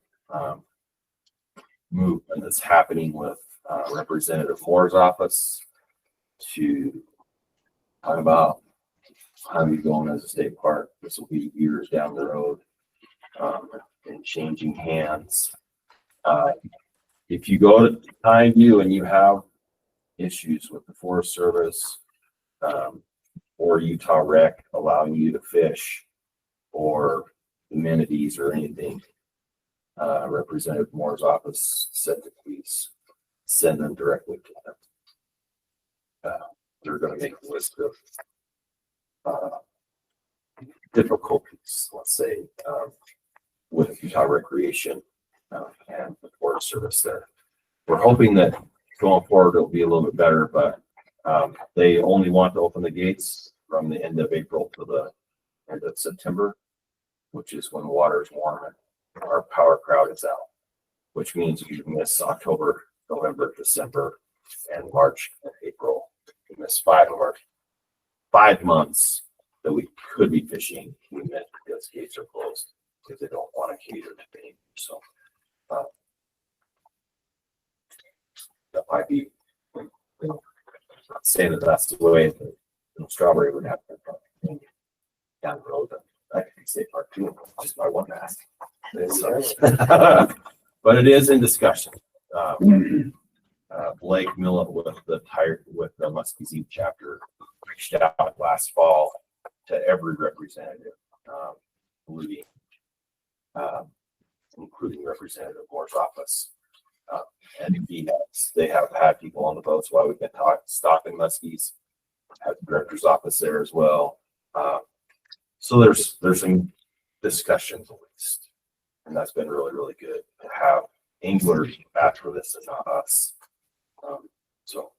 movement that's happening with Representative Moore's office to talk about how we going as a state park. This will be years down the road and changing hands. If you go to Time View and you have issues with the Forest Service or Utah Rec allowing you to fish or amenities or anything, Representative Moore's office said to please send them directly to them. They're going to make a list of difficulties, let's say, with Utah Recreation and the Forest Service there. We're hoping that going forward it'll be a little bit better, but they only want to open the gates from the end of April to the end of September, which is when the water is warm and our power crowd is out, which means you miss October, November, December, and March and April. You miss 5 months that we could be fishing. We miss because gates are closed because they don't want to cater to me. So that might be, not saying that that's the way that Strawberry would happen down the road. I could be state park too, just by one mask. But it is in discussion. Blake Millet with the Muskie Zine chapter reached out last fall to every representative, including Representative Moore's office. And they have had people on the boats while we've been stocking muskies. Have the director's office there as well. So there's some discussions at least, and that's been really, really good to have anglers ask for this and not us. So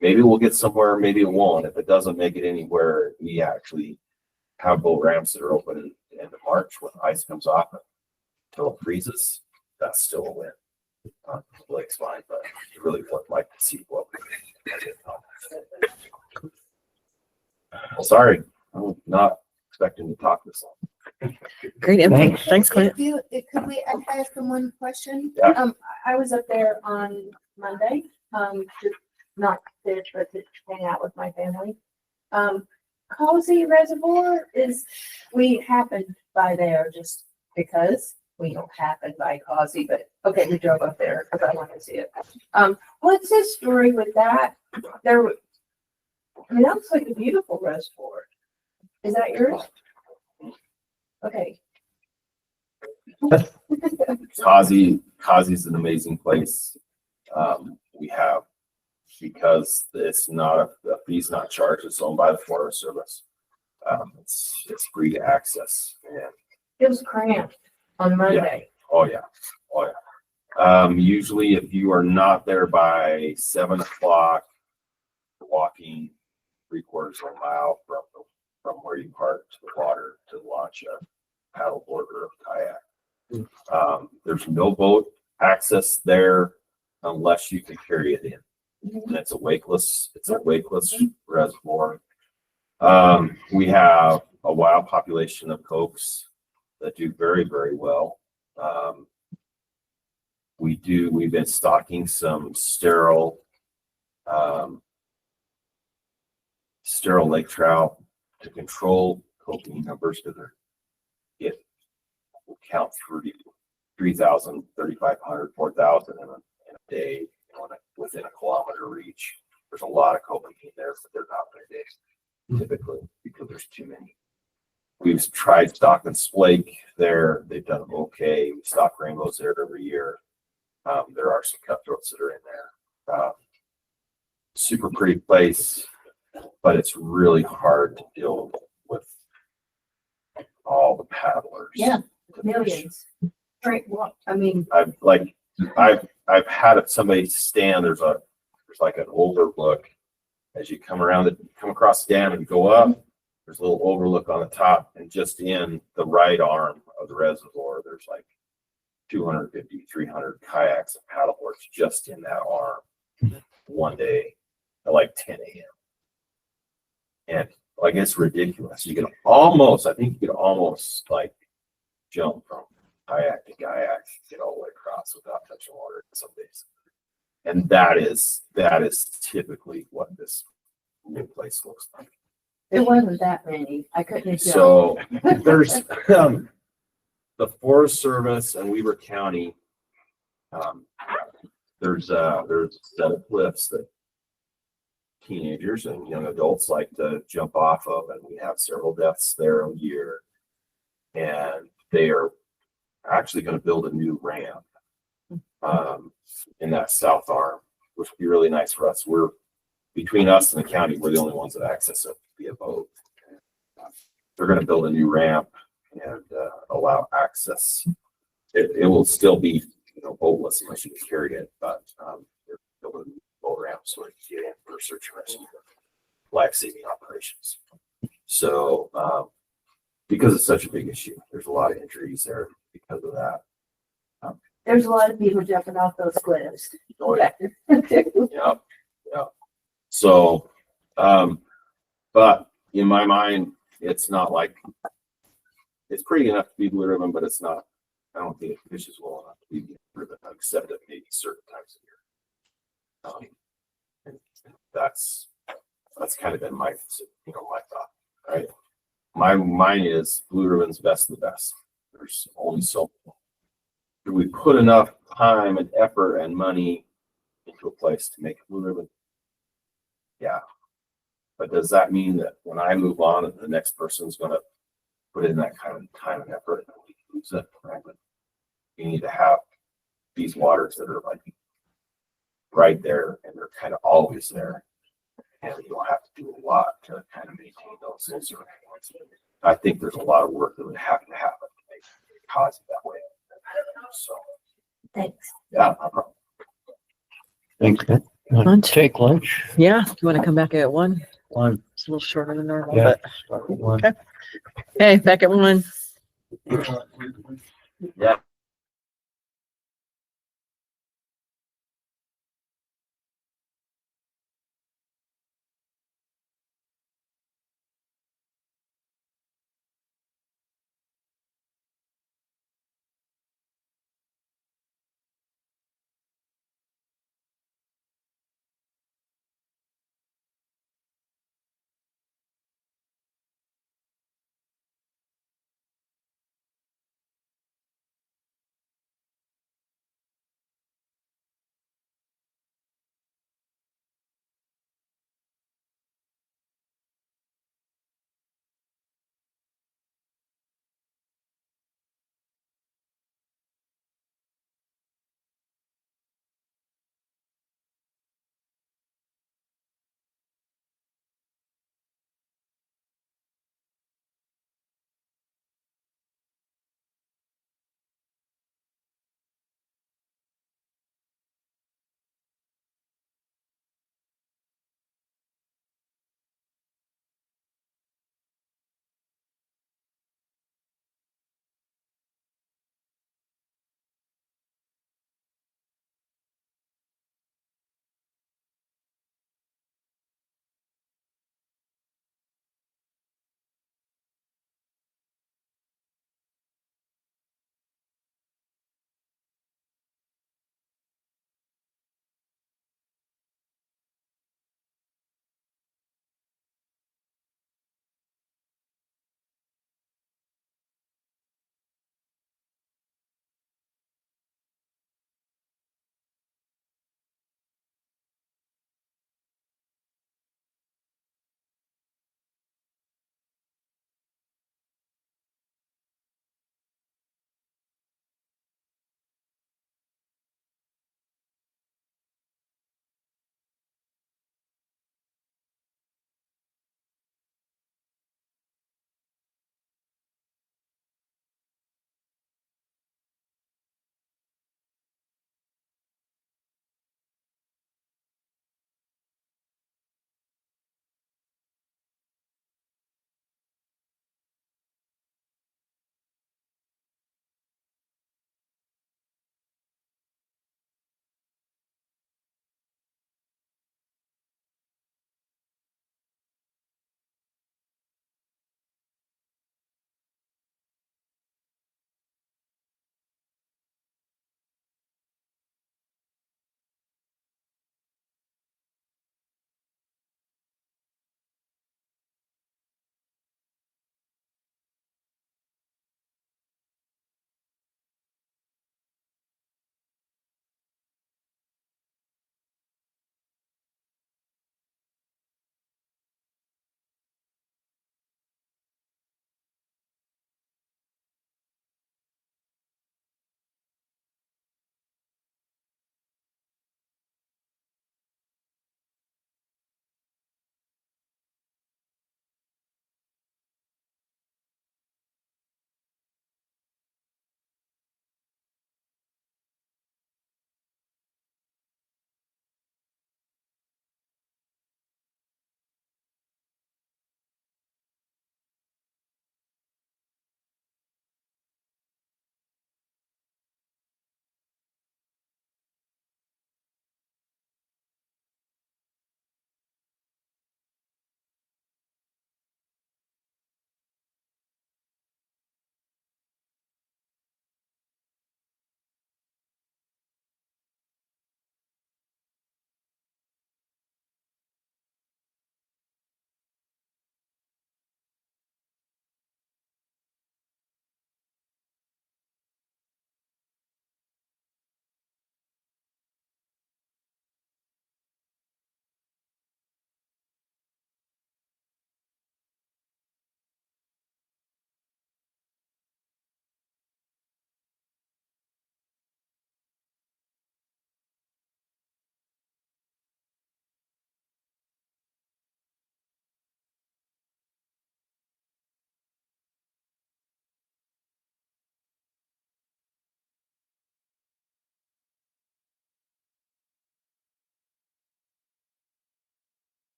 maybe we'll get somewhere, maybe it won't. If it doesn't make it anywhere, we actually have boat ramps that are open in the end of March when ice comes off until it freezes. That's still a win. Blake's fine, but you really would like to see what we can. Well, sorry, I'm not expecting to talk this long. Great input. Thanks, Clint. Could we ask them one question? Yeah. I was up there on Monday, just not fish, but to hang out with my family. Causey Reservoir we happened by there just because we don't happen by Causey, but okay, we drove up there because I wanted to see it. What's the story with that? That looks like a beautiful reservoir. Is that yours? Okay. Causey's an amazing place. We have, because it's not a fee's not charged, it's owned by the Forest Service. It's free to access. And it was cramped on Monday. Yeah. Oh yeah. Usually if you are not there by 7 o'clock, walking 3/4 of a mile from where you park to the water to launch a paddleboard or a kayak. There's no boat access there unless you can carry it in. And it's a wakeless reservoir. We have a wild population of cokes that do very, very well. We've been stocking some sterile lake trout to control coping numbers because it will count 3,000, 3,500, 4,000 in a day within a kilometer reach. There's a lot of coping there, but they're not in a day typically because there's too many. We've tried stocking splake there. They've done okay. We stock rainbows there every year. There are some cutthroats that are in there. Super pretty place, but it's really hard to deal with all the paddlers. Yeah, millions. Right, well, I mean, I've had somebody stand, there's like an overlook as you come across the dam and go up, there's a little overlook on the top, and just in the right arm of the reservoir, there's like 250, 300 kayaks and paddleboards just in that arm one day at like 10 a.m. And like, it's ridiculous. I think you could almost like jump from kayak to kayak, get all the way across without touching water some days. And that is typically what this new place looks like. it wasn't that many. I couldn't. So there's the Forest Service and Weber County. There's a set of cliffs that teenagers and young adults like to jump off of, and we have several deaths there a year. And they are actually going to build a new ramp in that south arm, which would be really nice for us. We're between us and the county, we're the only ones that access it via boat. They're going to build a new ramp and allow access. It will still be boatless unless you can carry it, but they're building a boat ramp so we can get in for search and rescue, life-saving operations. So because it's such a big issue, there's a lot of injuries there because of that. There's a lot of people jumping off those cliffs. Oh, yeah. Yeah. So, but in my mind, it's not like it's pretty enough to be Blue Ribbon, but it's not. I don't think it fishes well enough to be Blue Ribbon, except at maybe certain times of year. And that's kind of been my my thought. Right. Mine is Blue Ribbon's best of the best. There's only so. Do we put enough time and effort and money into a place to make a Blue Ribbon? Yeah. But does that mean that when I move on, that the next person's going to put in that kind of time and effort and we lose it? Right? But you need to have these waters that are like right there and they're kind of always there. And you don't have to do a lot to kind of maintain those. I think there's a lot of work that would have to happen to make it cause it that way. So, thanks. Yeah, no problem. Thanks. Lunch. Take lunch. Yeah. You want to come back at 1? One. It's a little shorter than normal, Yeah. but Start with one. okay, back at 1. Yeah.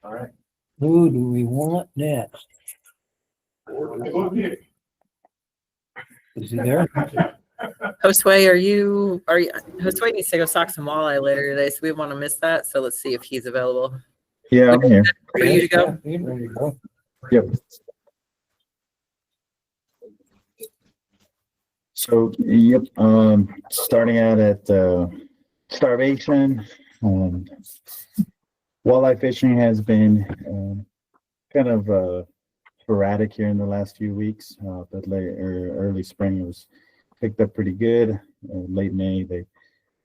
All right. Who do we want next? Is he there? Josue, Josue needs to go stock some walleye later today, so we want to miss that. So let's see if he's available. Yeah, I'm here. For you to go. There you go. Yep. So, yep, starting out at starvation, walleye fishing has been kind of sporadic here in the last few weeks, but early spring was picked up pretty good. Late May, they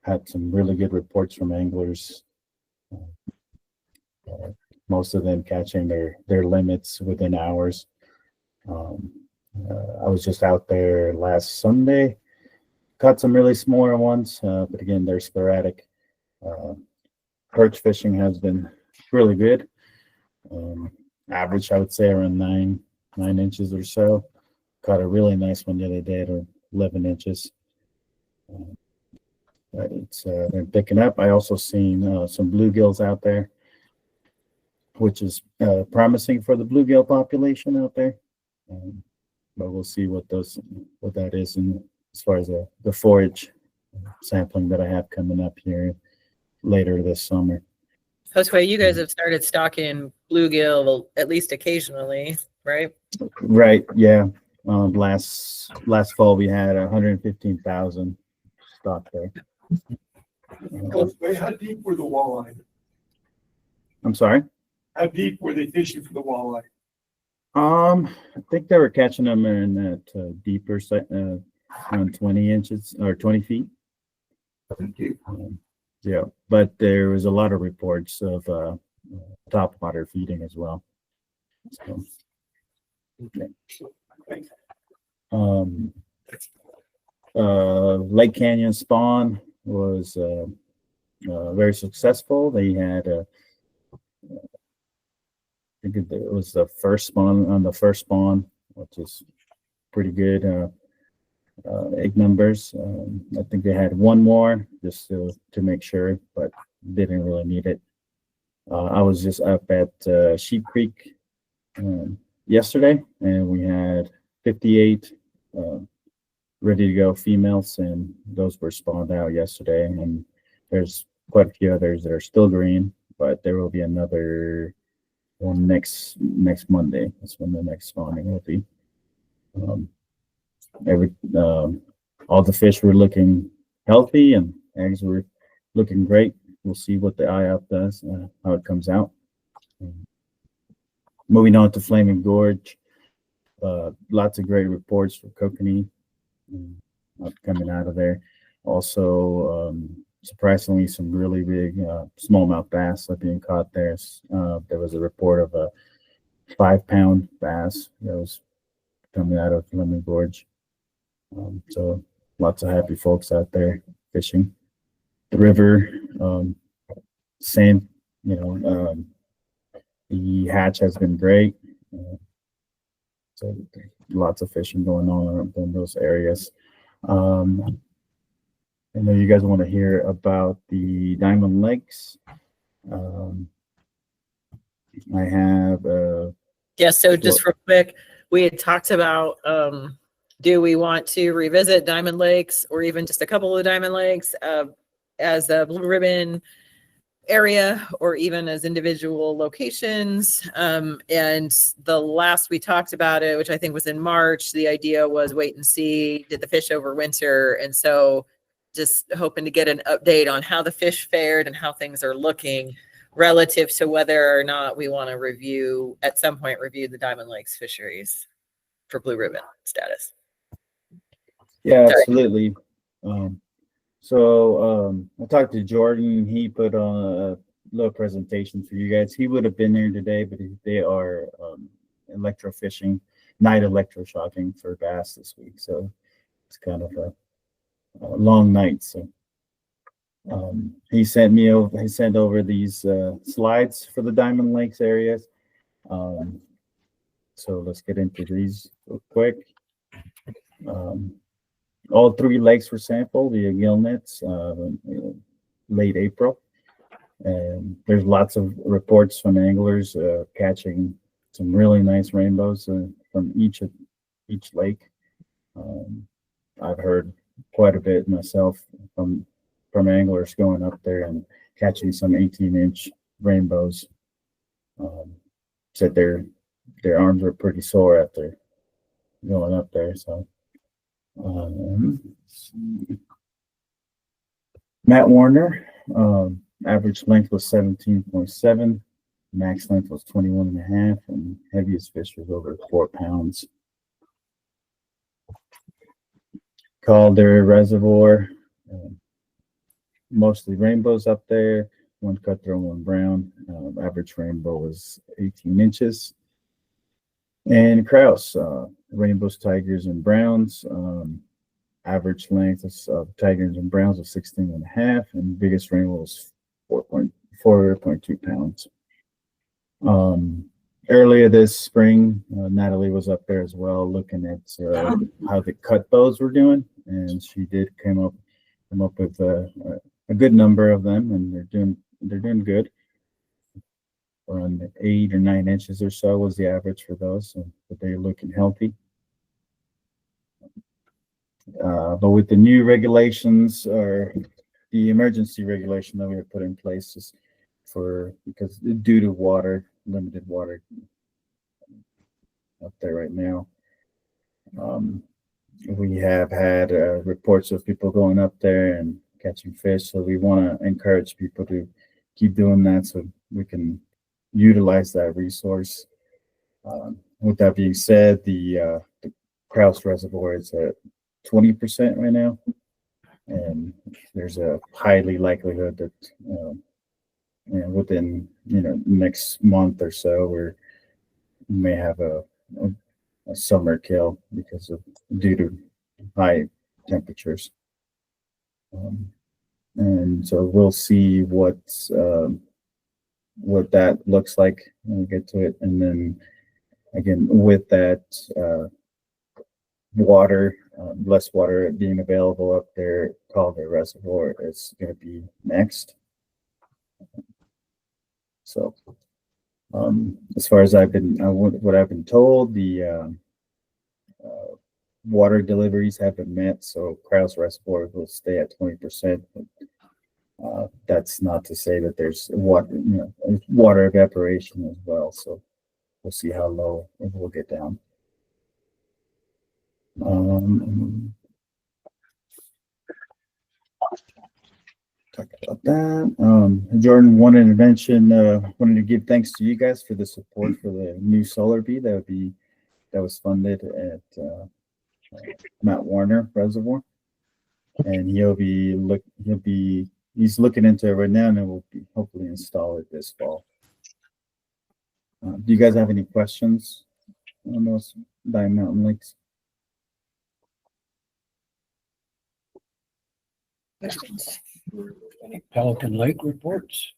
had some really good reports from anglers. Most of them catching their limits within hours. I was just out there last Sunday, caught some really smaller ones, but again, they're sporadic. Perch fishing has been really good. Average, I would say, around 9 inches or so. Caught a really nice one the other day at 11 inches. But they're picking up. I also seen some bluegills out there, which is promising for the bluegill population out there. But we'll see what that is, and as far as the forage sampling that I have coming up here later this summer. Josue, you guys have started stocking bluegill at least occasionally, right? Right. Yeah. Last fall we had 115,000 stock there. How deep were the walleye? I'm sorry. How deep were they fishing for the walleye? I think they were catching them in that deeper set, around 20 inches or 20 feet. Yeah, but there was a lot of reports of top water feeding as well. So, Lake Canyon spawn was very successful. They had I think it was the first spawn, which is pretty good egg numbers. I think they had one more just to make sure, but didn't really need it. I was just up at Sheep Creek yesterday, and we had 58 ready to go females, and those were spawned out yesterday. And there's quite a few others that are still green, but there will be another one next Monday. That's when the next spawning will be. All the fish were looking healthy, and eggs were looking great. We'll see what the eye-out does, how it comes out. Moving on to Flaming Gorge, lots of great reports for kokanee coming out of there. Also, surprisingly, some really big smallmouth bass are being caught there. There was a report of a 5-pound bass that was coming out of Flaming Gorge. So lots of happy folks out there fishing. The river, same, the hatch has been great. So lots of fishing going on in those areas. I know you guys want to hear about the Diamond Lakes. I have Yeah, so just real quick, we had talked about do we want to revisit Diamond Lakes or even just a couple of Diamond Lakes as a Blue Ribbon area or even as individual locations. And the last we talked about it, which I think was in March, the idea was wait and see, did the fish overwinter? And so just hoping to get an update on how the fish fared and how things are looking relative to whether or not we want to at some point review the Diamond Lakes fisheries for Blue Ribbon status. Yeah, absolutely. I talked to Jordan. He put on a little presentation for you guys. He would have been there today, but they are electrofishing, night electroshocking for bass this week. So it's kind of a long night. So he sent over these slides for the Diamond Lakes areas. So let's get into these real quick. All 3 lakes were sampled via gill nets late April. And there's lots of reports from anglers catching some really nice rainbows from each lake. I've heard quite a bit myself from anglers going up there and catching some 18-inch rainbows. Said their arms were pretty sore after going up there. So Matt Warner, average length was 17.7, max length was 21.5, and heaviest fish was over 4 pounds. Calder Reservoir, mostly rainbows up there, one cutthroat, one brown. Average rainbow was 18 inches. And Kraus, rainbows, tigers, and browns. Average length of tigers and browns was 16.5, and biggest rainbow was 4.2 pounds. Earlier this spring, Natalie was up there as well, looking at how the cut bows were doing, and she did come up with a good number of them, and they're doing good. Around 8 or 9 inches or so was the average for those, but they're looking healthy. But with the new regulations, or the emergency regulation that we have put in place, is because due to limited water up there right now, we have had reports of people going up there and catching fish. So we want to encourage people to keep doing that so we can utilize that resource. With that being said, the Kraus Reservoir is at 20% right now, and there's a highly likelihood that within next month or so we may have a summer kill due to high temperatures. And so we'll see what that looks like when we get to it. And then again, with that less water being available up there, Calder Reservoir is going to be next. So as far as what I've been told, the water deliveries have been met, so Kraus Reservoir will stay at 20%. But that's not to say that there's water evaporation as well. So we'll see how low it will get down. Talk about that. Jordan wanted to mention, wanted to give thanks to you guys for the support for the new solar bee that was funded at Matt Warner Reservoir, and he's looking into it right now, and will be hopefully install it this fall. Do you guys have any questions on those Diamond Mountain Lakes? Any Pelican Lake reports?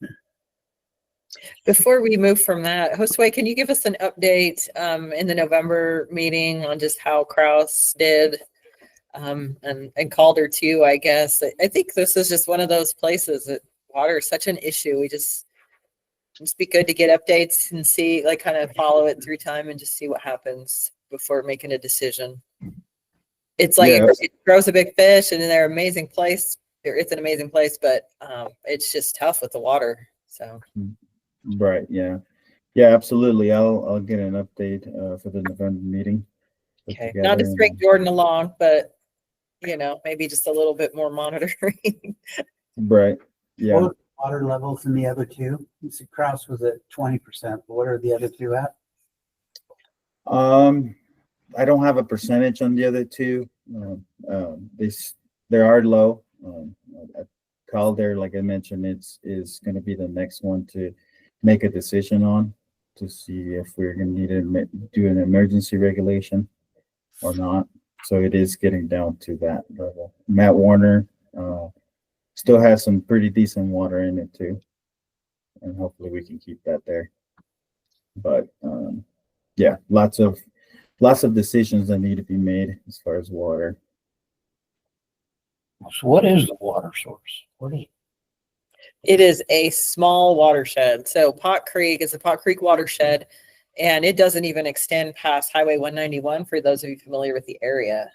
Before we move from that, Josue, can you give us an update in the November meeting on just how Kraus did, and Calder too, I guess. I think this is just one of those places that water is such an issue. We just be good to get updates and see, like, kind of follow it through time and just see what happens before making a decision. It's like it grows a big fish, and they're an amazing place. It's an amazing place, but it's just tough with the water. So. Right. Yeah. Yeah. Absolutely. I'll get an update for the November meeting. Okay. Not to string Jordan along, but maybe just a little bit more monitoring. Right. Yeah. What water levels in the other two? You said Kraus was at 20%. What are the other two at? I don't have a percentage on the other two. They are low. Calder, like I mentioned, is going to be the next one to make a decision on, to see if we're going to need to do an emergency regulation or not. So it is getting down to that level. Matt Warner still has some pretty decent water in it too, and hopefully we can keep that there. But yeah, lots of decisions that need to be made as far as water. So what is the water source? What is it? It is a small watershed. So Pot Creek is a Pot Creek watershed, and it doesn't even extend past Highway 191 for those of you familiar with the area.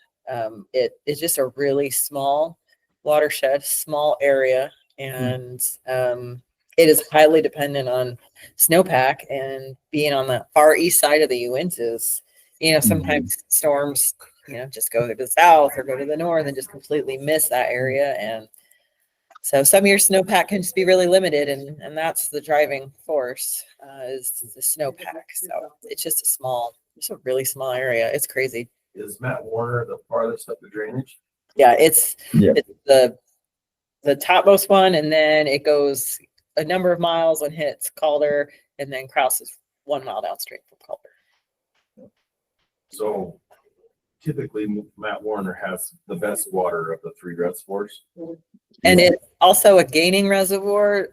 It is just a really small watershed, small area, and it is highly dependent on snowpack, and being on the far east side of the Uintas, sometimes storms, just go to the south or go to the north and just completely miss that area. And so some years snowpack can just be really limited, and that's the driving force is the snowpack. So it's just a really small area. It's crazy. Is Matt Warner the farthest up the drainage? Yeah, it's the topmost one, and then it goes a number of miles and hits Calder, and then Krause is 1 mile downstream from Calder. So typically Matt Warner has the best water of the three reservoirs. And it's also a gaining reservoir,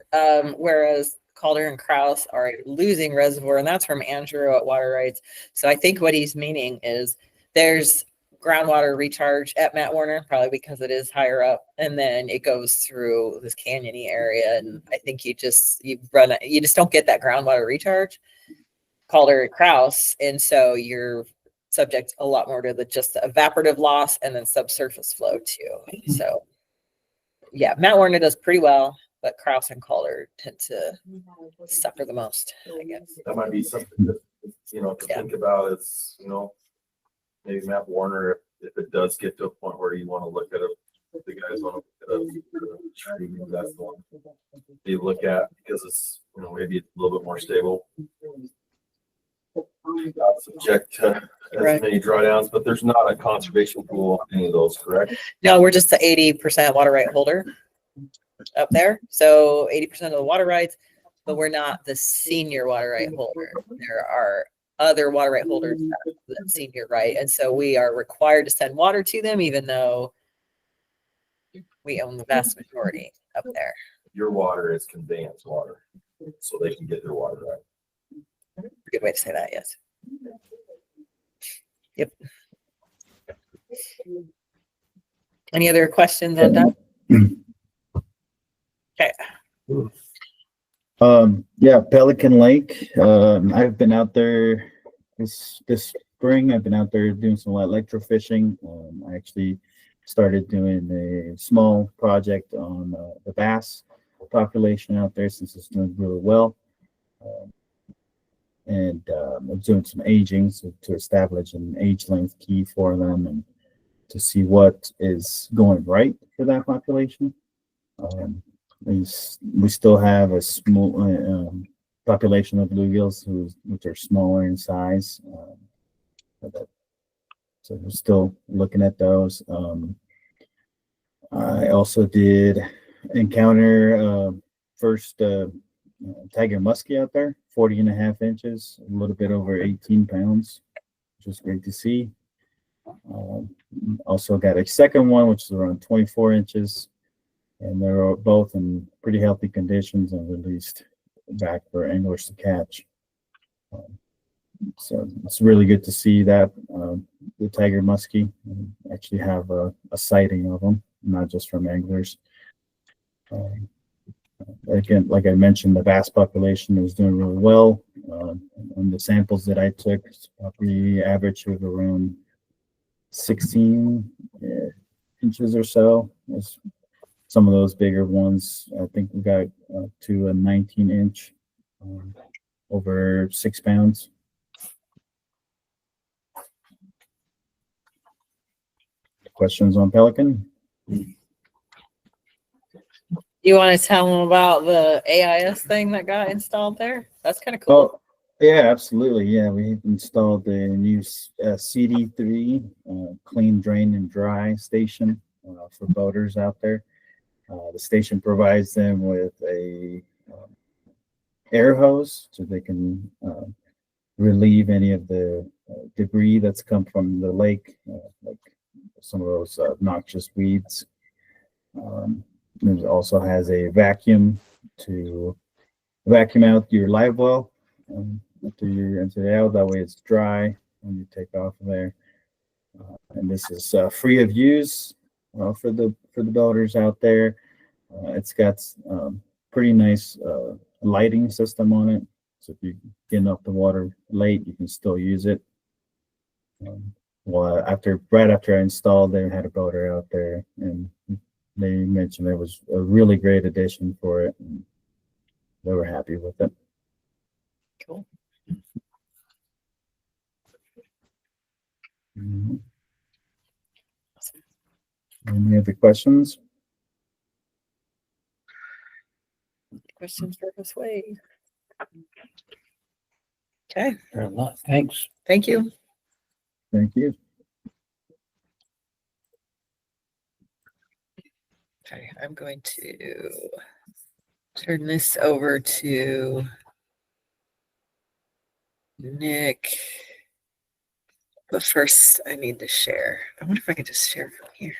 whereas Calder and Krause are a losing reservoir, and that's from Andrew at Water Rights. So I think what he's meaning is there's groundwater recharge at Matt Warner, probably because it is higher up, and then it goes through this canyony area, and I think you just don't get that groundwater recharge, Calder and Krause, and so you're subject a lot more to just the evaporative loss and then subsurface flow too. So yeah, Matt Warner does pretty well, but Krause and Calder tend to suffer the most, I guess. That might be something that, to think about is, maybe Matt Warner, if it does get to a point where you want to look at it, if the guys want to look at it, that's the one you look at, because it's, maybe it's a little bit more stable. Not subject to as many drawdowns, but there's not a conservation pool on any of those, correct? No, we're just the 80% water right holder up there. So 80% of the water rights, but we're not the senior water right holder. There are other water right holders that senior right. And so we are required to send water to them, even though we own the vast majority up there. Your water is conveyance water, so they can get their water right. Good way to say that, yes. Yep. Any other questions on that? Okay. Yeah, Pelican Lake. I've been out there this spring. I've been out there doing some electrofishing. I actually started doing a small project on the bass population out there, since it's doing really well. And I'm doing some aging to establish an age length key for them and to see what is going right for that population. We still have a small population of bluegills which are smaller in size. So we're still looking at those. I also did encounter first tiger muskie out there, 40.5 inches, a little bit over 18 pounds, which was great to see. Also got a second one, which is around 24 inches, and they're both in pretty healthy conditions and released back for anglers to catch. So it's really good to see that the tiger muskie actually have a sighting of them, not just from anglers. Again, like I mentioned, the bass population is doing really well. On the samples that I took, the average was around 16 inches or so. Some of those bigger ones, I think we got to a 19-inch, over 6 pounds. Questions on Pelican? You want to tell them about the AIS thing that got installed there? That's kind of cool. Oh, yeah, absolutely. Yeah, we installed the new CD3 clean, drain, and dry station for boaters out there. The station provides them with a air hose so they can relieve any of the debris that's come from the lake, like some of those noxious weeds. It also has a vacuum to vacuum out your live well into the out. That way it's dry when you take off of there. And this is free of use for the boaters out there. It's got pretty nice lighting system on it. So if you get off the water late, you can still use it. Well, right after I installed, they had a builder out there, and they mentioned it was a really great addition for it, and they were happy with it. Cool. Mhm. Any other questions? Questions for Ms. Wade? Okay. Very much. Thanks. Thank you. Thank you. Okay, I'm going to turn this over to Nick. But first, I need to share. I wonder if I can just share from here.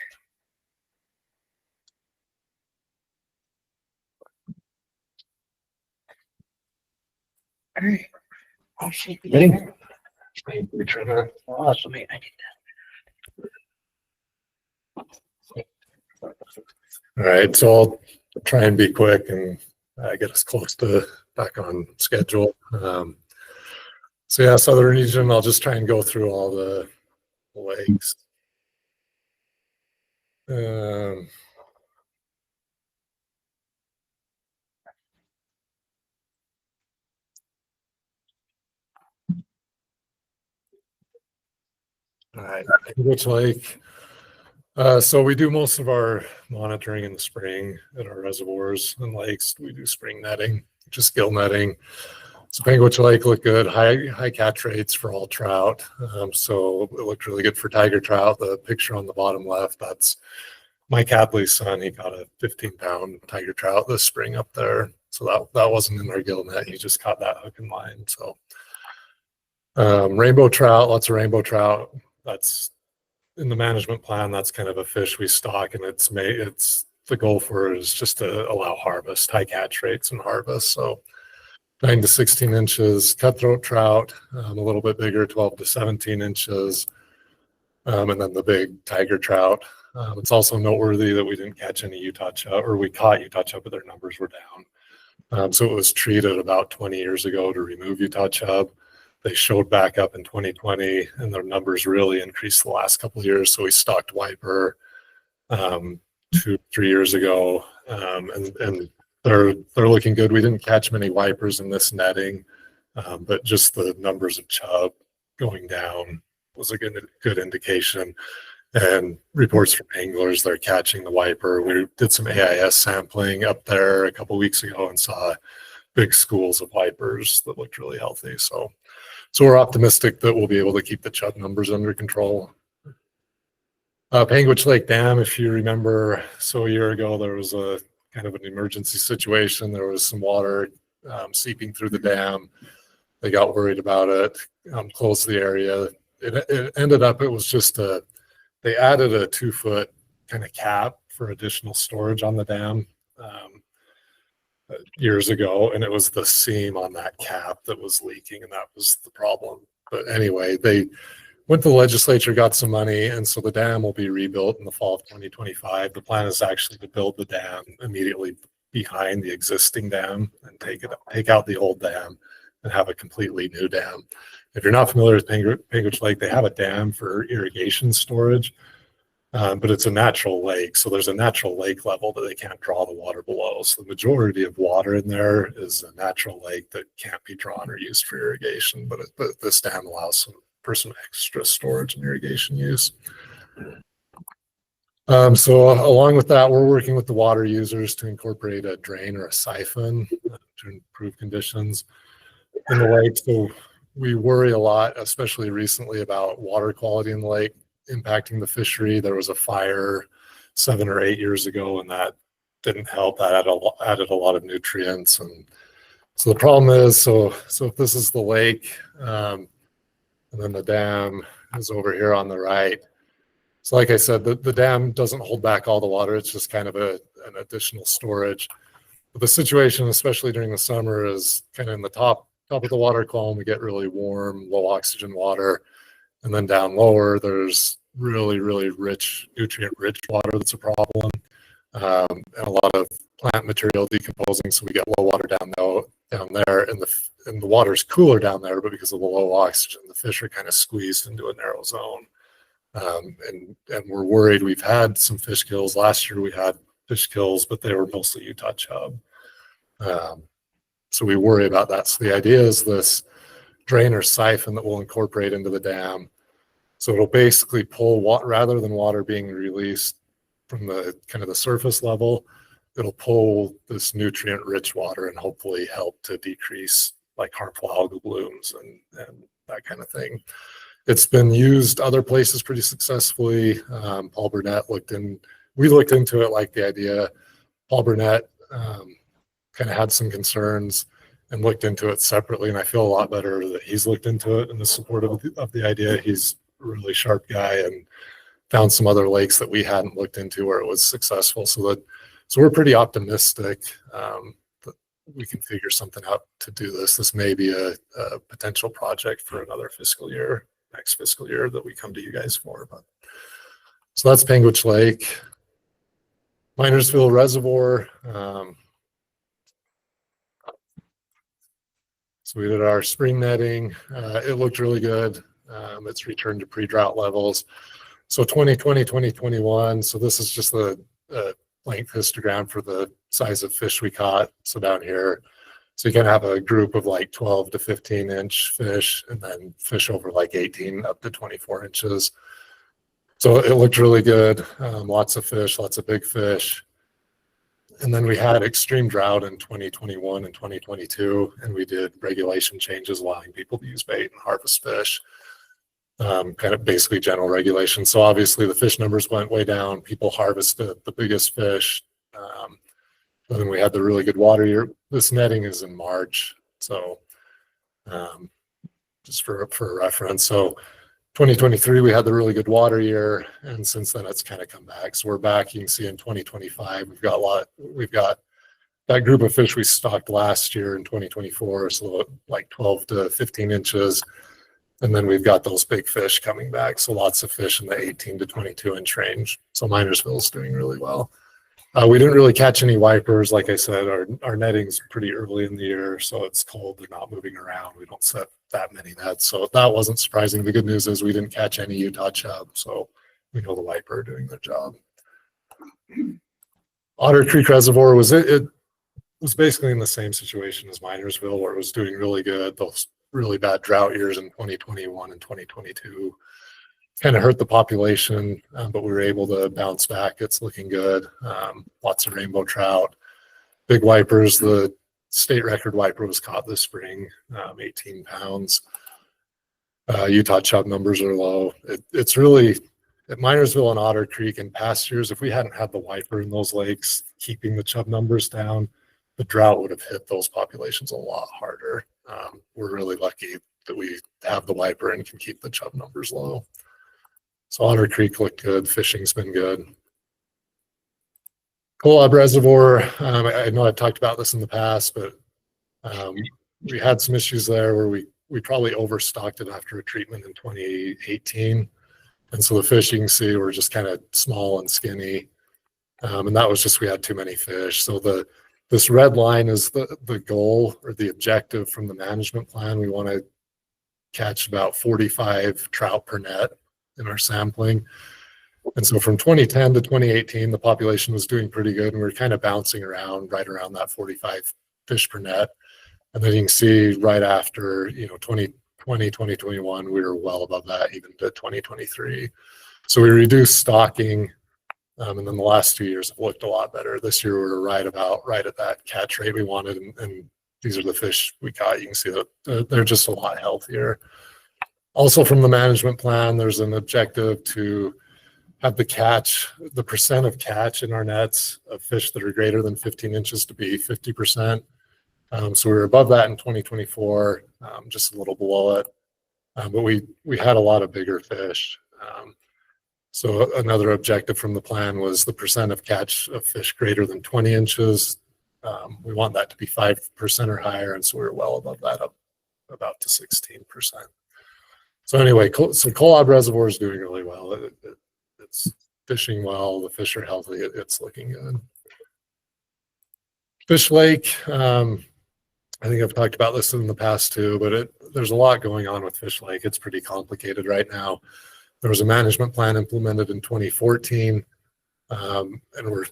All right. I should be Ready? there. Trina. Awesome. Wait, I need All right, so I'll try and be quick and get us close to back on schedule. So yeah, Southern Region, I'll just try and go through all the lakes. All right, which lake? So we do most of our monitoring in the spring at our reservoirs and lakes. We do spring netting, just gill netting. So Panguitch Lake looked good, high catch rates for all trout. So it looked really good for tiger trout. The picture on the bottom left, that's Mike Hadley's son. He caught a 15-pound tiger trout this spring up there. So that wasn't in our gill net. He just caught that hook and line. So rainbow trout, lots of rainbow trout. That's in the management plan. That's kind of a fish we stock, and it's the goal for it is just to allow harvest, high catch rates and harvest. So 9 to 16 inches, cutthroat trout, a little bit bigger, 12 to 17 inches, and then the big tiger trout. It's also noteworthy that we didn't catch any Utah chub, or we caught Utah chub, but their numbers were down. So it was treated about 20 years ago to remove Utah chub. They showed back up in 2020, and their numbers really increased the last couple of years. So we stocked wiper 2-3 years ago, and they're looking good. We didn't catch many wipers in this netting, but just the numbers of chub going down was a good indication. And reports from anglers, they're catching the wiper. We did some AIS sampling up there a couple of weeks ago and saw big schools of wipers that looked really healthy. So we're optimistic that we'll be able to keep the chub numbers under control. Panguitch Lake Dam, if you remember, so a year ago, there was a kind of an emergency situation. There was some water seeping through the dam. They got worried about it, closed the area. It ended up, it was just they added a 2-foot kind of cap for additional storage on the dam years ago, and it was the seam on that cap that was leaking, and that was the problem. But anyway, they went to the legislature, got some money, and so the dam will be rebuilt in the fall of 2025. The plan is actually to build the dam immediately behind the existing dam and take out the old dam and have a completely new dam. If you're not familiar with Panguitch Lake, they have a dam for irrigation storage, but it's a natural lake. So there's a natural lake level that they can't draw the water below. So the majority of water in there is a natural lake that can't be drawn or used for irrigation, but this dam allows for some extra storage and irrigation use. So along with that, we're working with the water users to incorporate a drain or a siphon to improve conditions in the lake. So we worry a lot, especially recently, about water quality in the lake impacting the fishery. There was a fire 7 or 8 years ago, and that didn't help. That added a lot of nutrients. And so the problem is, so if this is the lake, and then the dam is over here on the right. So like I said, the dam doesn't hold back all the water. It's just kind of an additional storage. But the situation, especially during the summer, is kind of in the top of the water column. We get really warm, low oxygen water. And then down lower, there's really, really rich, nutrient-rich water that's a problem. And a lot of plant material decomposing, so we get low water down there, and the water's cooler down there, but because of the low oxygen, the fish are kind of squeezed into a narrow zone. And we're worried. We've had some fish kills. Last year we had fish kills, but they were mostly Utah chub. So we worry about that. So the idea is this drain or siphon that we'll incorporate into the dam. So it'll basically pull water, rather than water being released from the kind of the surface level, it'll pull this nutrient rich water and hopefully help to decrease like harmful algal blooms and that kind of thing. It's been used other places pretty successfully. Paul Burnett we looked into it, like the idea. Paul Burnett kind of had some concerns and looked into it separately, and I feel a lot better that he's looked into it and is supportive of the idea. He's a really sharp guy and found some other lakes that we hadn't looked into where it was successful. So we're pretty optimistic that we can figure something out to do this. This may be a potential project for another fiscal year, next fiscal year, that we come to you guys for. But so that's Panguitch Lake. Minersville Reservoir. So we did our spring netting. It looked really good. It's returned to pre-drought levels. So 2020, 2021. So this is just the length histogram for the size of fish we caught. So down here, so you can have a group of like 12 to 15 inch fish, and then fish over like 18 up to 24 inches. So it looked really good. Lots of fish, lots of big fish. And then we had extreme drought in 2021 and 2022, and we did regulation changes allowing people to use bait and harvest fish. Kind of basically general regulation. So obviously the fish numbers went way down. People harvested the biggest fish. And then we had the really good water year. This netting is in March. So just for reference. So 2023, we had the really good water year. And since then it's kind of come back. So we're back. You can see in 2025, we've got that group of fish we stocked last year in 2024. So like 12 to 15 inches. And then we've got those big fish coming back. So lots of fish in the 18 to 22 inch range. So Minersville is doing really well. We didn't really catch any wipers. Like I said, our netting's pretty early in the year, so it's cold. They're not moving around. We don't set that many nets. So that wasn't surprising. The good news is we didn't catch any Utah chub. So we know the wiper are doing their job. Otter Creek Reservoir it was basically in the same situation as Minersville, where it was doing really good. Those really bad drought years in 2021 and 2022 kind of hurt the population, but we were able to bounce back. It's looking good. Lots of rainbow trout, big wipers. The state record wiper was caught this spring, 18 pounds. Utah chub numbers are low. It's really at Minersville and Otter Creek in past years, if we hadn't had the wiper in those lakes keeping the chub numbers down, the drought would have hit those populations a lot harder. We're really lucky that we have the wiper and can keep the chub numbers low. So Otter Creek looked good. Fishing's been good. Kolob Reservoir, I know I've talked about this in the past, but we had some issues there where we probably overstocked it after a treatment in 2018. And so the fish you can see were just kind of small and skinny. And that was just, we had too many fish. So this red line is the goal or the objective from the management plan. We want to catch about 45 trout per net in our sampling. And so from 2010 to 2018, the population was doing pretty good, and we were kind of bouncing around right around that 45 fish per net. And then you can see right after, 2020, 2021, we were well above that, even to 2023. So we reduced stocking. And then the last 2 years have looked a lot better. This year we were right at that catch rate we wanted, and these are the fish we caught. You can see that they're just a lot healthier. Also from the management plan, there's an objective to have the percent of catch in our nets of fish that are greater than 15 inches to be 50%. So we were above that in 2024, just a little below it. But we had a lot of bigger fish. So another objective from the plan was the percent of catch of fish greater than 20 inches. We want that to be 5% or higher, and so we're well above that, up about to 16%. So anyway, so Kolob Reservoir is doing really well. It's fishing well. The fish are healthy. It's looking good. Fish Lake, I think I've talked about this in the past too, but there's a lot going on with Fish Lake. It's pretty complicated right now. There was a management plan implemented in 2014, and we're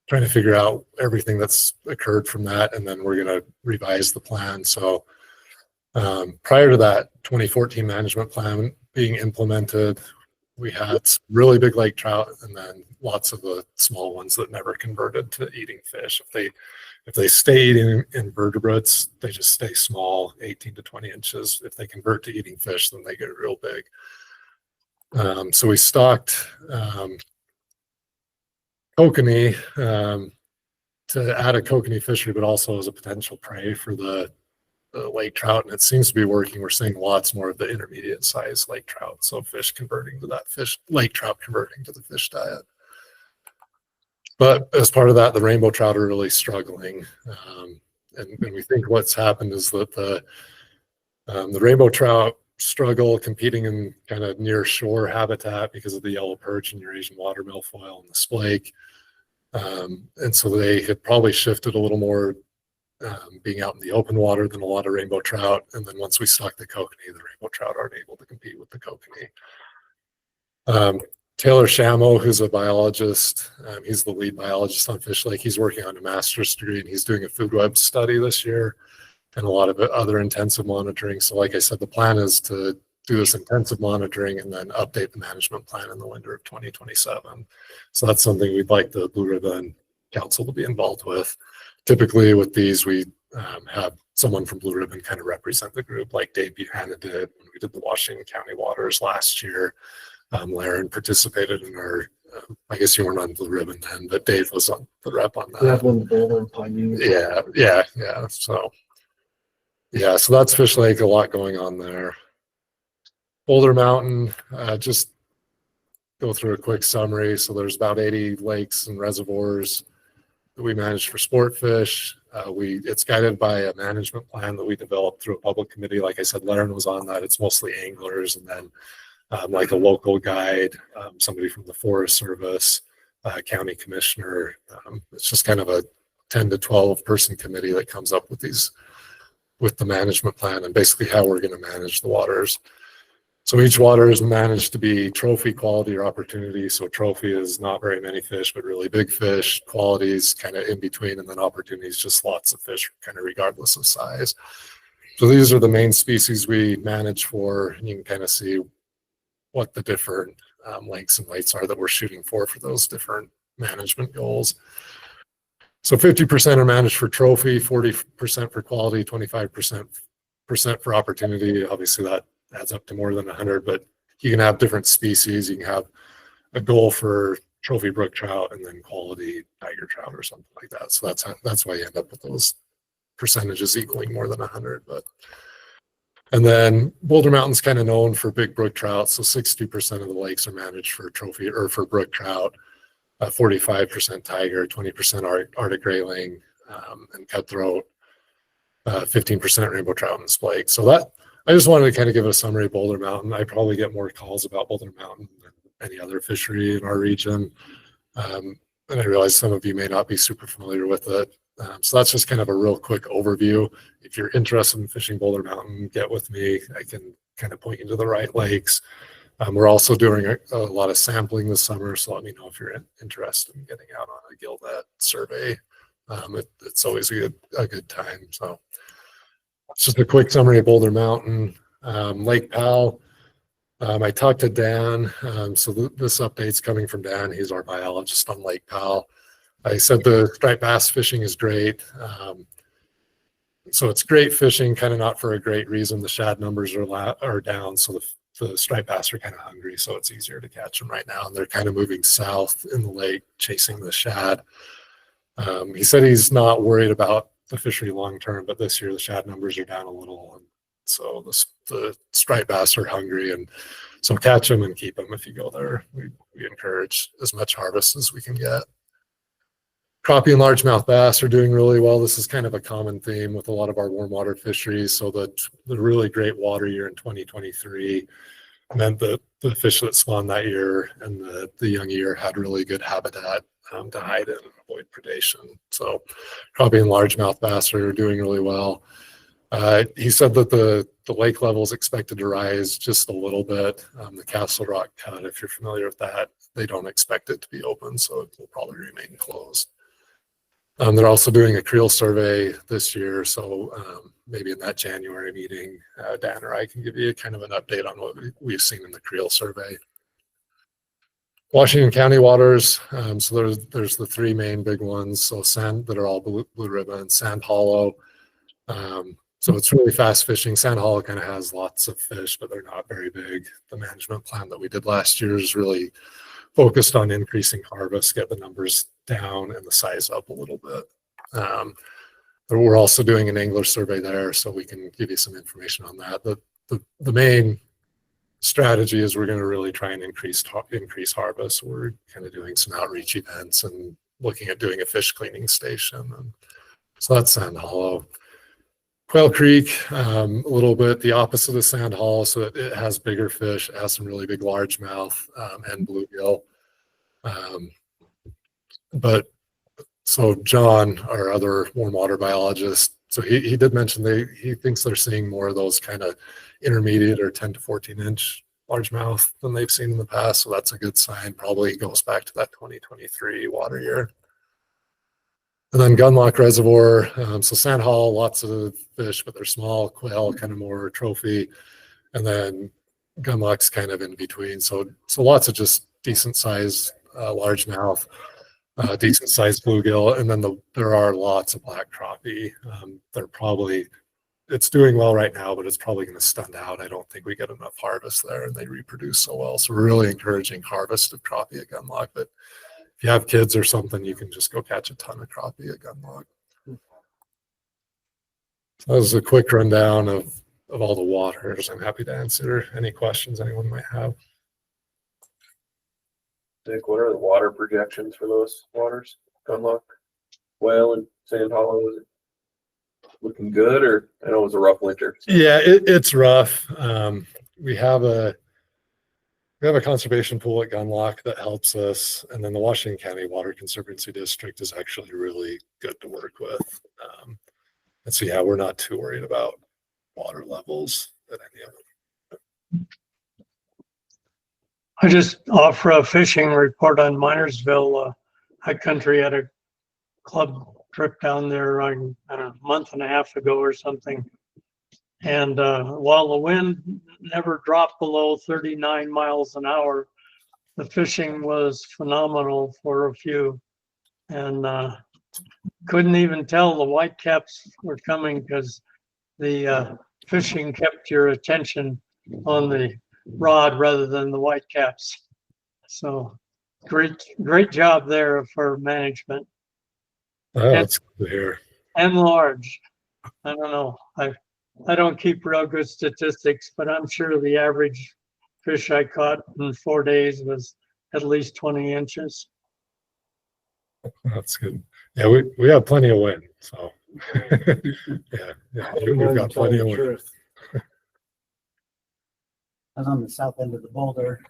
trying to figure out everything that's occurred from that, and then we're going to revise the plan. So prior to that 2014 management plan being implemented, we had some really big lake trout and then lots of the small ones that never converted to eating fish. If they stay eating invertebrates, they just stay small, 18 to 20 inches. If they convert to eating fish, then they get real big. So we stocked kokanee to add a kokanee fishery, but also as a potential prey for the lake trout, and it seems to be working. We're seeing lots more of the intermediate size lake trout, so fish converting to that lake trout converting to the fish diet. But as part of that, the rainbow trout are really struggling, and we think what's happened is that the rainbow trout struggle competing in kind of near shore habitat because of the yellow perch and Eurasian water milfoil and the splake, and so they had probably shifted a little more being out in the open water than a lot of rainbow trout. And then once we stock the kokanee, the rainbow trout aren't able to compete with the kokanee. Taylor Shamo, who's a biologist, he's the lead biologist on Fish Lake. He's working on a master's degree and he's doing a food web study this year and a lot of other intensive monitoring. So like I said, the plan is to do this intensive monitoring and then update the management plan in the winter of 2027. So that's something we'd like the Blue Ribbon Council to be involved with. Typically with these, we have someone from Blue Ribbon kind of represent the group, like Dave Buchanan did when we did the Washington County waters last year. Laren participated in our, I guess you weren't on Blue Ribbon then, but Dave was on the rep on that. Yeah. So that's Fish Lake, a lot going on there. Boulder Mountain, just go through a quick summary. So there's about 80 lakes and reservoirs that we manage for sport fish. It's guided by a management plan that we developed through a public committee. Like I said, Laren was on that. It's mostly anglers and then like a local guide, somebody from the Forest Service, county commissioner. It's just kind of a 10 to 12 person committee that comes up with the management plan and basically how we're going to manage the waters. So each water is managed to be trophy, quality, or opportunity. So trophy is not very many fish, but really big fish. Quality is kind of in between, and then opportunity is just lots of fish, kind of regardless of size. So these are the main species we manage for, and you can kind of see what the different lengths and weights are that we're shooting for those different management goals. So 50% are managed for trophy, 40% for quality, 25% for opportunity. Obviously that adds up to more than 100, but you can have different species. You can have a goal for trophy brook trout and then quality tiger trout or something like that. So that's why you end up with those percentages equaling more than 100. And then Boulder Mountain's kind of known for big brook trout. So 60% of the lakes are managed for trophy or for brook trout, 45% tiger, 20% Arctic grayling and cutthroat, 15% rainbow trout and splake. So that, I just wanted to kind of give a summary of Boulder Mountain. I probably get more calls about Boulder Mountain than any other fishery in our region. And I realize some of you may not be super familiar with it. So that's just kind of a real quick overview. If you're interested in fishing Boulder Mountain, get with me. I can kind of point you to the right lakes. We're also doing a lot of sampling this summer, so let me know if you're interested in getting out on a gillnet survey. It's always a good time. So it's just a quick summary of Boulder Mountain. Lake Powell, I talked to Dan. So this update's coming from Dan. He's our biologist on Lake Powell. I said the striped bass fishing is great. So it's great fishing, kind of not for a great reason. The shad numbers are down, so the striped bass are kind of hungry, so it's easier to catch them right now. And they're kind of moving south in the lake, chasing the shad. He said he's not worried about the fishery long term, but this year the shad numbers are down a little, and so the striped bass are hungry, and so catch them and keep them if you go there. We encourage as much harvest as we can get. Crappie and largemouth bass are doing really well. This is kind of a common theme with a lot of our warm water fisheries. So the really great water year in 2023 meant that the fish that spawned that year and the young year had really good habitat. to hide and avoid predation. So crappie and largemouth bass are doing really well. He said that the lake level is expected to rise just a little bit. The Castle Rock Cut, if you're familiar with that, they don't expect it to be open, so it will probably remain closed. They're also doing a creel survey this year, so maybe in that January meeting, Dan or I can give you kind of an update on what we've seen in the creel survey. Washington County waters, so there's the three main big ones, so sand that are all blue ribbon, Sand Hollow. So it's really fast fishing. Sand Hollow kind of has lots of fish, but they're not very big. The management plan that we did last year is really focused on increasing harvest, get the numbers down and the size up a little bit. But we're also doing an angler survey there, so we can give you some information on that. The main strategy is we're going to really try and increase harvest. We're kind of doing some outreach events and looking at doing a fish cleaning station. And so that's Sand Hollow. Quail Creek, a little bit the opposite of Sand Hollow, so it has bigger fish, it has some really big largemouth and bluegill. But so John, our other warm water biologist, so he did mention he thinks they're seeing more of those kind of intermediate or 10 to 14 inch largemouth than they've seen in the past. So that's a good sign. Probably goes back to that 2023 water year. And then Gunlock Reservoir, so Sand Hollow, lots of fish, but they're small. Quail, kind of more trophy. And then Gunlock's kind of in between. So lots of just decent size largemouth, decent sized bluegill. And then there are lots of black crappie. It's doing well right now, but it's probably going to stun out. I don't think we get enough harvest there, and they reproduce so well. So we're really encouraging harvest of crappie at Gunlock. But if you have kids or something, you can just go catch a ton of crappie at Gunlock. So that was a quick rundown of all the waters. I'm happy to answer any questions anyone might have. Dick, what are the water projections for those waters? Gunlock, Whale, and Sand Hollow? Is it looking good, or I know it was a rough winter? Yeah, it's rough. We have a conservation pool at Gunlock that helps us, and then the Washington County Water Conservancy District is actually really good to work with. And so yeah, we're not too worried about water levels at any of them. I just offer a fishing report on Minersville. High Country had a club trip down there, I don't know, a month and a half ago or something. And while the wind never dropped below 39 miles an hour, the fishing was phenomenal for a few. And couldn't even tell the whitecaps were coming because the fishing kept your attention on the rod rather than the whitecaps. So great job there for management. Oh, that's good to hear. And large. I don't know. I don't keep real good statistics, but I'm sure the average fish I caught in 4 days was at least 20 inches. That's good. Yeah, we have plenty of wind, so yeah, we've got plenty of wind. I was on the south end of the boulder,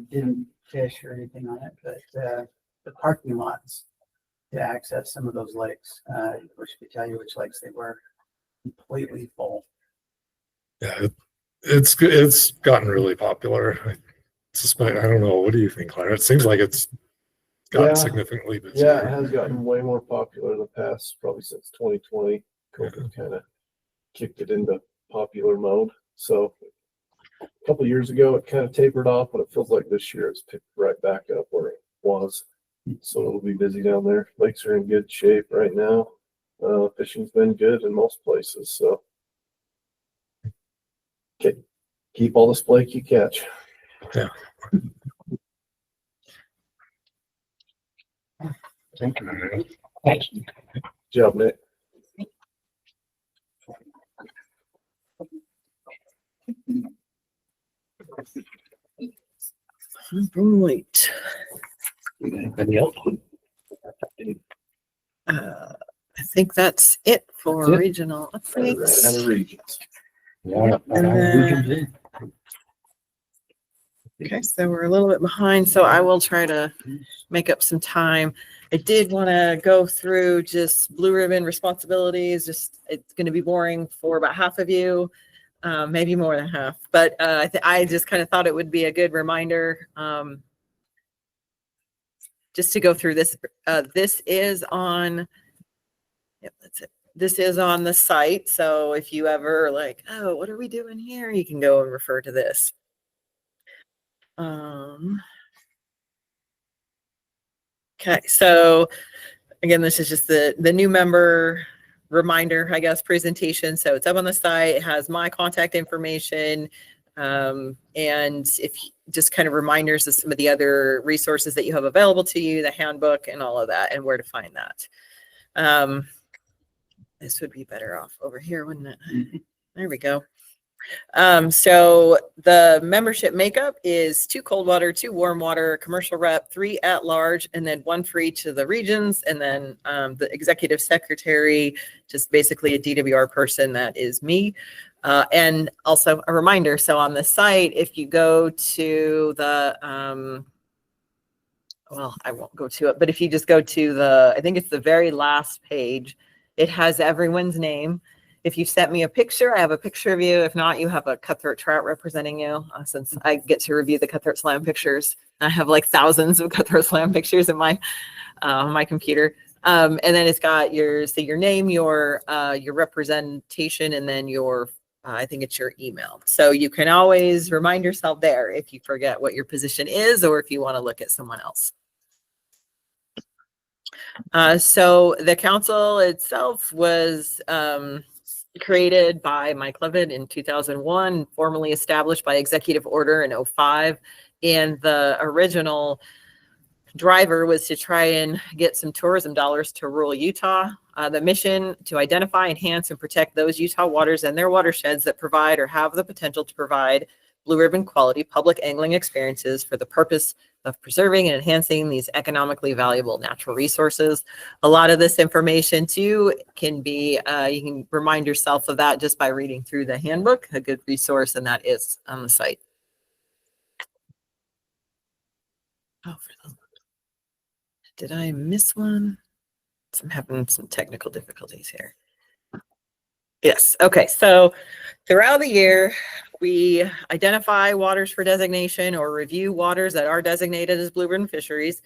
didn't fish or anything on it, but the parking lots to access some of those lakes, I wish I could tell you which lakes they were, completely full. Yeah, it's gotten really popular. I suspect, I don't know, what do you think, Claire? It seems like it's gotten significantly busier. Yeah, it has gotten way more popular in the past, probably since 2020. COVID kind of kicked it into popular mode. So a couple of years ago, it kind of tapered off, but it feels like this year it's picked right back up where it was. So it'll be busy down there. Lakes are in good shape right now. Fishing's been good in most places. So keep all the splake you catch. Yeah. Thank you. Thank you. Good job, Nick. Right. Anybody else? I think that's it for That's it. regional updates. And the regions. Yeah. And then- Okay, so we're a little bit behind, so I will try to make up some time. I did want to go through just blue ribbon responsibilities. Just it's going to be boring for about half of you, maybe more than half. But I just kind of thought it would be a good reminder just to go through this. This is on. Yep, that's it. This is on the site. So if you ever like, oh, what are we doing here? You can go and refer to this. Okay, so again, this is just the new member reminder, I guess, presentation. So it's up on the site. It has my contact information, and if just kind of reminders of some of the other resources that you have available to you, the handbook and all of that, and where to find that. This would be better off over here, wouldn't it? There we go. So the membership makeup is 2 cold water, 2 warm water, commercial rep, 3 at large, and then 1 for each of the regions. And then the executive secretary, just basically a DWR person, that is me. And also a reminder. So on the site, if you go to the, well, I won't go to it, but if you just go to the, I think it's the very last page, it has everyone's name. If you sent me a picture, I have a picture of you. If not, you have a cutthroat trout representing you, since I get to review the cutthroat slam pictures. I have like thousands of cutthroat slam pictures in my my computer. And then it's got your name, your representation, and then your I think it's your email. So you can always remind yourself there if you forget what your position is or if you want to look at someone else. So the council itself was created by Mike Levitt in 2001, formally established by executive order in 2005. And the original driver was to try and get some tourism dollars to rural Utah. The mission to identify, enhance, and protect those Utah waters and their watersheds that provide or have the potential to provide blue ribbon quality public angling experiences for the purpose of preserving and enhancing these economically valuable natural resources. A lot of this information too can be, you can remind yourself of that just by reading through the handbook, a good resource, and that is on the site. Oh, did I miss one? I'm having some technical difficulties here. Yes. Okay. So throughout the year, we identify waters for designation or review waters that are designated as blue ribbon fisheries.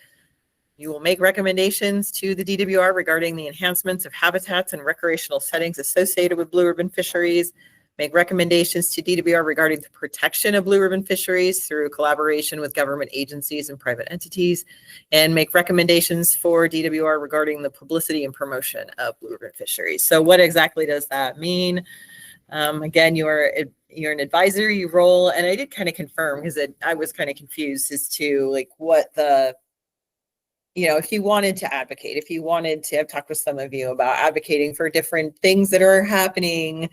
You will make recommendations to the DWR regarding the enhancements of habitats and recreational settings associated with blue ribbon fisheries. Make recommendations to DWR regarding the protection of blue ribbon fisheries through collaboration with government agencies and private entities, and make recommendations for DWR regarding the publicity and promotion of blue ribbon fisheries. So what exactly does that mean? Again, you're an advisory role, and I did kind of confirm because I was kind of confused as to like what the, you know, if you wanted to advocate, if you wanted to, I've talked with some of you about advocating for different things that are happening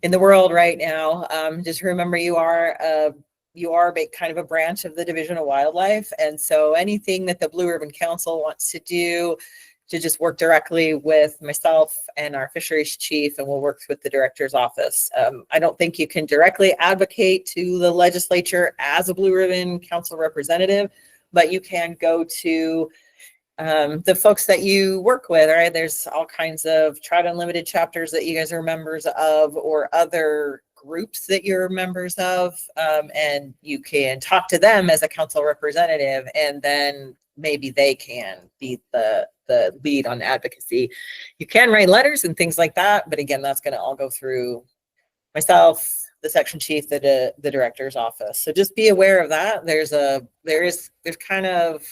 in the world right now. Just remember you are kind of a branch of the Division of Wildlife. And so anything that the Blue Ribbon Council wants to do, to just work directly with myself and our fisheries chief, and we'll work with the director's office. I don't think you can directly advocate to the legislature as a Blue Ribbon Council representative, but you can go to the folks that you work with, right? There's all kinds of Trout Unlimited chapters that you guys are members of, or other groups that you're members of, and you can talk to them as a council representative, and then maybe they can be the lead on advocacy. You can write letters and things like that, but again, that's going to all go through myself, the section chief, the director's office. So just be aware of that. There's kind of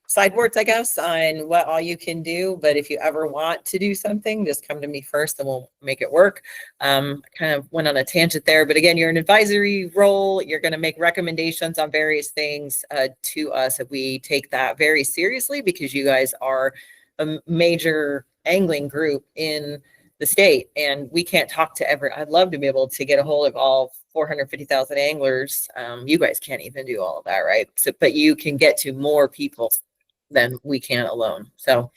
sideboards, I guess, on what all you can do. But if you ever want to do something, just come to me first and we'll make it work. Kind of went on a tangent there, but again, you're an advisory role. You're going to make recommendations on various things to us. If we take that very seriously, because you guys are a major angling group in the state, and we can't talk to I'd love to be able to get a hold of all 450,000 anglers. You guys can't even do all of that, right? So, but you can get to more people than we can alone. So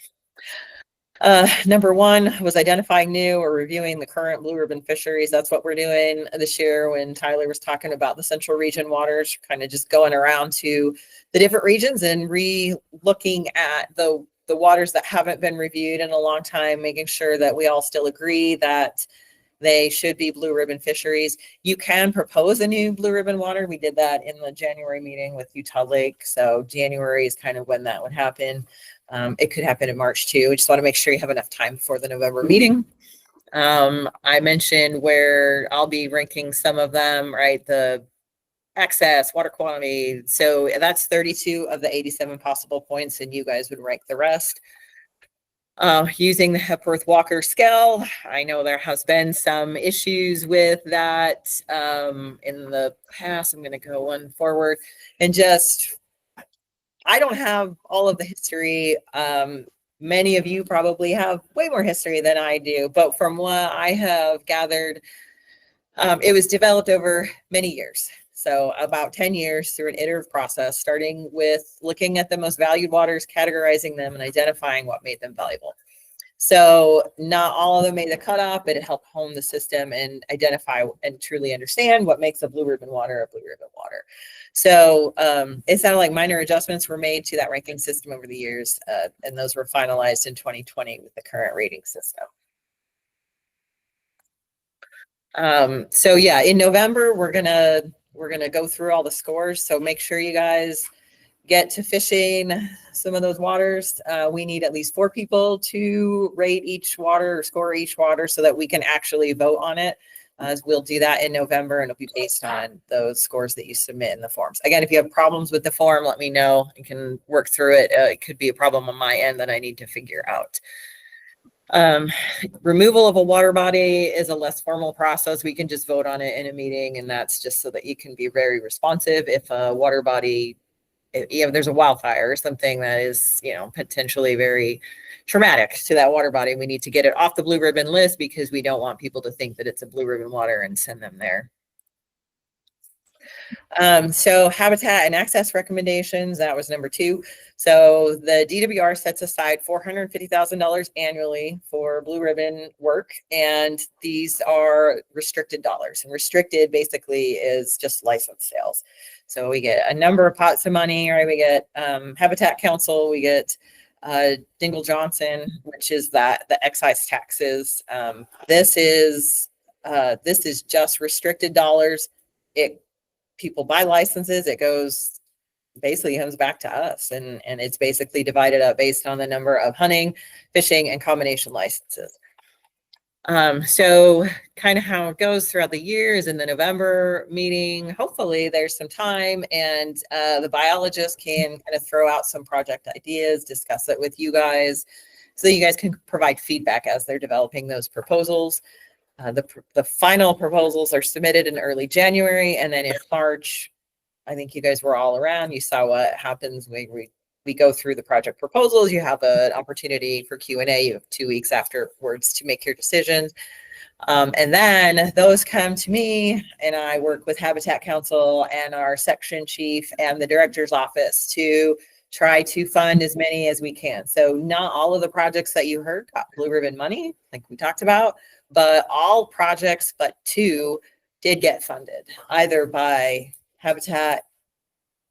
Number one was identifying new or reviewing the current blue ribbon fisheries. That's what we're doing this year. When Tyler was talking about the central region waters, kind of just going around to the different regions and re-looking at the waters that haven't been reviewed in a long time, making sure that we all still agree that they should be blue ribbon fisheries. You can propose a new blue ribbon water. We did that in the January meeting with Utah Lake. So January is kind of when that would happen. It could happen in March too. We just want to make sure you have enough time for the November meeting. I mentioned where I'll be ranking some of them, right? The access, water quality. So that's 32 of the 87 possible points, and you guys would rank the rest. Using the Hepworth Walker scale, I know there has been some issues with that in the past. I'm going to go one forward and just, I don't have all of the history. Many of you probably have way more history than I do, but from what I have gathered, it was developed over many years. So about 10 years through an iterative process, starting with looking at the most valued waters, categorizing them, and identifying what made them valuable. So not all of them made the cutoff, but it helped hone the system and identify and truly understand what makes a blue ribbon water a blue ribbon water. So it sounded like minor adjustments were made to that ranking system over the years, and those were finalized in 2020 with the current rating system. So yeah, in November, we're gonna go through all the scores. So make sure you guys get to fishing some of those waters. We need at least 4 people to rate each water or score each water so that we can actually vote on it. We'll do that in November, and it'll be based on those scores that you submit in the forms. Again, if you have problems with the form, let me know. I can work through it. It could be a problem on my end that I need to figure out. Removal of a water body is a less formal process. We can just vote on it in a meeting, and that's just so that you can be very responsive. If a water body, if there's a wildfire or something that is, potentially very traumatic to that water body, we need to get it off the blue ribbon list because we don't want people to think that it's a blue ribbon water and send them there. So habitat and access recommendations, that was number 2. So the DWR sets aside $450,000 annually for blue ribbon work, and these are restricted dollars. And restricted basically is just license sales. So we get a number of pots of money, right? We get Habitat Council, we get Dingle Johnson, which is the excise taxes. This is just restricted dollars. People buy licenses, it comes back to us, and it's basically divided up based on the number of hunting, fishing, and combination licenses. So kind of how it goes throughout the years. In the November meeting, hopefully there's some time, and the biologist can kind of throw out some project ideas, discuss it with you guys, so you guys can provide feedback as they're developing those proposals. The final proposals are submitted in early January, and then in March, I think you guys were all around. You saw what happens when we go through the project proposals. You have an opportunity for Q&A. You have 2 weeks afterwards to make your decisions. And then those come to me, and I work with Habitat Council and our section chief and the director's office to try to fund as many as we can. So not all of the projects that you heard got blue ribbon money, like we talked about, but all projects but 2 did get funded, either by Habitat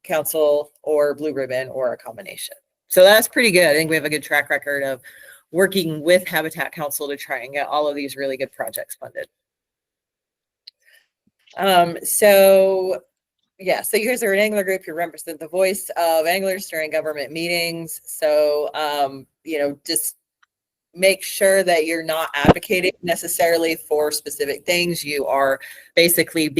Council or blue ribbon or a combination. So that's pretty good. I think we have a good track record of working with Habitat Council to try and get all of these really good projects funded. So you guys are an angler group. You represent the voice of anglers during government meetings. So, just make sure that you're not advocating necessarily for specific things. You are basically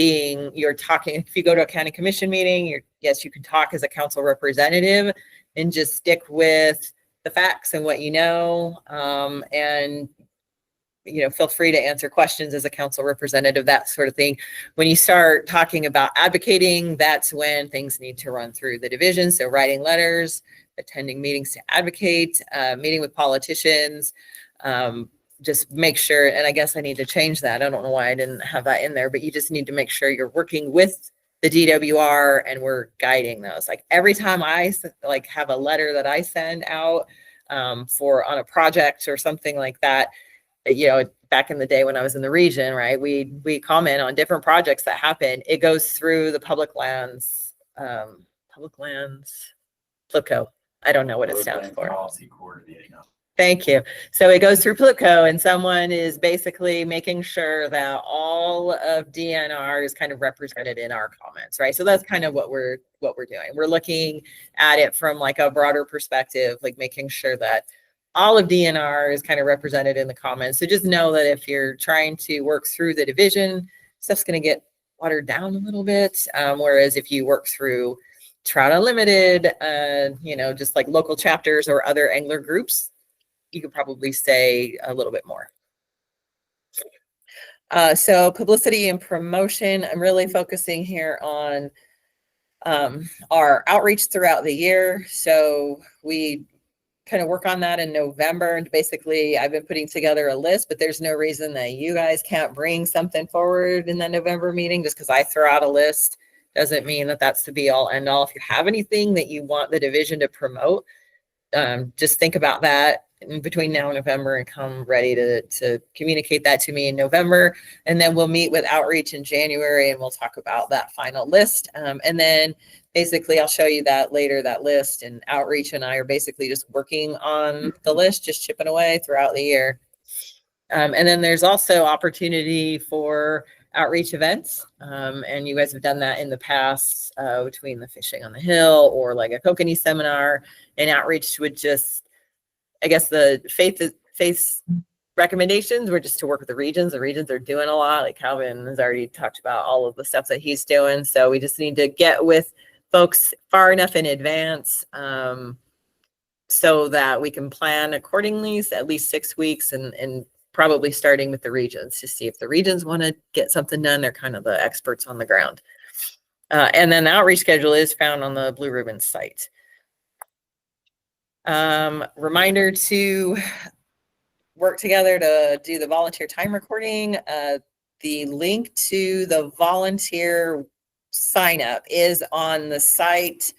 you're talking. If you go to a county commission meeting, yes, you can talk as a council representative and just stick with the facts and what you know. And feel free to answer questions as a council representative, that sort of thing. When you start talking about advocating, that's when things need to run through the division. So writing letters, attending meetings to advocate, meeting with politicians, just make sure, and I guess I need to change that. I don't know why I didn't have that in there, but you just need to make sure you're working with the DWR and we're guiding those. Like every time I have a letter that I send out, for on a project or something like that. You know, back in the day when I was in the region, right, we comment on different projects that happen. It goes through the public lands, PLPCO. I don't know what it stands for. Policy coordinating. Thank you. So it goes through PLPCO, and someone is basically making sure that all of DNR is kind of represented in our comments, right? So that's kind of what we're doing. We're looking at it from like a broader perspective, like making sure that all of DNR is kind of represented in the comments. So just know that if you're trying to work through the division, stuff's going to get watered down a little bit. Whereas if you work through Trout Unlimited, you know, just like local chapters or other angler groups, you could probably say a little bit more. So publicity and promotion, I'm really focusing here on our outreach throughout the year. So we kind of work on that in November. And basically, I've been putting together a list, but there's no reason that you guys can't bring something forward in the November meeting. Just because I throw out a list doesn't mean that that's the be all end all. If you have anything that you want the division to promote, just think about that in between now and November and come ready to communicate that to me in November. And then we'll meet with outreach in January and we'll talk about that final list. And then basically I'll show you that later, that list, and outreach and I are basically just working on the list, just chipping away throughout the year. And then there's also opportunity for outreach events. And you guys have done that in the past between the Fishing on the Hill or like a kokanee seminar. And outreach would just, I guess the faith recommendations were just to work with the regions. The regions are doing a lot. Like Calvin has already talked about all of the stuff that he's doing. So we just need to get with folks far enough in advance so that we can plan accordingly, so at least 6 weeks, and probably starting with the regions to see if the regions want to get something done. They're kind of the experts on the ground. And then the outreach schedule is found on the Blue Ribbon site. Reminder to work together to do the volunteer time recording. The link to the volunteer sign up is on the site.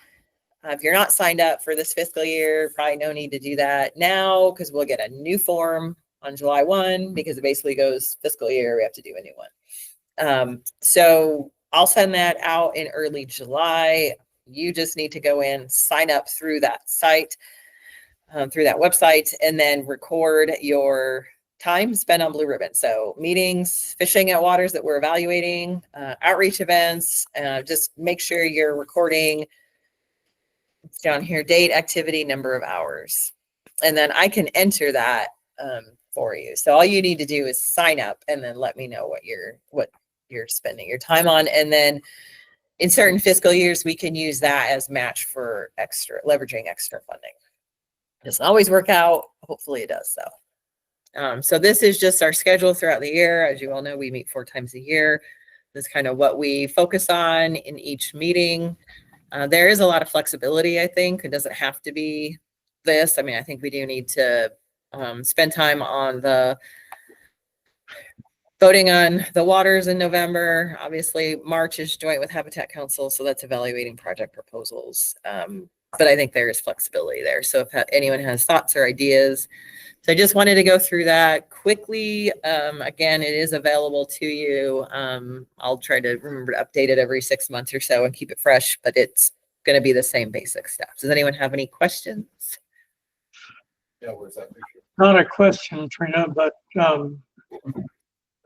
If you're not signed up for this fiscal year, probably no need to do that now because we'll get a new form on July 1 because it basically goes fiscal year. We have to do a new one. So I'll send that out in early July. You just need to go in, sign up through that site. Through that website, and then record your time spent on Blue Ribbon. So meetings, fishing at waters that we're evaluating, outreach events, just make sure you're recording. It's down here, date, activity, number of hours. And then I can enter that for you. So all you need to do is sign up and then let me know what you're spending your time on. And then in certain fiscal years, we can use that as match for leveraging extra funding. Doesn't always work out. Hopefully it does so. So this is just our schedule throughout the year. As you all know, we meet 4 times a year. This is kind of what we focus on in each meeting. There is a lot of flexibility, I think. It doesn't have to be this. I mean, I think we do need to spend time on the voting on the waters in November. Obviously, March is joint with Habitat Council, so that's evaluating project proposals. But I think there is flexibility there. So if anyone has thoughts or ideas. So I just wanted to go through that quickly. Again, it is available to you. I'll try to remember to update it every 6 months or so and keep it fresh, but it's going to be the same basic stuff. Does anyone have any questions? Yeah, where's that picture? Not a question, Trina, but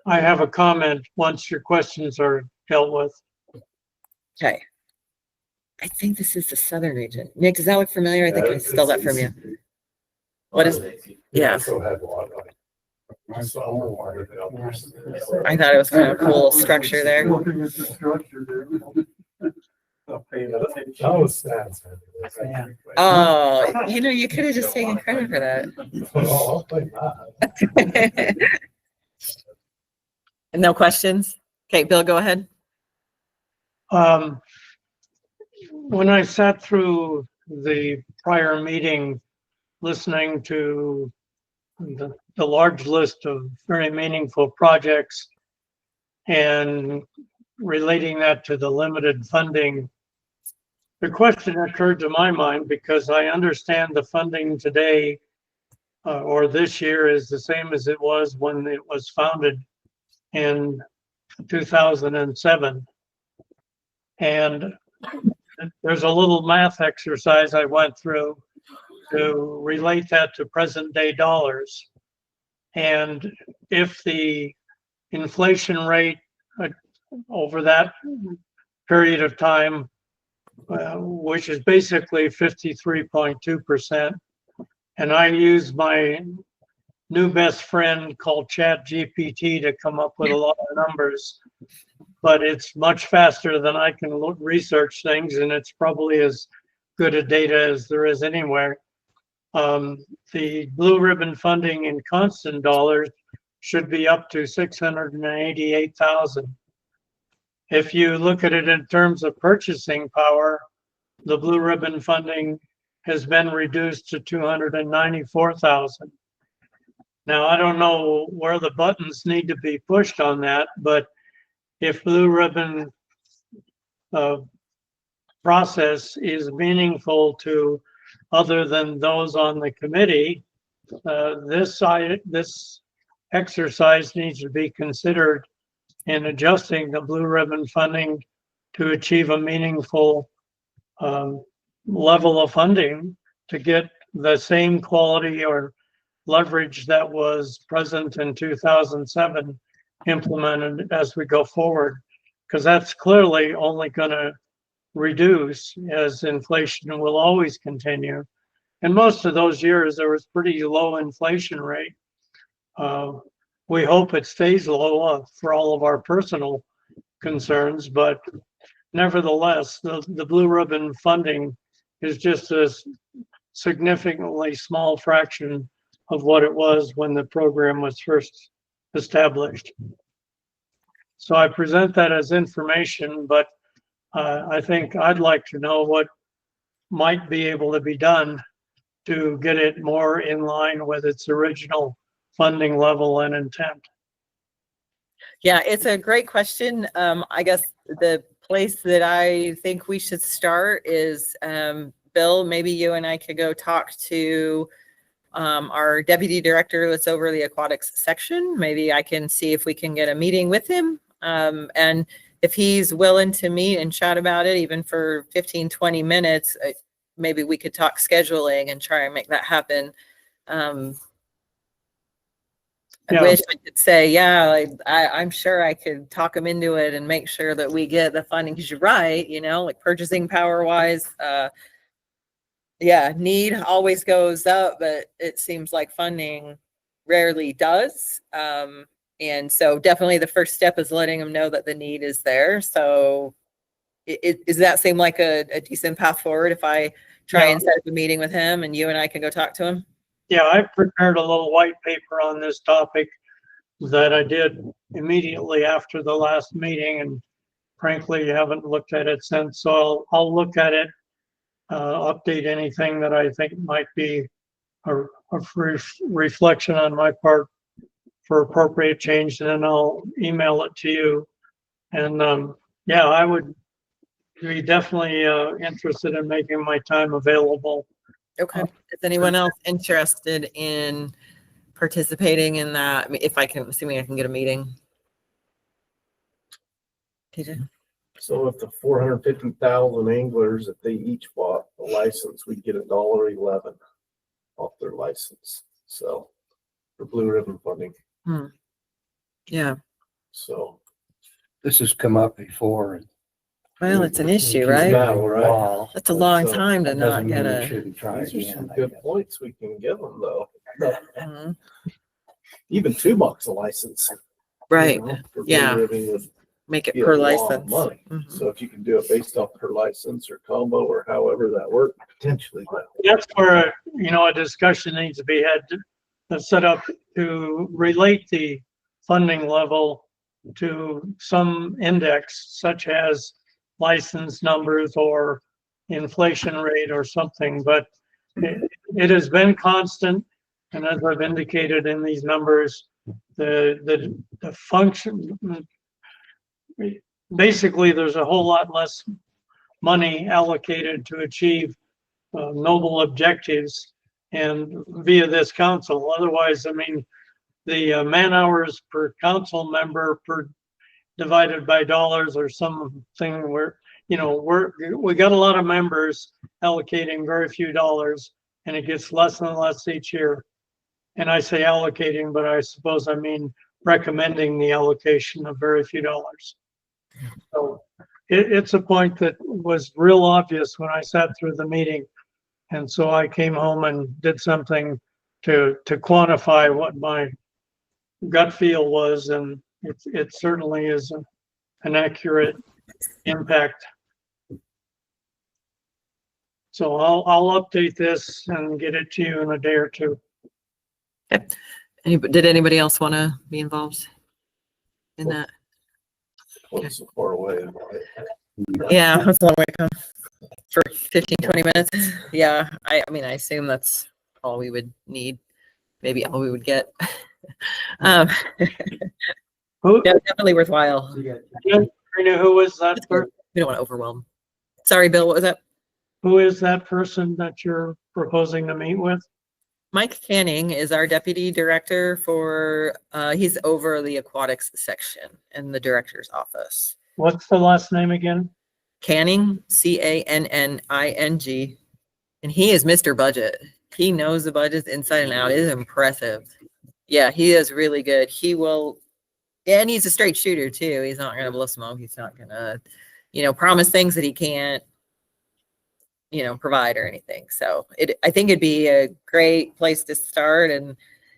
I have a comment once your questions are dealt with. Okay. I think this is the southern region. Nick, does that look familiar? I think I stole that from you. What is it? Yeah. I thought it was kind of a cool structure there. Oh, you know, you could have just taken credit for that. No questions? Okay, Bill, go ahead. When I sat through the prior meeting, listening to the large list of very meaningful projects and relating that to the limited funding, the question occurred to my mind because I understand the funding today or this year is the same as it was when it was founded in 2007. And there's a little math exercise I went through to relate that to present day dollars. And if the inflation rate over that period of time, which is basically 53.2%, and I use my new best friend called Chat GPT to come up with a lot of numbers, but it's much faster than I can research things, and it's probably as good a data as there is anywhere. The blue ribbon funding in constant dollars should be up to 688,000. If you look at it in terms of purchasing power, the blue ribbon funding has been reduced to 294,000. Now, I don't know where the buttons need to be pushed on that, but if blue ribbon process is meaningful to other than those on the committee, this exercise needs to be considered in adjusting the blue ribbon funding to achieve a meaningful level of funding to get the same quality or leverage that was present in 2007 implemented as we go forward, because that's clearly only going to reduce as inflation will always continue. And most of those years there was pretty low inflation rate. We hope it stays low for all of our personal concerns, but nevertheless, the blue ribbon funding is just a significantly small fraction of what it was when the program was first established. So I present that as information, but I think I'd like to know what might be able to be done to get it more in line with its original funding level and intent. Yeah, it's a great question. I guess the place that I think we should start is, Bill, maybe you and I could go talk to our deputy director that's over the aquatics section. Maybe I can see if we can get a meeting with him. And if he's willing to meet and chat about it, even for 15, 20 minutes, maybe we could talk scheduling and try and make that happen. I wish I could say, yeah, I'm sure I could talk him into it and make sure that we get the funding, because you're right, you know, like purchasing power wise, yeah, need always goes up, but it seems like funding rarely does. And so definitely the first step is letting them know that the need is there. So does that seem like a decent path forward if I try and set up a meeting with him and you and I can go talk to him? Yeah, I prepared a little white paper on this topic that I did immediately after the last meeting, and frankly, haven't looked at it since. So I'll look at it, update anything that I think might be a reflection on my part for appropriate change, and then I'll email it to you. And yeah, I would be definitely interested in making my time available. Okay. Is anyone else interested in participating in that? I mean, if I can, assuming I can get a meeting. TJ? So if the 450,000 anglers, if they each bought a license, we'd get $1.11 off their license. So for blue ribbon funding. Yeah. So this has come up before. Well, it's an issue, right? Right. That's a long time to not get a. These are some good points we can give them, though. Even $2 a license. Right. You know, for Yeah. blue ribbon would make it be a per lot of license. money. So if you can do it based off per license or combo or however that works, potentially. That's where, you know, a discussion needs to be had, set up to relate the funding level to some index, such as license numbers or inflation rate or something. But it has been constant, and as I've indicated in these numbers, the function, basically there's a whole lot less money allocated to achieve noble objectives and via this council. Otherwise, I mean, the man hours per council member per divided by dollars or something where, you know, we got a lot of members allocating very few dollars, and it gets less and less each year. And I say allocating, but I suppose I mean recommending the allocation of very few dollars. So it's a point that was real obvious when I sat through the meeting. And so I came home and did something to quantify what my gut feel was, and it certainly is an accurate impact. So I'll update this and get it to you in a day or two. Okay. Did anybody else want to be involved in that? Close so far away. Yeah, that's a long way to come for 15, 20 minutes. Yeah, I mean, I assume that's all we would need, maybe all we would get. Yeah, definitely worthwhile. Trina, who is that person? We don't want to overwhelm. Sorry, Bill, what was that? Who is that person that you're proposing to meet with? Mike Canning is our deputy director for, he's over the aquatics section in the director's office. What's the last name again? Canning, Canning. And he is Mr. Budget. He knows the budgets inside and out. It is impressive. Yeah, he is really good. He will, and he's a straight shooter too. He's not going to blow smoke. He's not going to, you know, promise things that he can't, you know, provide or anything. So I think it'd be a great place to start. And,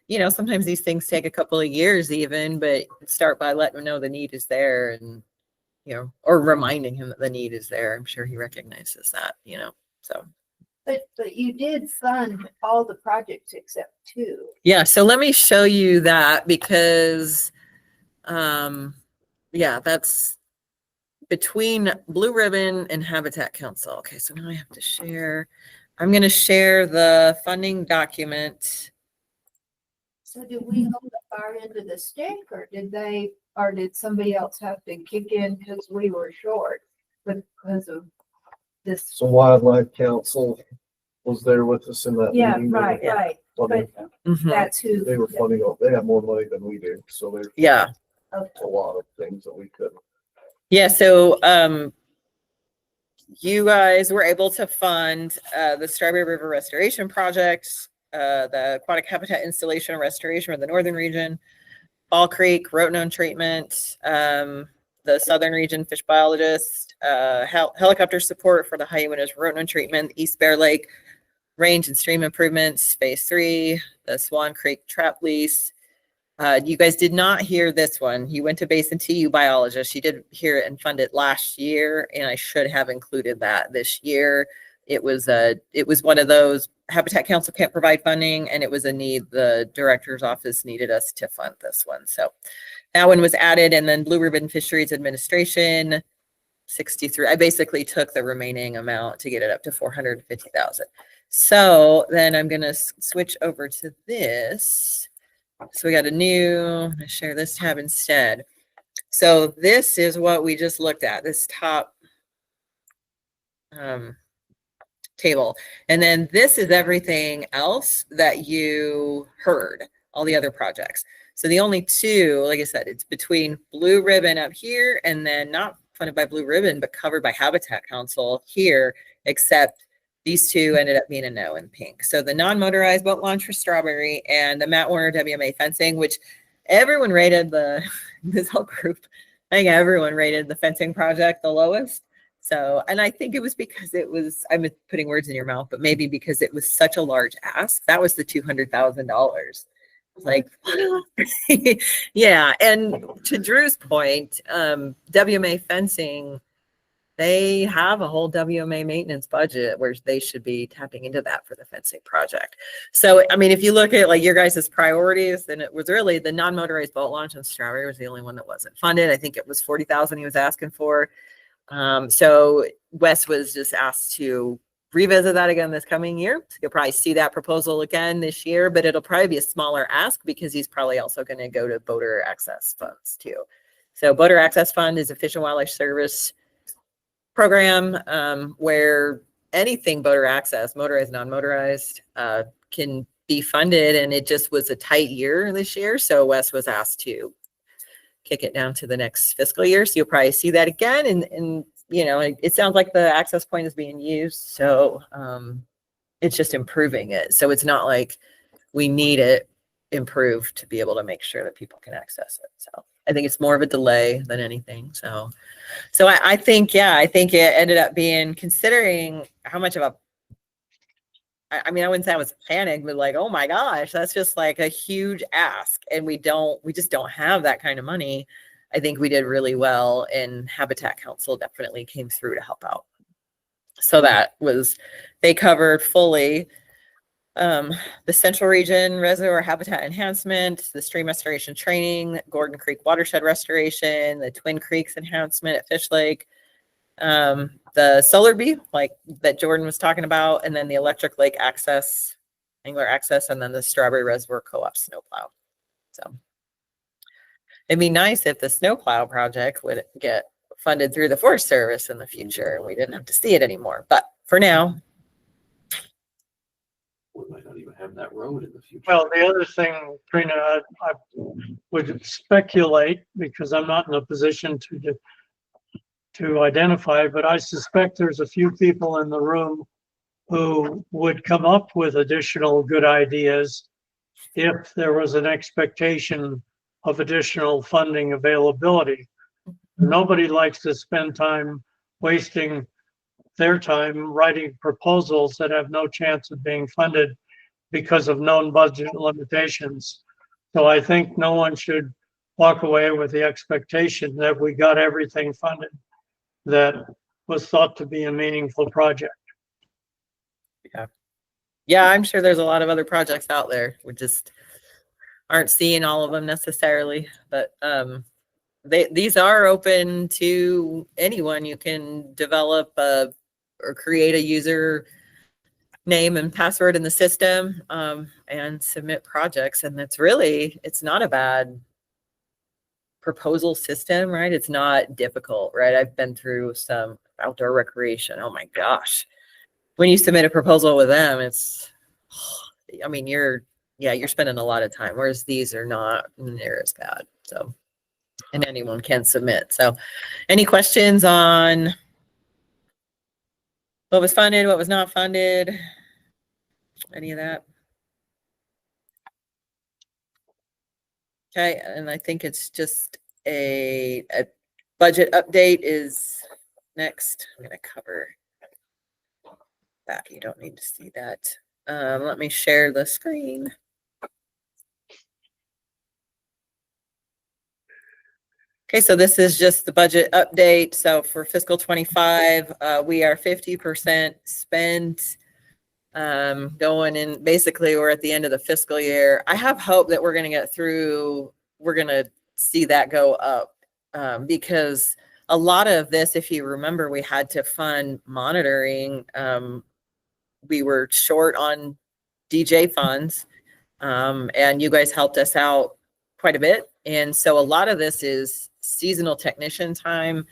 you know, sometimes these things take a couple of years even, but start by letting him know the need is there, and, you know, or reminding him that the need is there. I'm sure he recognizes that, you know, so. But you did fund all the projects except 2. Yeah. So let me show you that, because, yeah, that's between Blue Ribbon and Habitat Council. Okay, so now I have to share. I'm going to share the funding document. So did we hold the far end of the stick, or did somebody else have to kick in because we were short because of this? So Wildlife Council was there with us in that Yeah, meeting. right. But that's who. They were funding, they have more money than we do, so there's Yeah. a lot of things that we couldn't. Yeah, so you guys were able to fund the Strawberry River Restoration Project, the aquatic habitat installation and restoration for the northern region, Ball Creek Rotenone treatment, the southern region fish biologist, helicopter support for the Hyenas Rotenone treatment, East Bear Lake range and stream improvements, phase 3, the Swan Creek trap lease. You guys did not hear this one. You went to Basin TU biologist. You did hear it and fund it last year, and I should have included that this year. It was one of those Habitat Council can't provide funding, and it was a need. The director's office needed us to fund this one. So that one was added, and then Blue Ribbon Fisheries Administration, 63. I basically took the remaining amount to get it up to 450,000. So then I'm going to switch over to this. So we got a new, I share this tab instead. So this is what we just looked at, this top table. And then this is everything else that you heard, all the other projects. So the only 2, like I said, it's between Blue Ribbon up here and then not funded by Blue Ribbon, but covered by Habitat Council here, except these 2 ended up being a no in pink. So the non-motorized boat launch for Strawberry and the Matt Warner WMA fencing, which everyone rated this whole group, I think everyone rated the fencing project the lowest. So, and I think it was because it was, I'm putting words in your mouth, but maybe because it was such a large ask. That was the $200,000. Like, yeah. And to Drew's point, WMA fencing, they have a whole WMA maintenance budget where they should be tapping into that for the fencing project. So, I mean, if you look at like your guys' priorities, then it was really the non-motorized boat launch on Strawberry was the only one that wasn't funded. I think it was 40,000 he was asking for. So Wes was just asked to revisit that again this coming year. So you'll probably see that proposal again this year, but it'll probably be a smaller ask because he's probably also going to go to boater access funds too. So boater access fund is a Fish and Wildlife Service program where anything boater access, motorized, non-motorized, can be funded, and it just was a tight year this year. So Wes was asked to kick it down to the next fiscal year. So you'll probably see that again. And you know, it sounds like the access point is being used. So it's just improving it. So it's not like we need it improved to be able to make sure that people can access it. So I think it's more of a delay than anything. So I think, yeah, I think it ended up being, considering how much of a, I mean, I wouldn't say I was panicked, but like, oh my gosh, that's just like a huge ask. And we just don't have that kind of money. I think we did really well, and Habitat Council definitely came through to help out. So that was, they covered fully the Central Region Reservoir Habitat Enhancement, the stream restoration training, Gordon Creek watershed restoration, the Twin Creeks enhancement at Fish Lake, the Solar Bee, like that Jordan was talking about, and then the Electric Lake access, angler access, and then the Strawberry Reservoir Co-op snowplow. So it'd be nice if the snowplow project would get funded through the Forest Service in the future and we didn't have to see it anymore. But for now, we might not even have that road in the future. Well, the other thing, Trina, I would speculate, because I'm not in a position to identify, but I suspect there's a few people in the room who would come up with additional good ideas if there was an expectation of additional funding availability. Nobody likes to spend time wasting their time writing proposals that have no chance of being funded because of known budget limitations. So I think no one should walk away with the expectation that we got everything funded that was thought to be a meaningful project. Yeah, I'm sure there's a lot of other projects out there. We just aren't seeing all of them necessarily, but these are open to anyone. You can develop or create a user name and password in the system and submit projects. And it's not a bad proposal system, right? It's not difficult, right? I've been through some outdoor recreation. Oh my gosh. When you submit a proposal with them, I mean, you're spending a lot of time, whereas these are not near as bad. So, and anyone can submit. So any questions on what was funded, what was not funded, any of that? Okay, and I think it's just a budget update is next. I'm going to cover that. You don't need to see that. Let me share the screen. Okay, so this is just the budget update. So for fiscal 25, we are 50% spent. Going in, basically we're at the end of the fiscal year. I have hope that we're going to get through, we're going to see that go up because a lot of this, if you remember, we had to fund monitoring. We were short on DJ funds and you guys helped us out quite a bit. And so a lot of this is seasonal technician time,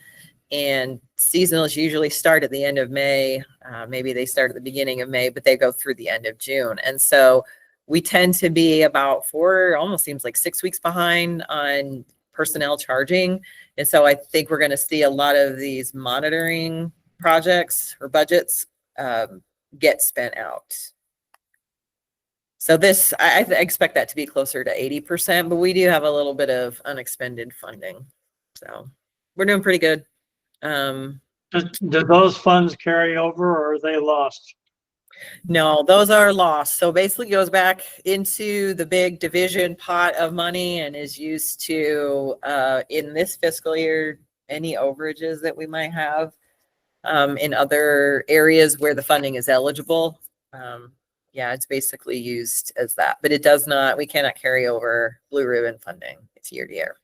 and seasonals usually start at the end of May. Maybe they start at the beginning of May, but they go through the end of June. And so we tend to be about almost seems like 6 weeks behind on personnel charging. And so I think we're going to see a lot of these monitoring projects or budgets get spent out. So this, I expect that to be closer to 80%, but we do have a little bit of unexpended funding. So we're doing pretty good. Did those funds carry over, or are they lost? No, those are lost. So basically it goes back into the big division pot of money and is used to, in this fiscal year, any overages that we might have in other areas where the funding is eligible. Yeah, it's basically used as that, but it does not, we cannot carry over blue ribbon funding. It's year to year.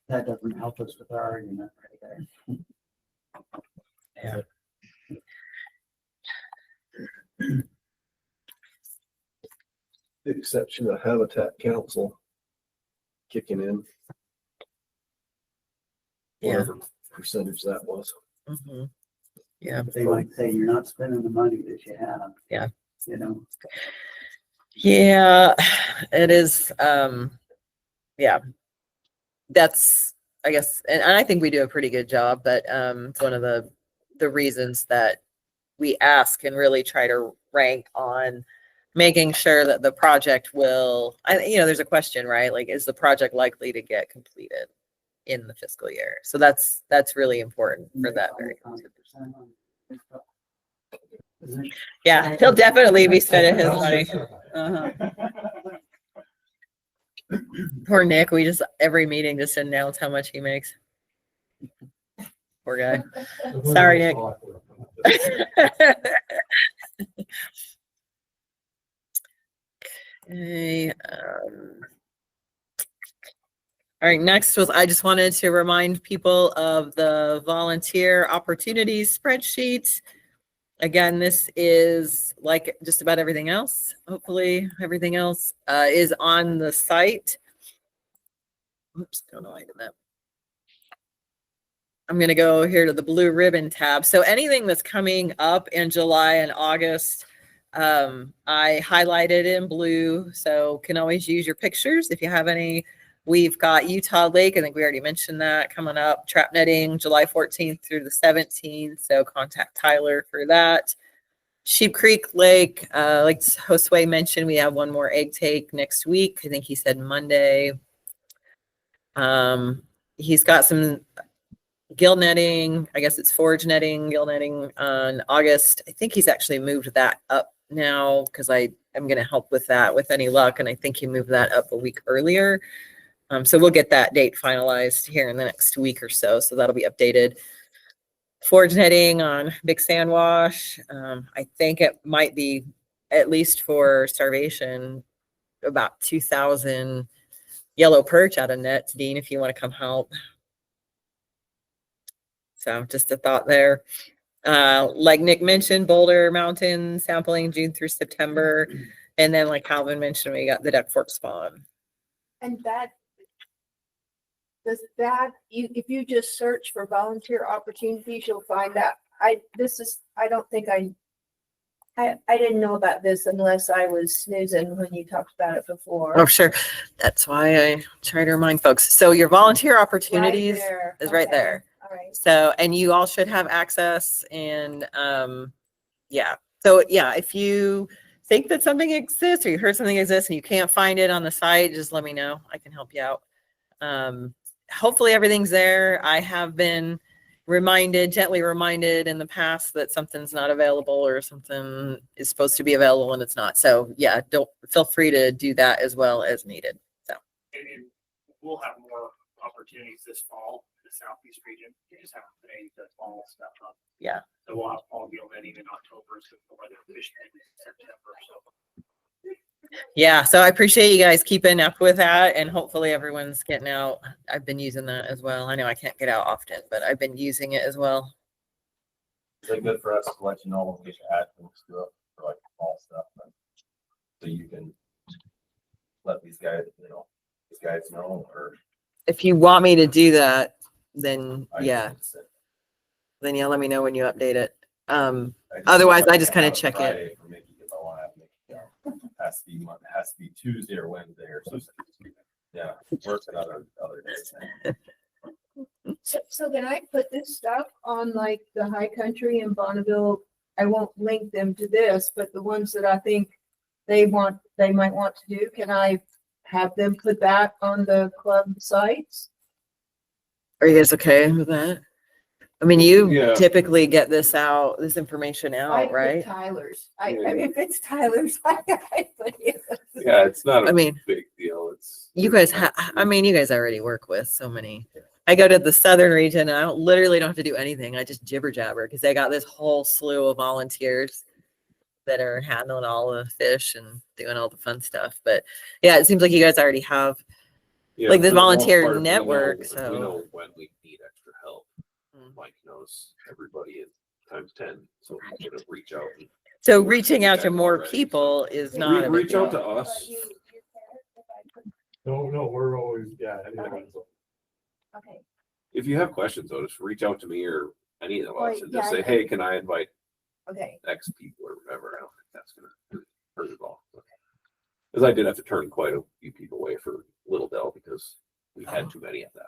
That doesn't help us with our argument right there. The exception of Habitat Council kicking in. Yeah. Whatever percentage that was. Mm-hmm. Yeah. They might say you're not spending the money that you have. Yeah. You know. Yeah, it is. Yeah, that's, I guess, and I think we do a pretty good job, but it's one of the reasons that we ask and really try to rank on making sure that the project will, there's a question, right? Like, is the project likely to get completed in the fiscal year? So that's really important for that very. Yeah, he'll definitely be spending his money. Poor Nick, we just every meeting just announce how much he makes. Poor guy. Sorry, Nick. Okay. All right, next was I just wanted to remind people of the volunteer opportunities spreadsheet. Again, this is like just about everything else. Hopefully everything else is on the site. Oops, don't know why I did that. I'm going to go here to the blue ribbon tab. So anything that's coming up in July and August, I highlighted in blue. So can always use your pictures if you have any. We've got Utah Lake. I think we already mentioned that coming up. Trap netting July 14th through the 17th. So contact Tyler for that. Sheep Creek Lake, like Josue mentioned, we have one more egg take next week. I think he said Monday. He's got some gill netting. I guess it's forage netting, gill netting on August. I think he's actually moved that up now because I am going to help with that with any luck. And I think he moved that up a week earlier. So we'll get that date finalized here in the next week or so. So that'll be updated. Forage netting on Big Sand Wash. I think it might be, at least for starvation, about 2,000 yellow perch out of nets, Dean, if you want to come help. So just a thought there. Like Nick mentioned, Boulder Mountain sampling June through September. And then like Calvin mentioned, we got the Duck Fork spawn. And that, if you just search for volunteer opportunities, you'll find that. I didn't know about this unless I was snoozing when you talked about it before. Oh, sure. That's why I try to remind folks. So your volunteer opportunities is right there. All right. So, and you all should have access and, yeah. So yeah, if you think that something exists or you heard something exists and you can't find it on the site, just let me know. I can help you out. Hopefully everything's there. I have been gently reminded in the past that something's not available or something is supposed to be available and it's not. So yeah, don't feel free to do that as well as needed. So And we'll have more opportunities this fall in the Southeast region. You just haven't put any of the fall stuff up. Yeah. So we'll have fall gill netting in October, so we'll have fishing in September. So yeah, so I appreciate you guys keeping up with that and hopefully everyone's getting out. I've been using that as well. I know I can't get out often, but I've been using it as well. Is it good for us to let you know when we should add things to it for like fall stuff? So you can let these guys know, or If you want me to do that, then yeah. Then yeah, let me know when you update it. Otherwise I just kind of check it. Has to be Tuesday or Wednesday or something. Yeah, works at other days. So can I put this stuff on like the High Country in Bonneville? I won't link them to this, but the ones that I think they might want to do, can I have them put that on the club sites? Are you guys okay with that? I mean, you Yeah. typically get this information out, right? Tyler's. If it's Tyler's, I put it. Yeah, it's not a big deal. It's You guys you guys already work with so many. I go to the southern region and I literally don't have to do anything. I just jibber jabber because they got this whole slew of volunteers that are handling all the fish and doing all the fun stuff. But yeah, it seems like you guys already have like this for the most volunteer part, network. we So know when we need extra help. Mike knows everybody is times 10, so he's gonna reach out. So reaching out to more people is not a big reach out deal. to us. No, we're always, Okay. If you have questions, though, just reach out to me or any of Well, us and yeah, just say, I- hey, can I invite Okay. X people or whatever? I don't think that's gonna hurt at all. Because I did have to turn quite a few people away for Little Dell because we had too many at that.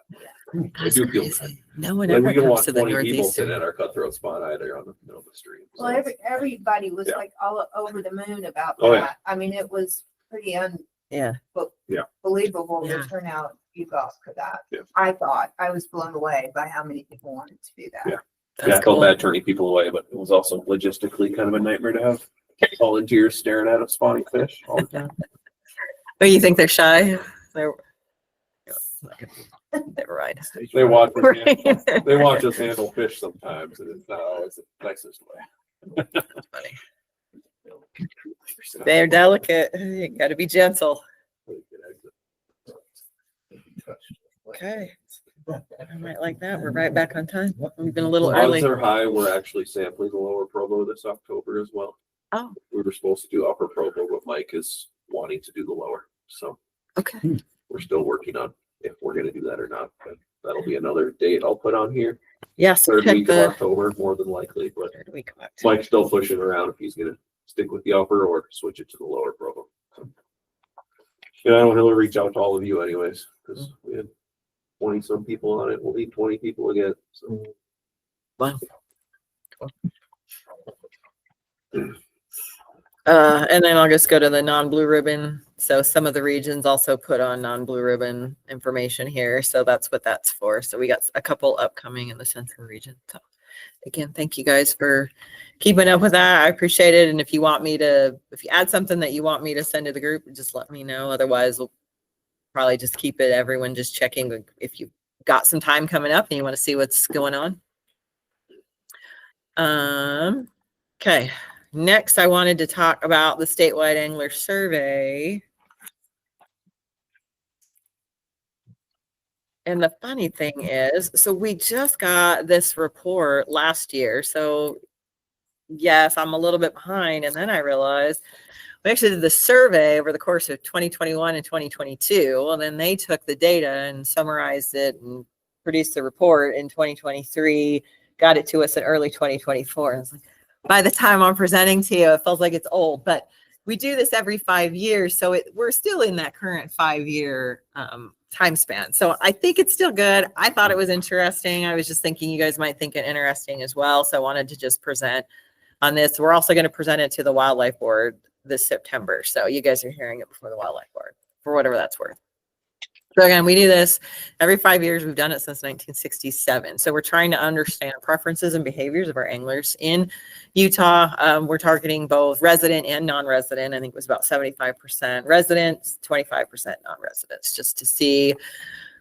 I That's do feel crazy. No one like ever we don't comes want to the 20 people Northeastern. sitting at our cutthroat spot either on the middle of the street. Well, everybody was Yeah. like all over the moon about Oh, that. yeah. I mean, it was pretty Yeah. believable Yeah. the turnout you got for that. Yeah. I thought I was blown away by how many people wanted to do that. Yeah. I felt bad turning people away, but it was also logistically kind of a nightmare to have volunteers staring at a spawning fish all the time. But you think they're shy? They're never mind. They watch us handle fish sometimes, and it's not always the nicest way. They're delicate. You got to be gentle. Okay. I might like that. We're right back on time. We've been a little early. Odds are high. We're actually sampling the lower Provo this October as well. Oh. We were supposed to do upper Provo, but Mike is wanting to do the lower. So okay, we're still working on if we're going to do that or not. But that'll be another date I'll put on here. Yes, third check week the- of October, more than likely. But week of October. Mike's still pushing around if he's going to stick with the upper or switch it to the lower Provo. So, yeah, I know he'll reach out to all of you anyways because we had 20 some people on it. We'll need 20 people again. So. Wow. And then I'll just go to the non-blue ribbon. So some of the regions also put on non-blue ribbon information here. So that's what that's for. So we got a couple upcoming in the central region. So again, thank you guys for keeping up with that. I appreciate it. And if you add something that you want me to send to the group, just let me know. Otherwise, we'll probably just keep it. Everyone just checking if you've got some time coming up and you want to see what's going on. Okay. Next, I wanted to talk about the statewide angler survey. And the funny thing is, so we just got this report last year. So yes, I'm a little bit behind. And then I realized we actually did the survey over the course of 2021 and 2022. And then they took the data and summarized it and produced the report in 2023, got it to us in early 2024. And it's like, by the time I'm presenting to you, it feels like it's old, but we do this every 5 years. So we're still in that current 5-year time span. So I think it's still good. I thought it was interesting. I was just thinking you guys might think it interesting as well. So I wanted to just present on this. We're also going to present it to the Wildlife Board this September. So you guys are hearing it before the Wildlife Board for whatever that's worth. So again, we do this every 5 years. We've done it since 1967. So we're trying to understand preferences and behaviors of our anglers in Utah. We're targeting both resident and non-resident. I think it was about 75% residents, 25% non-residents, just to see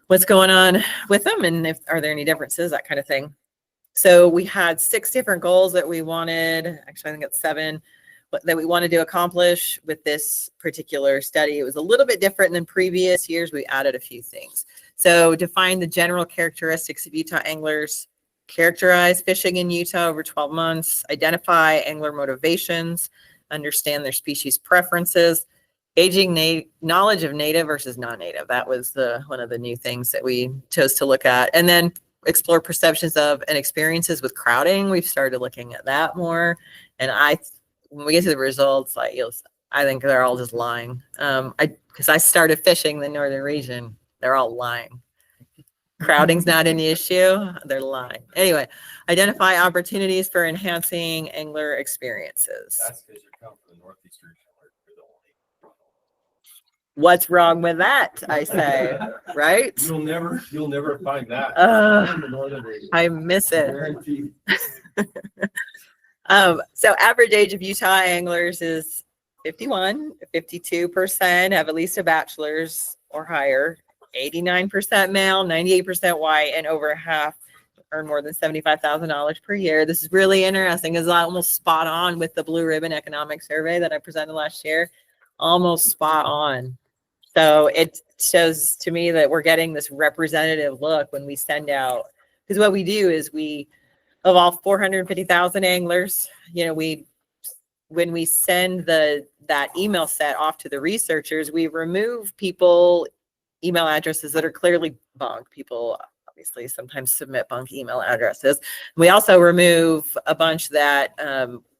what's going on with them and if are there any differences, that kind of thing. So we had 6 different goals that we wanted. Actually, I think it's 7. That we wanted to accomplish with this particular study. It was a little bit different than previous years. We added a few things. So define the general characteristics of Utah anglers, characterize fishing in Utah over 12 months, identify angler motivations, understand their species preferences, gauging knowledge of native versus non-native. That was one of the new things that we chose to look at. And then explore perceptions of and experiences with crowding. We've started looking at that more. And when we get to the results, I think they're all just lying. Because I started fishing the northern region, they're all lying. Crowding's not an issue, they're lying. Anyway, identify opportunities for enhancing angler experiences. That's because you come from the northeastern. What's wrong with that? I say, right? You'll never find that. in the northern region. I miss it. Guaranteed. So average age of Utah anglers is 51, 52% have at least a bachelor's or higher, 89% male, 98% white, and over half earn more than $75,000 per year. This is really interesting. It's almost spot on with the Blue Ribbon Economic Survey that I presented last year. Almost spot on. So it shows to me that we're getting this representative look when we send out, because what we do is of all 450,000 anglers, when we send that email set off to the researchers, we remove email addresses that are clearly bunked. People obviously sometimes submit bunk email addresses. We also remove a bunch that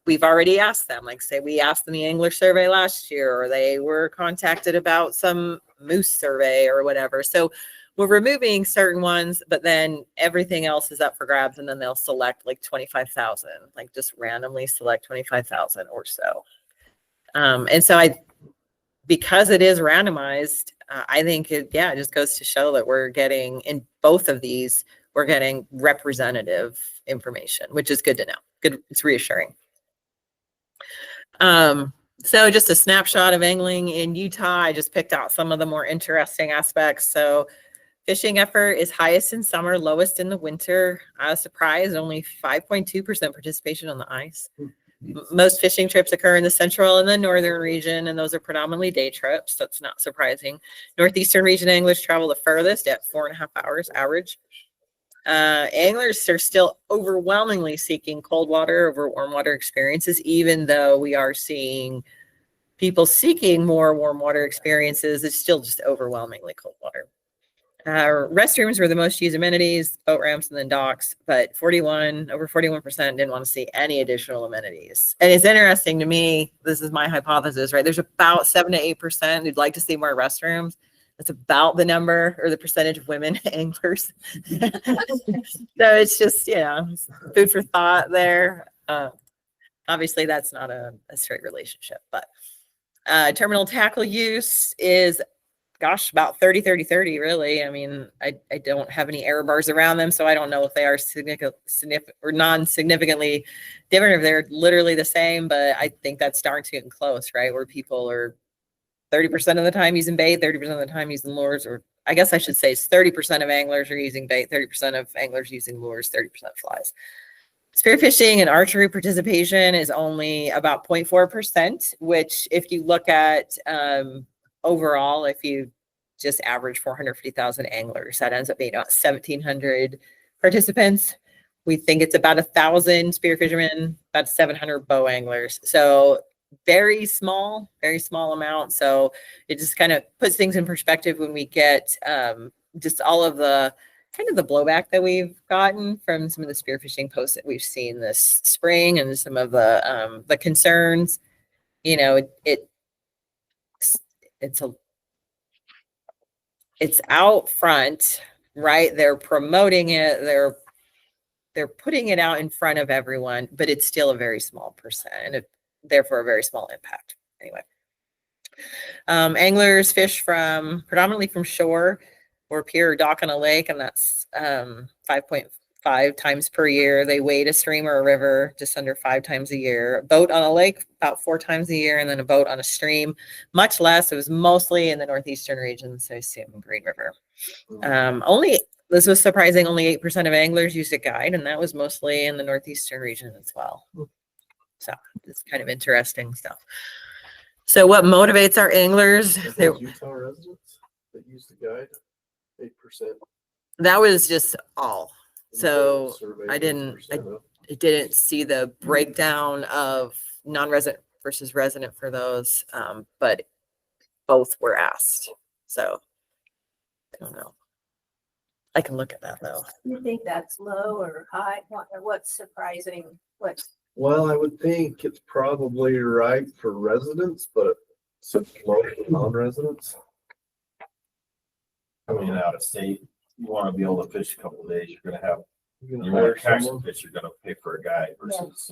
we've already asked them, like say we asked them the English survey last year, or they were contacted about some moose survey or whatever. So we're removing certain ones, but then everything else is up for grabs, and then they'll select like 25,000, like just randomly select 25,000 or so. And so because it is randomized, I think it just goes to show that we're getting, in both of these, we're getting representative information, which is good to know. Good, it's reassuring. So just a snapshot of angling in Utah. I just picked out some of the more interesting aspects. So fishing effort is highest in summer, lowest in the winter. I was surprised, only 5.2% participation on the ice. Most fishing trips occur in the central and the northern region, and those are predominantly day trips. That's not surprising. Northeastern region anglers travel the furthest at 4.5 hours average. Anglers are still overwhelmingly seeking cold water over warm water experiences, even though we are seeing people seeking more warm water experiences. It's still just overwhelmingly cold water. Restrooms were the most used amenities, boat ramps, and then docks, but over 41% didn't want to see any additional amenities. And it's interesting to me, this is my hypothesis, right? There's about 7 to 8% who'd like to see more restrooms. That's about the number or the percentage of women anglers. So it's just, food for thought there. Obviously, that's not a straight relationship, but terminal tackle use is, about 30-30-30, really. I mean, I don't have any error bars around them, so I don't know if they are significant or non-significantly different, if they're literally the same, but I think that's starting to get close, right? Where people are 30% of the time using bait, 30% of the time using lures, or I guess I should say it's 30% of anglers are using bait, 30% of anglers using lures, 30% flies. Spearfishing and archery participation is only about 0.4%, which if you look at overall, if you just average 450,000 anglers, that ends up being about 1,700 participants. We think it's about 1,000 spearfishermen, about 700 bow anglers. So very small amount. So it just kind of puts things in perspective when we get just all of the kind of the blowback that we've gotten from some of the spearfishing posts that we've seen this spring, and some of the concerns. It's out front, right? They're promoting it. They're putting it out in front of everyone, but it's still a very small percent, and therefore a very small impact. Anyway, anglers fish predominantly from shore or pier or dock on a lake, and that's 5.5 times per year. They wade a stream or a river just under 5 times a year. A boat on a lake about 4 times a year, and then a boat on a stream much less. It was mostly in the northeastern region, so I assume Green River. This was surprising, only 8% of anglers used a guide, and that was mostly in the northeastern region as well. So it's kind of interesting stuff. So what motivates our anglers? Utah residents that use the guide, 8%. That was just all. So I didn't see the breakdown of non-resident versus resident for those, but both were asked. So I don't know. I can look at that though. You think that's low or high? What's surprising? Well, I would think it's probably right for residents, but it's low for non-residents. Coming out of state, you want to be able to fish a couple of days. You're going to have, You you want to catch some fish, you're going to pay for a guide versus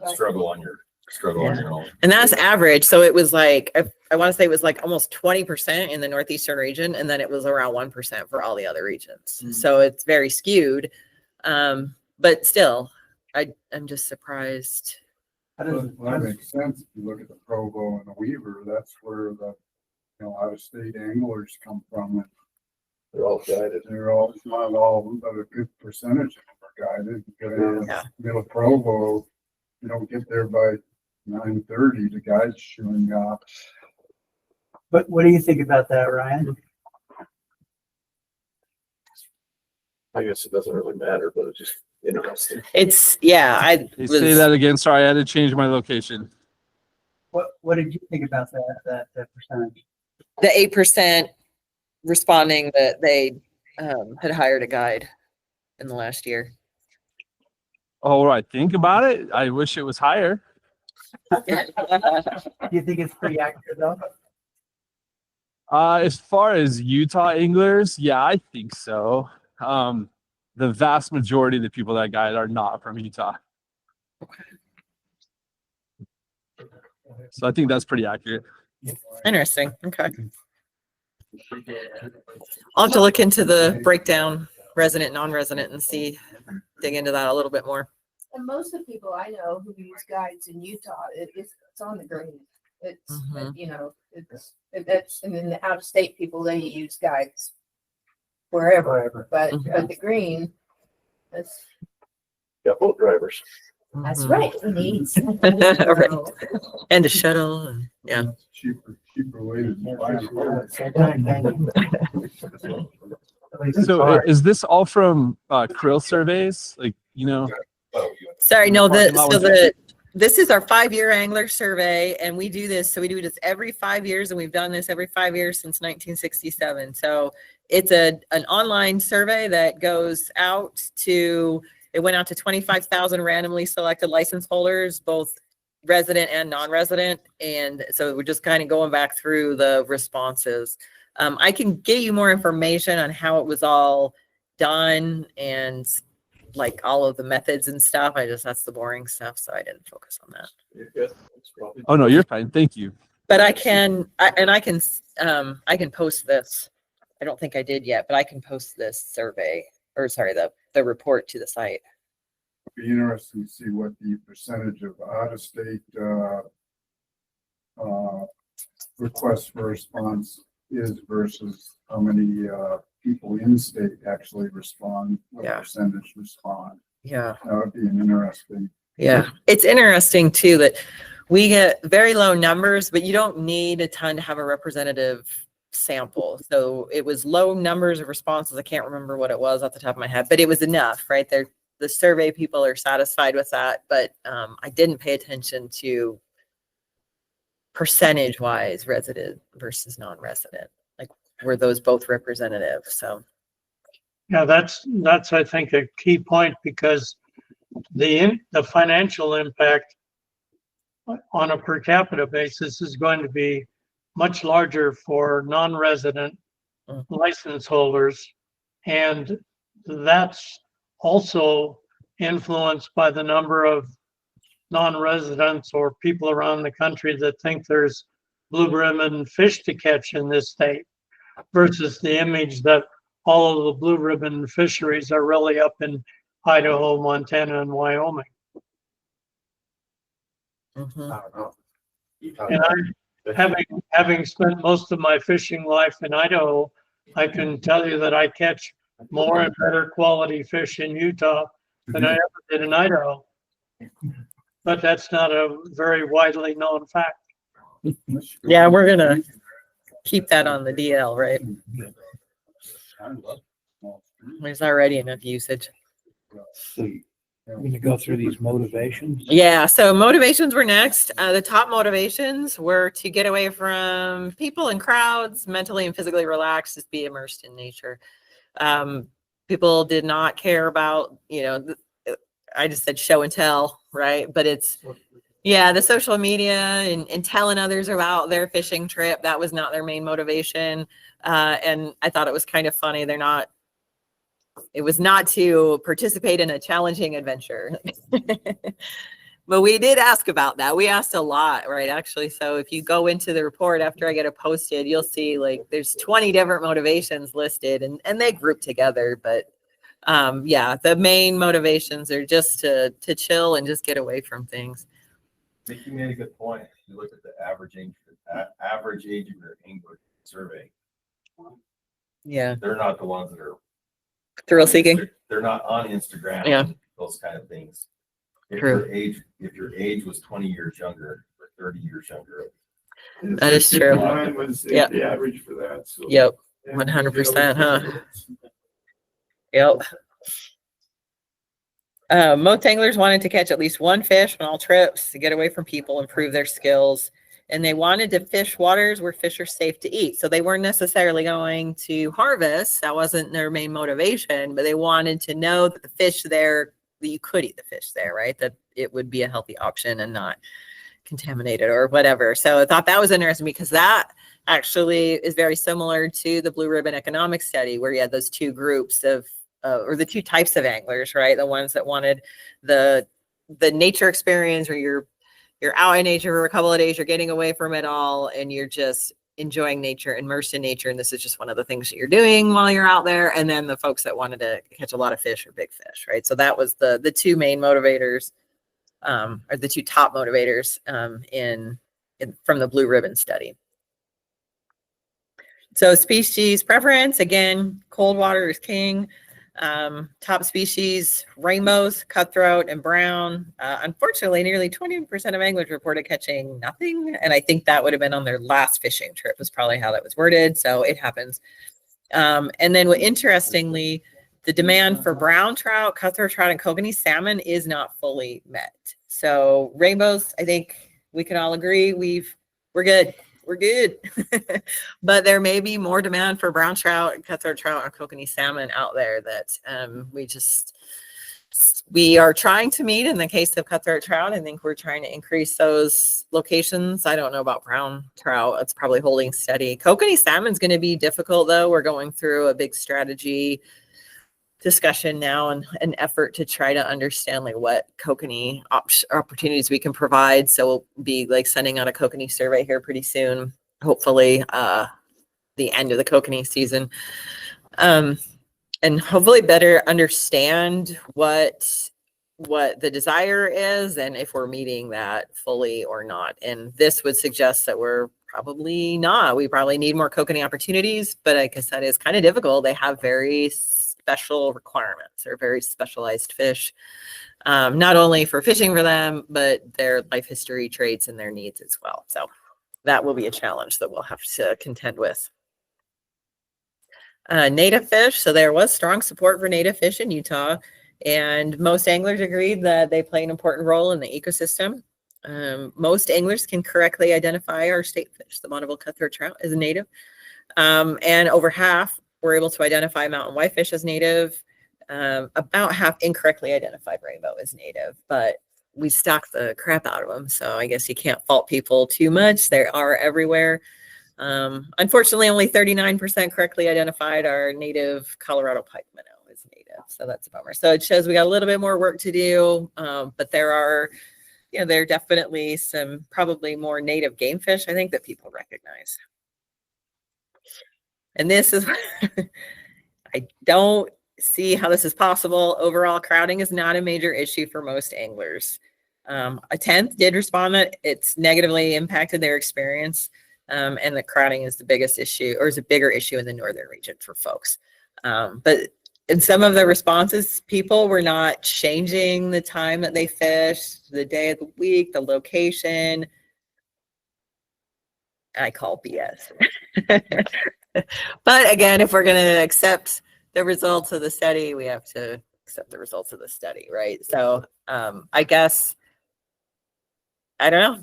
struggle on your own. And that's average. So it was like, I want to say it was like almost 20% in the northeastern region, and then it was around 1% for all the other regions. So it's very skewed. But still, I'm just surprised. Well, that makes sense. If you look at the Provo and the Weaver, that's where the out-of-state anglers come from. And they're all guided. Not all, but a good percentage of them are guided. You get out of Middle Provo, you don't get there by 9:30. The guide's showing up. But what do you think about that, Ryan? I guess it doesn't really matter, but it's just interesting. It's say that again. Sorry, I had to change my location. What did you think about that percentage? The 8% responding that they had hired a guide. in the last year. Oh, right. Think about it. I wish it was higher. Do you think it's pretty accurate though? As far as Utah anglers, yeah, I think so. The vast majority of the people that guide are not from Utah. So I think that's pretty accurate. Interesting. Okay. I'll have to look into the breakdown, resident, non-resident, and dig into that a little bit more. And most of the people I know who use guides in Utah, it's on the green. It's, you know, it's, and then the out-of-state people, they use guides wherever. But at the green, that's boat drivers. That's right. He needs. Right. And a shuttle. And, yeah. Cheaper way to buy So is this all from krill surveys? Like, you know? Sorry, no, this is our 5-year angler survey, and we do this. So we do this every 5 years, and we've done this every 5 years since 1967. So it's an online survey that goes out to, it went out to 25,000 randomly selected license holders, both resident and non-resident. And so we're just kind of going back through the responses. I can get you more information on how it was all done and like all of the methods and stuff. That's the boring stuff. So I didn't focus on that. Oh no, you're fine. Thank you. But I can post this. I don't think I did yet, but I can post this survey, or sorry, the report to the site. Be interesting to see what the percentage of out-of-state requests for response is versus how many people in state actually respond, what percentage respond. Yeah. That would be an interesting. Yeah. It's interesting too that we get very low numbers, but you don't need a ton to have a representative sample. So it was low numbers of responses. I can't remember what it was off the top of my head, but it was enough, right? The survey people are satisfied with that, but I didn't pay attention to percentage wise resident versus non-resident. Like, were those both representative? So yeah, that's I think a key point, because the financial impact on a per capita basis is going to be much larger for non-resident license holders, and that's also influenced by the number of non-residents or people around the country that think there's blue ribbon fish to catch in this state, versus the image that all of the blue ribbon fisheries are really up in Idaho, Montana, and Wyoming. I don't know. And having spent most of my fishing life in Idaho, I can tell you that I catch more and better quality fish in Utah than I ever did in Idaho. But that's not a very widely known fact. yeah, we're gonna keep that on the DL, right? There's already enough usage. I'm going to go through these motivations. Yeah, so motivations were next. The top motivations were to get away from people and crowds, mentally and physically relax, just be immersed in nature. People did not care about, I just said show and tell, right? But it's, yeah, the social media and telling others about their fishing trip, that was not their main motivation. And I thought it was kind of funny. It was not to participate in a challenging adventure. But we did ask about that. We asked a lot, right? Actually, so if you go into the report after I get it posted, you'll see like there's 20 different motivations listed, and they group together. But yeah, the main motivations are just to chill and just get away from things. I think you made a good point. If you look at the average age of your angler survey. Yeah. They're not the ones that are thrill seeking. They're not on Instagram. Yeah. Those kind of things. If True. your age was 20 years younger or 30 years younger. That is true. Mine was Yep. the average for that. So. Yep. 100%, huh? Yep. Most anglers wanted to catch at least one fish on all trips to get away from people, improve their skills. and they wanted to fish waters where fish are safe to eat. So they weren't necessarily going to harvest. That wasn't their main motivation, but they wanted to know that the fish there, that you could eat the fish there, right? That it would be a healthy option and not contaminated or whatever. So I thought that was interesting because that actually is very similar to the Blue Ribbon Economic Study, where you had those two groups of, or the two types of anglers, right? The ones that wanted the nature experience where you're out in nature for a couple of days, you're getting away from it all, and you're just enjoying nature, immersed in nature, and this is just one of the things that you're doing while you're out there. And then the folks that wanted to catch a lot of fish or big fish, right? So that was the two main motivators, or the two top motivators in from the Blue Ribbon Study. So species preference, again, cold water is king. Top species, rainbows, cutthroat, and brown. Unfortunately, nearly 20% of anglers reported catching nothing. And I think that would have been on their last fishing trip was probably how that was worded. So it happens. And then interestingly, the demand for brown trout, cutthroat trout, and kokanee salmon is not fully met. So rainbows, I think we can all agree we're good. We're good. But there may be more demand for brown trout, cutthroat trout, or kokanee salmon out there that we are trying to meet. In the case of cutthroat trout, I think we're trying to increase those locations. I don't know about brown trout. It's probably holding steady. Kokanee salmon is going to be difficult, though. We're going through a big strategy discussion now and an effort to try to understand like what kokanee opportunities we can provide. So we'll be like sending out a kokanee survey here pretty soon, hopefully the end of the kokanee season, and hopefully better understand what the desire is and if we're meeting that fully or not. And this would suggest that we're probably not. We probably need more kokanee opportunities, but like I said, it's kind of difficult. They have very special requirements. They're very specialized fish, not only for fishing for them, but their life history, traits, and their needs as well. So that will be a challenge that we'll have to contend with. Native fish. So there was strong support for native fish in Utah, and most anglers agreed that they play an important role in the ecosystem. Most anglers can correctly identify our state fish, the Monteville cutthroat trout, as a native, and over half were able to identify mountain whitefish as native. About half incorrectly identified rainbow as native, but we stock the crap out of them. So I guess you can't fault people too much. They are everywhere. Unfortunately, only 39% correctly identified our native Colorado pike minnow as native. So that's a bummer. So it shows we got a little bit more work to do, but there are definitely some probably more native game fish, I think, that people recognize. And this is, I don't see how this is possible. Overall, crowding is not a major issue for most anglers. A tenth did respond that it's negatively impacted their experience, and that crowding is the biggest issue, or is a bigger issue in the northern region for folks. But in some of the responses, people were not changing the time that they fished, the day of the week, the location. I call BS. But again, if we're going to accept the results of the study, we have to accept the results of the study, right? So I guess, I don't know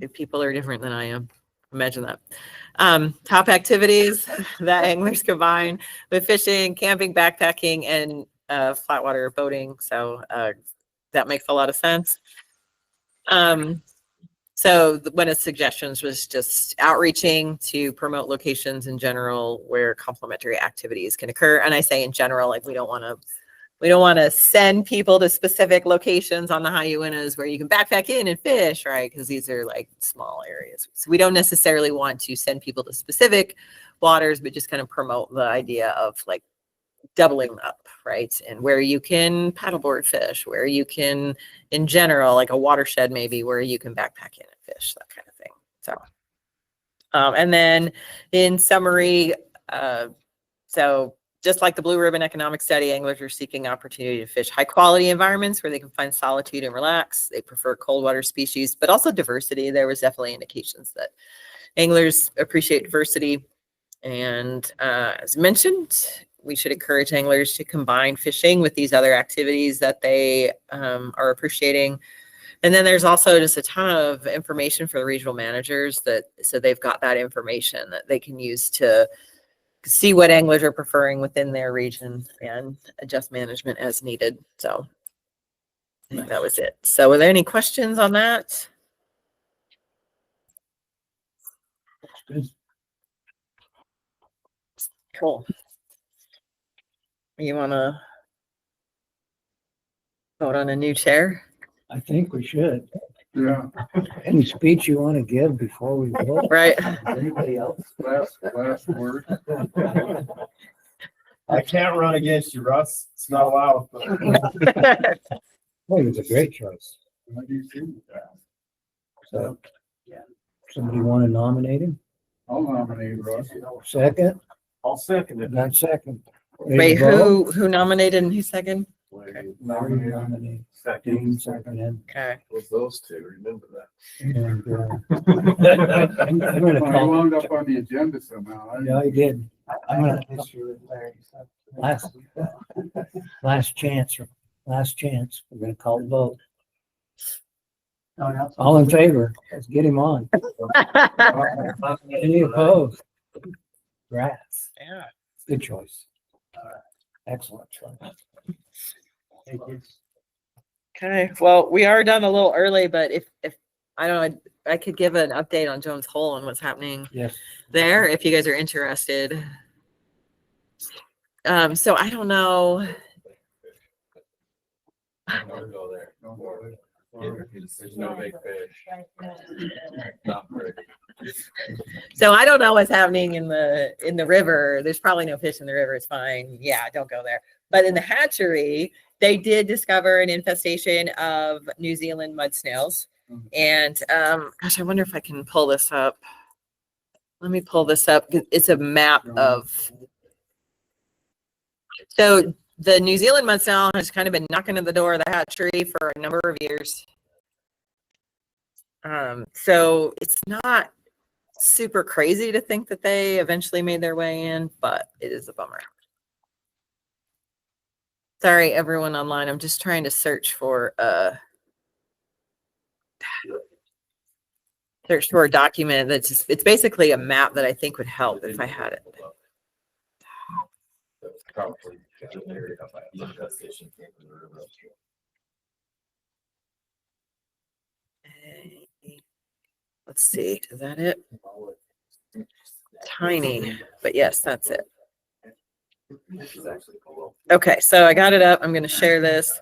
if people are different than I am. Imagine that. Top activities that anglers combine with fishing, camping, backpacking, and flatwater boating. So that makes a lot of sense. So one of the suggestions was just outreaching to promote locations in general where complementary activities can occur. And I say in general, like we don't want to send people to specific locations on the Hyuinas where you can backpack in and fish, right? Because these are like small areas. So we don't necessarily want to send people to specific waters, but just kind of promote the idea of like doubling up, right? And where you can paddleboard fish, where you can, in general, like a watershed maybe, where you can backpack in and fish, that kind of thing. So, and then in summary, so just like the Blue Ribbon Economic Study, anglers are seeking opportunity to fish high quality environments where they can find solitude and relax. They prefer cold water species, but also diversity. There was definitely indications that anglers appreciate diversity. And as mentioned, we should encourage anglers to combine fishing with these other activities that they are appreciating. And then there's also just a ton of information for the regional managers so they've got that information that they can use to see what anglers are preferring within their region and adjust management as needed. So I think that was it. So were there any questions on that? Cool. You want to vote on a new chair? I think we should. Yeah. Any speech you want to give before we vote? Right. Anybody else? Last word. I can't run against you, Russ. It's not allowed. Well, it was a great choice. How do you feel with that? So, somebody want to nominate him? I'll nominate Russ. Second? I'll second it. Not second. Wait, who nominated and who second? Nominate. Second. Second. Okay. Was those two, remember that. And, I'm I gonna call. wound up on the agenda somehow. Yeah, I did. I'm gonna, last chance. We're gonna call the vote. All in favor? Let's get him on. Any opposed? Rats. Yeah. Good choice. Excellent choice. Okay. Well, we are done a little early, but if I don't know, I could give an update on Jones Hole and what's happening Yes. there if you guys are interested. So I don't know. Don't go there. Don't go there. There's no big fish. Not very. So I don't know what's happening in the river. There's probably no fish in the river. It's fine. Yeah, don't go there. But in the hatchery, they did discover an infestation of New Zealand mud snails. And gosh, I wonder if I can pull this up. Let me pull this up. It's a map of. So the New Zealand mud snail has kind of been knocking at the door of the hatchery for a number of years. So it's not super crazy to think that they eventually made their way in, but it is a bummer. Sorry, everyone online. I'm just trying to search for a document that's just, it's basically a map that I think would help if I had it. Let's see, is that it? Tiny, but yes, that's it. Okay, so I got it up. I'm going to share this.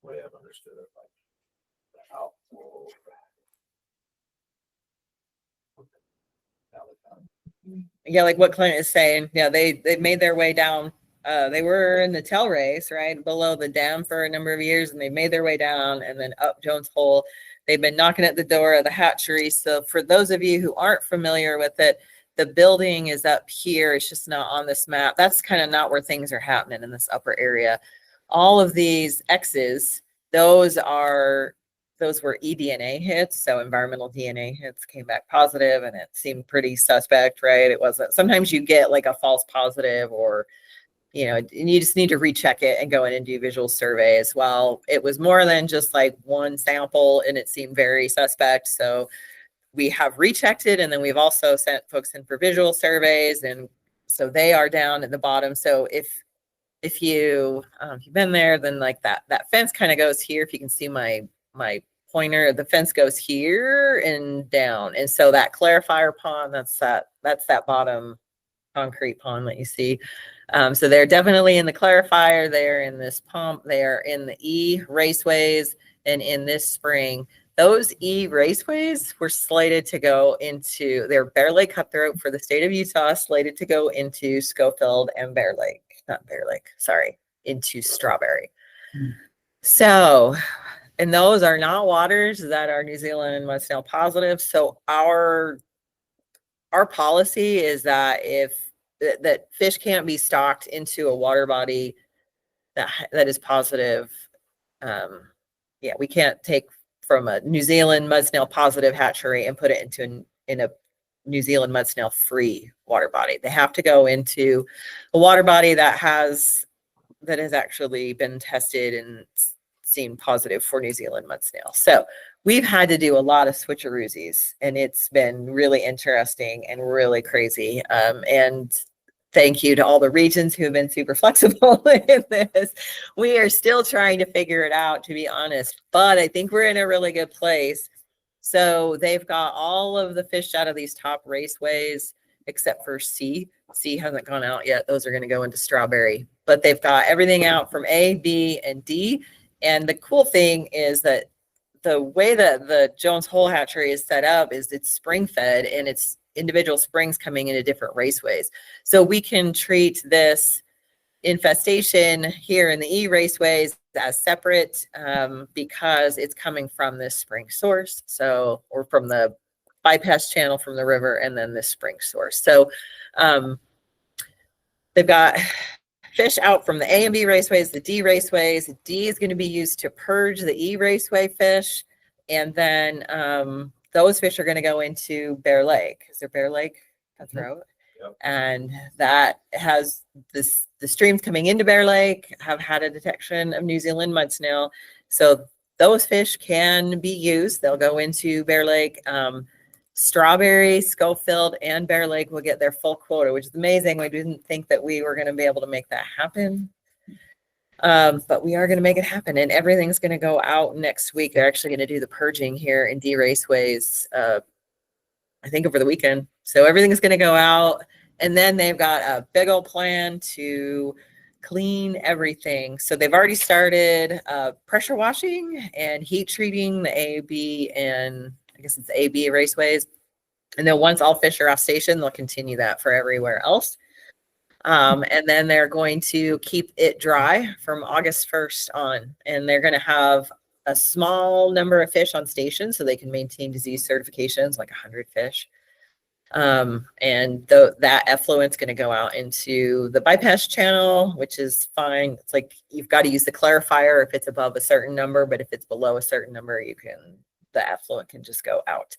Way I've understood it. Yeah, like what Clint is saying. Yeah, they made their way down. They were in the tail race, right below the dam for a number of years, and they made their way down and then up Jones Hole. They've been knocking at the door of the hatchery. So for those of you who aren't familiar with it, the building is up here. It's just not on this map. That's kind of not where things are happening in this upper area. All of these X's, those were eDNA hits. So environmental DNA hits came back positive, and it seemed pretty suspect, right? It wasn't, sometimes you get like a false positive, or, you know, and you just need to recheck it and go in and do visual surveys. Well, it was more than just like one sample, and it seemed very suspect. So we have rechecked it, and then we've also sent folks in for visual surveys, and so they are down at the bottom. So if you've been there, then like that fence kind of goes here. If you can see my pointer, the fence goes here and down. And so that clarifier pond, that's that bottom concrete pond that you see. So they're definitely in the clarifier. They're in this pump. They are in the E raceways, and in this spring, those E raceways were slated to go into, they're Bear Lake Cutthroat for the state of Utah, slated to go into Schofield and Bear Lake. Not Bear Lake, sorry, into Strawberry. So, and those are not waters that are New Zealand mud snail positive. So our policy is that that fish can't be stocked into a water body that is positive. Yeah, we can't take from a New Zealand mud snail positive hatchery and put it into in a New Zealand mud snail free water body. They have to go into a water body that has actually been tested and seen positive for New Zealand mud snail. So we've had to do a lot of switcheroosies, and it's been really interesting and really crazy. And thank you to all the regions who have been super flexible in this. We are still trying to figure it out, to be honest, but I think we're in a really good place. So they've got all of the fish out of these top raceways, except for C. C hasn't gone out yet. Those are going to go into Strawberry, but they've got everything out from A, B, and D. And the cool thing is that the way that the Jones Hole hatchery is set up is it's spring fed, and it's individual springs coming into different raceways. So we can treat this infestation here in the E raceways as separate because it's coming from this spring source. So, or from the bypass channel from the river, and then this spring source. So they've got fish out from the A and B raceways, the D raceways. D is going to be used to purge the E raceway fish. And then those fish are going to go into Bear Lake. Is there Bear Lake? Cutthroat? Yep. And that has the streams coming into Bear Lake have had a detection of New Zealand mud snail. So those fish can be used. They'll go into Bear Lake. Strawberry, Schofield, and Bear Lake will get their full quota, which is amazing. We didn't think that we were going to be able to make that happen. But we are going to make it happen, and everything's going to go out next week. They're actually going to do the purging here in D raceways, I think over the weekend. So everything's going to go out, and then they've got a big old plan to clean everything. So they've already started pressure washing and heat treating the A, B, and I guess it's A, B raceways. And then once all fish are off station, they'll continue that for everywhere else. And then they're going to keep it dry from August 1st on. And they're going to have a small number of fish on station so they can maintain disease certifications, like 100 fish. And that effluent's going to go out into the bypass channel, which is fine. It's like you've got to use the clarifier if it's above a certain number, but if it's below a certain number, the effluent can just go out.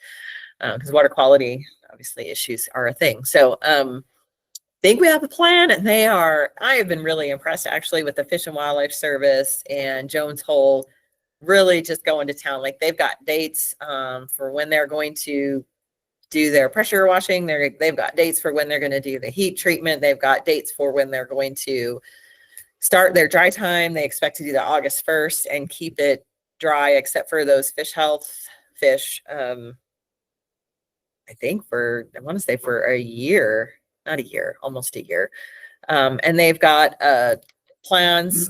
Because water quality, obviously, issues are a thing. So think we have a plan, and I have been really impressed actually with the Fish and Wildlife Service and Jones Hole really just going to town. Like they've got dates for when they're going to do their pressure washing. They've got dates for when they're going to do the heat treatment. They've got dates for when they're going to start their dry time. They expect to do that August 1st and keep it dry, except for those fish health fish. I think I want to say for a year, not a year, almost a year. And they've got plans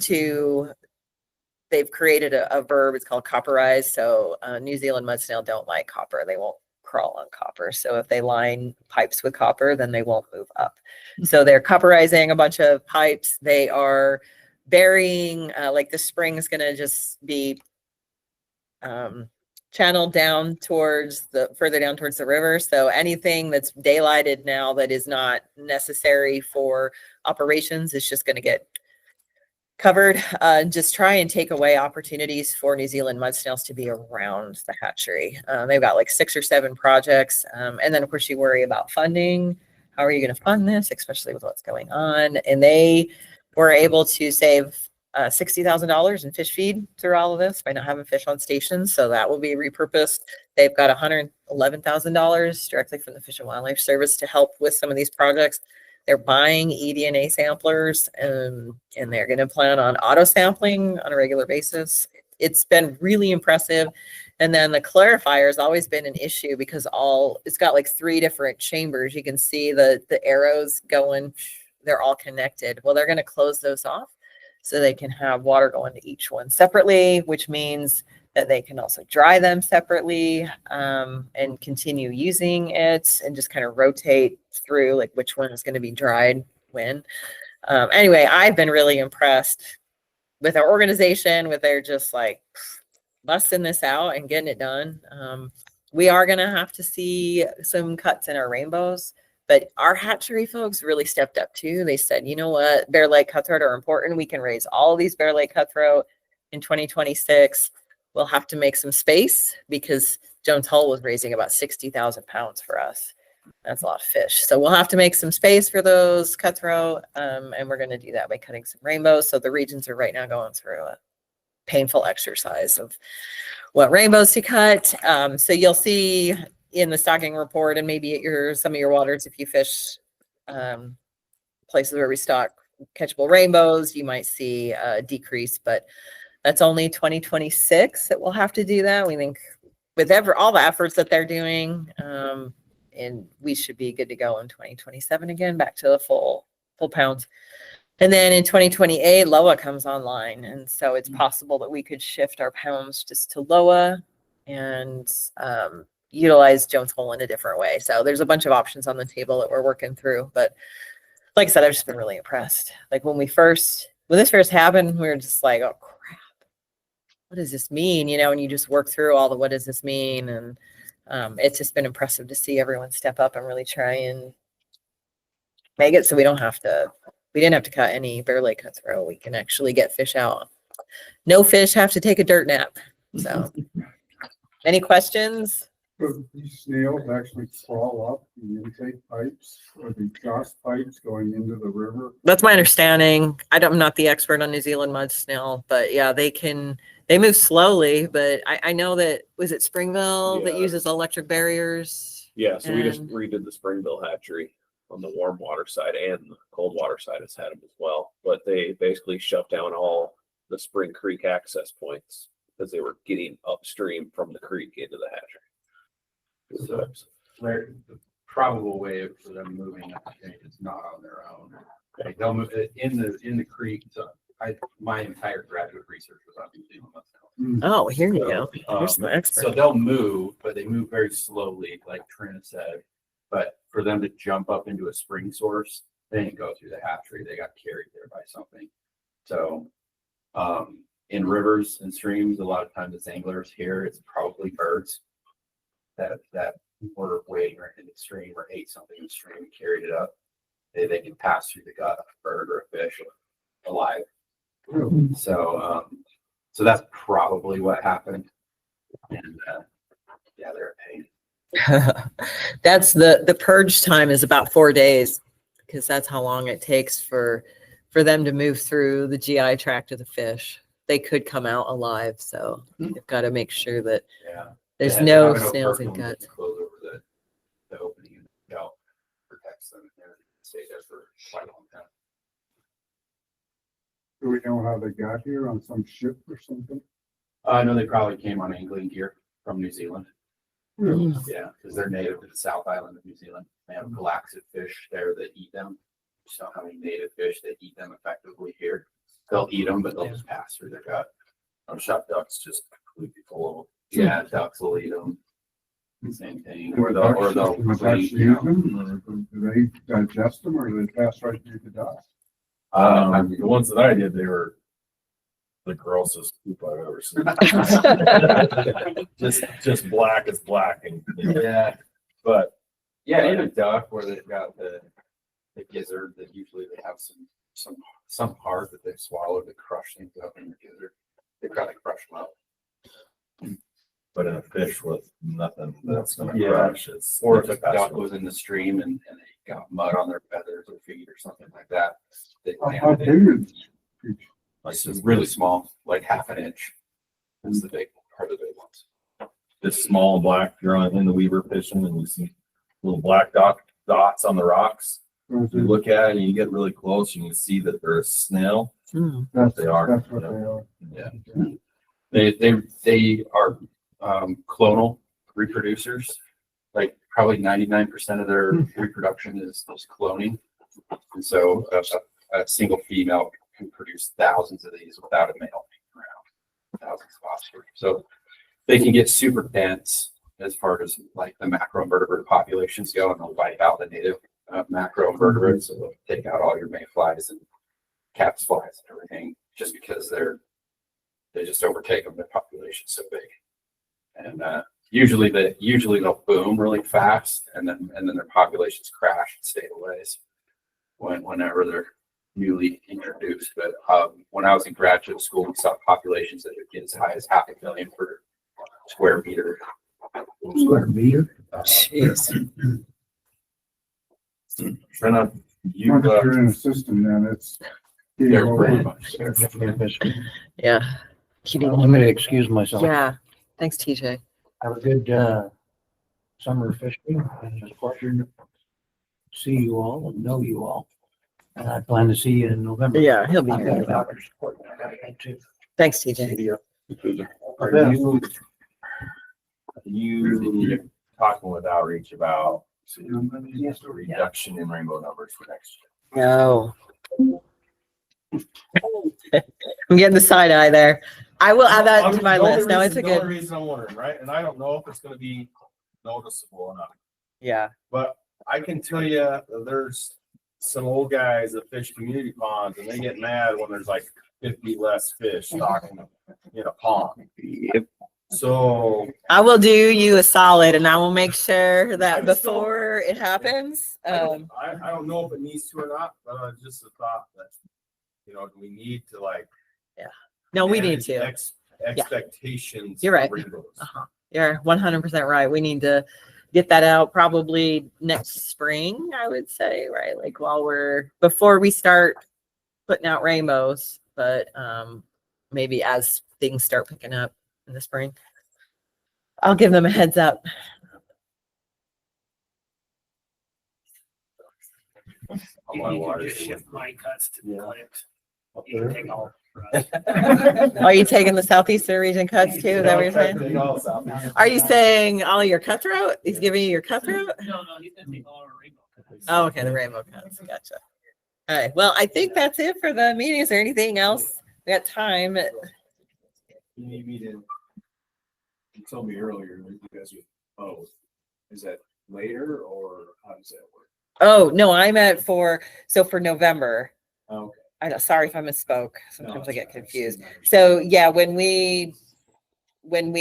they've created a verb. It's called copperize. So New Zealand mud snail don't like copper. They won't crawl on copper. So if they line pipes with copper, then they won't move up. So they're copperizing a bunch of pipes. They are burying, like the spring is going to just be channeled down further down towards the river. So anything that's daylighted now that is not necessary for operations is just going to get covered. Just try and take away opportunities for New Zealand mud snails to be around the hatchery. They've got like 6 or 7 projects. And then of course you worry about funding. How are you going to fund this, especially with what's going on? And they were able to save $60,000 in fish feed through all of this by not having fish on stations. So that will be repurposed. They've got $111,000 directly from the Fish and Wildlife Service to help with some of these projects. They're buying eDNA samplers and they're going to plan on auto sampling on a regular basis. It's been really impressive. And then the clarifier has always been an issue because it's got like 3 different chambers. You can see the arrows going, they're all connected. Well, they're going to close those off so they can have water going to each one separately, which means that they can also dry them separately and continue using it and just kind of rotate through like which one is going to be dried when. Anyway, I've been really impressed with our organization, with their just like busting this out and getting it done. We are going to have to see some cuts in our rainbows. But our hatchery folks really stepped up too. They said, you know what, Bear Lake cutthroat are important. We can raise all of these Bear Lake cutthroat in 2026. We'll have to make some space because Jones Hole was raising about 60,000 pounds for us. That's a lot of fish. So we'll have to make some space for those cutthroat. And we're going to do that by cutting some rainbows. So the regions are right now going through a painful exercise of what rainbows to cut. So you'll see in the stocking report and maybe at some of your waters, if you fish places where we stock catchable rainbows, you might see a decrease, but that's only 2026 that we'll have to do that. We think with all the efforts that they're doing, and we should be good to go in 2027 again, back to the full pounds. And then in 2028, LOA comes online. And so it's possible that we could shift our pounds just to LOA and utilize Jones Hole in a different way. So there's a bunch of options on the table that we're working through. But like I said, I've just been really impressed. Like when this first happened, we were just like, oh crap, what does this mean? And you just work through all the, what does this mean? And it's just been impressive to see everyone step up and really try and make it so we didn't have to cut any bare lake cutthroat. We can actually get fish out. No fish have to take a dirt nap. So any questions? So these snails actually crawl up the intake pipes or the exhaust pipes going into the river? That's my understanding. I'm not the expert on New Zealand mud snail, but yeah, they move slowly, but I know that, was it Springville that uses electric barriers? Yeah, so we just redid the Springville hatchery on the warm water side, and the cold water side has had them as well. But they basically shut down all the Spring Creek access points because they were getting upstream from the creek into the hatchery. So the probable way for them moving upstream is not on their own. Okay. They'll move in the creek. So my entire graduate research was on New Zealand. Oh, here you go. Here's the expert. So they'll move, but they move very slowly, like Trina said. But for them to jump up into a spring source, they didn't go through the hatchery. They got carried there by something. So in rivers and streams, a lot of times it's anglers here. It's probably birds that were wading in the stream or ate something in the stream and carried it up. They can pass through the gut of a bird or a fish alive. So that's probably what happened. And yeah, they're a pain. That's the purge time is about 4 days, because that's how long it takes for them to move through the GI tract of the fish. They could come out alive, so you've got to make sure that there's no snails in guts. Close over the opening and the shell protects them, and stay there for quite a long time. Do we know how they got here, on some ship or something? I know they probably came on angling gear from New Zealand. Really? Yeah, because they're native to the South Island of New Zealand. They have galaxid fish there that eat them. So how many native fish that eat them effectively here? They'll eat them, but they'll just pass through their gut. Shop ducks just completely full of Yeah, ducks will eat them. Same thing. Do the ducks use them, or do they digest them, or do they pass right through the ducks? the ones that I did, they were the grossest poop I've ever seen. just black as black, and Yeah. but Yeah, in a duck where they've got the gizzard, that usually they have some part that they've swallowed that crush things up in the gizzard. They probably crush them up. but in a fish with nothing that's gonna Yeah. crush, it's Or if a duck was in the stream and they got mud on their feathers or feet or something like that. How big is It's just really small, like half an inch. That's the big part of the big ones. this small black, you're in the Weaver fishing and you see little black dots on the rocks. You look at it and you get really close and you see that they're a snail. That's They are. That's what they are. Yeah. They are clonal reproducers. Like probably 99% of their reproduction is cloning. And so a single female can produce thousands of these without a male being around. Thousands of offspring. So they can get super dense as far as like the macroinvertebrate populations go, and they'll wipe out the native macroinvertebrates. So they'll take out all your mayflies and caddis flies and everything, just because they just overtake them. Their population's so big, and usually they'll boom really fast, and then their populations crash and stabilize whenever they're newly introduced. But when I was in graduate school, we saw populations that would get as high as 500,000 per square meter. Square meter? Jeez. Trina, you, Once you're in a system, then it's. They're pretty much. Yeah. I'm gonna excuse myself. Yeah. Thanks, TJ. Have a good, summer fishing, and it's a pleasure to see you all and know you all. And I plan to see you in November. Yeah, he'll be I've here. got a doctor's appointment I gotta go to. Thanks, TJ. Are you talking with outreach about the reduction in rainbow numbers for next year? No. I'm getting the side eye there. I will add that to my list. No, it's a The only good. reason I'm wondering, right? And I don't know if it's gonna be noticeable or not. Yeah. But I can tell you, there's some old guys that fish community ponds and they get mad when there's like 50 less fish stocking in a pond. Yep. So I will do you a solid and I will make sure that before it happens. I don't know if it needs to or not, but just a thought that, do we need to like. Yeah. No, we need manage to. Expectations. You're right. for rainbows. You're 100% right. We need to get that out probably next spring, I would say, right? Like before we start putting out rainbows, but maybe as things start picking up in the spring, I'll give them a heads up. Shift my cuts to the clipped. Are you taking the southeastern region cuts too? Is that what you're saying? Are you saying all your cutthroat? He's giving you your cutthroat? No, he's gonna take all our rainbow cuts. Oh, okay, the rainbow cuts. Gotcha. All right. Well, I think that's it for the meeting. Is there anything else? We got time. You need me to, you told me earlier that you guys would both. Is that later or how does that work? Oh, no, I'm at for November. Okay. I know, sorry if I misspoke. Sometimes I get confused. So yeah, when we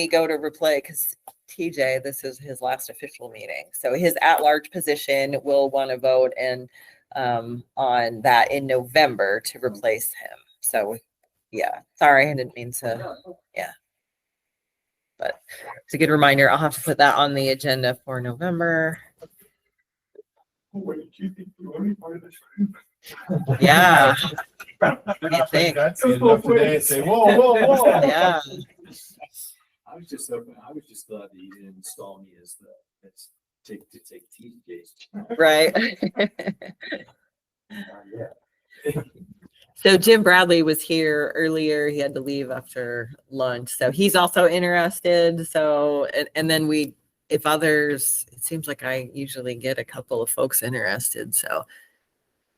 go to replay, because TJ, this is his last official meeting. So his at-large position will want to vote and on that in November to replace him. So yeah, sorry, I didn't mean to. Yeah. But it's a good reminder. I'll have to put that on the agenda for November. What did you think you were part of this group? Yeah. What do you think? That's enough today. Say, whoa. Yeah. I was just glad that you didn't install me as take TJ's. Right. So Jim Bradley was here earlier. He had to leave after lunch. So he's also interested. So, and then if others, it seems like I usually get a couple of folks interested. So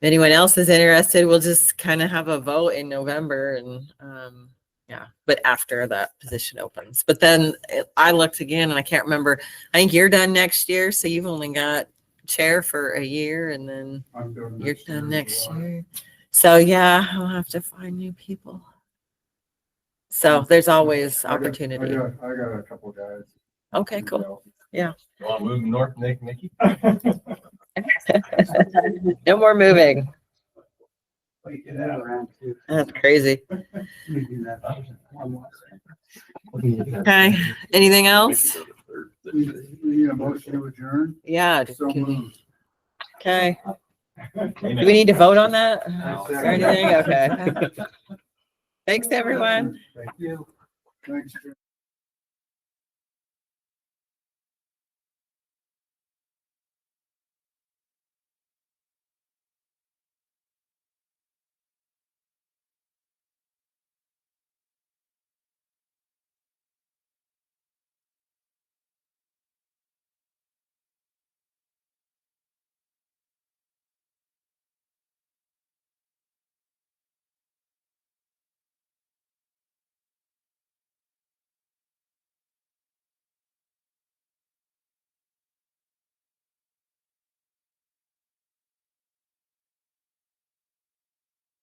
if anyone else is interested, we'll just kind of have a vote in November and, yeah, but after that position opens. But then I looked again and I can't remember. I think you're done next year. So you've only got chair for a year and then you're done next year. So yeah, I'll have to find new people. So there's always opportunity. I got a couple guys. Okay, cool. Yeah. You want to move north, Nikki? No more moving. That's crazy. Okay. Anything else? We need a motion to adjourn. Yeah. So moved. Okay. Do we need to vote on that or anything? Okay. Thanks, everyone. Thank you. Thanks.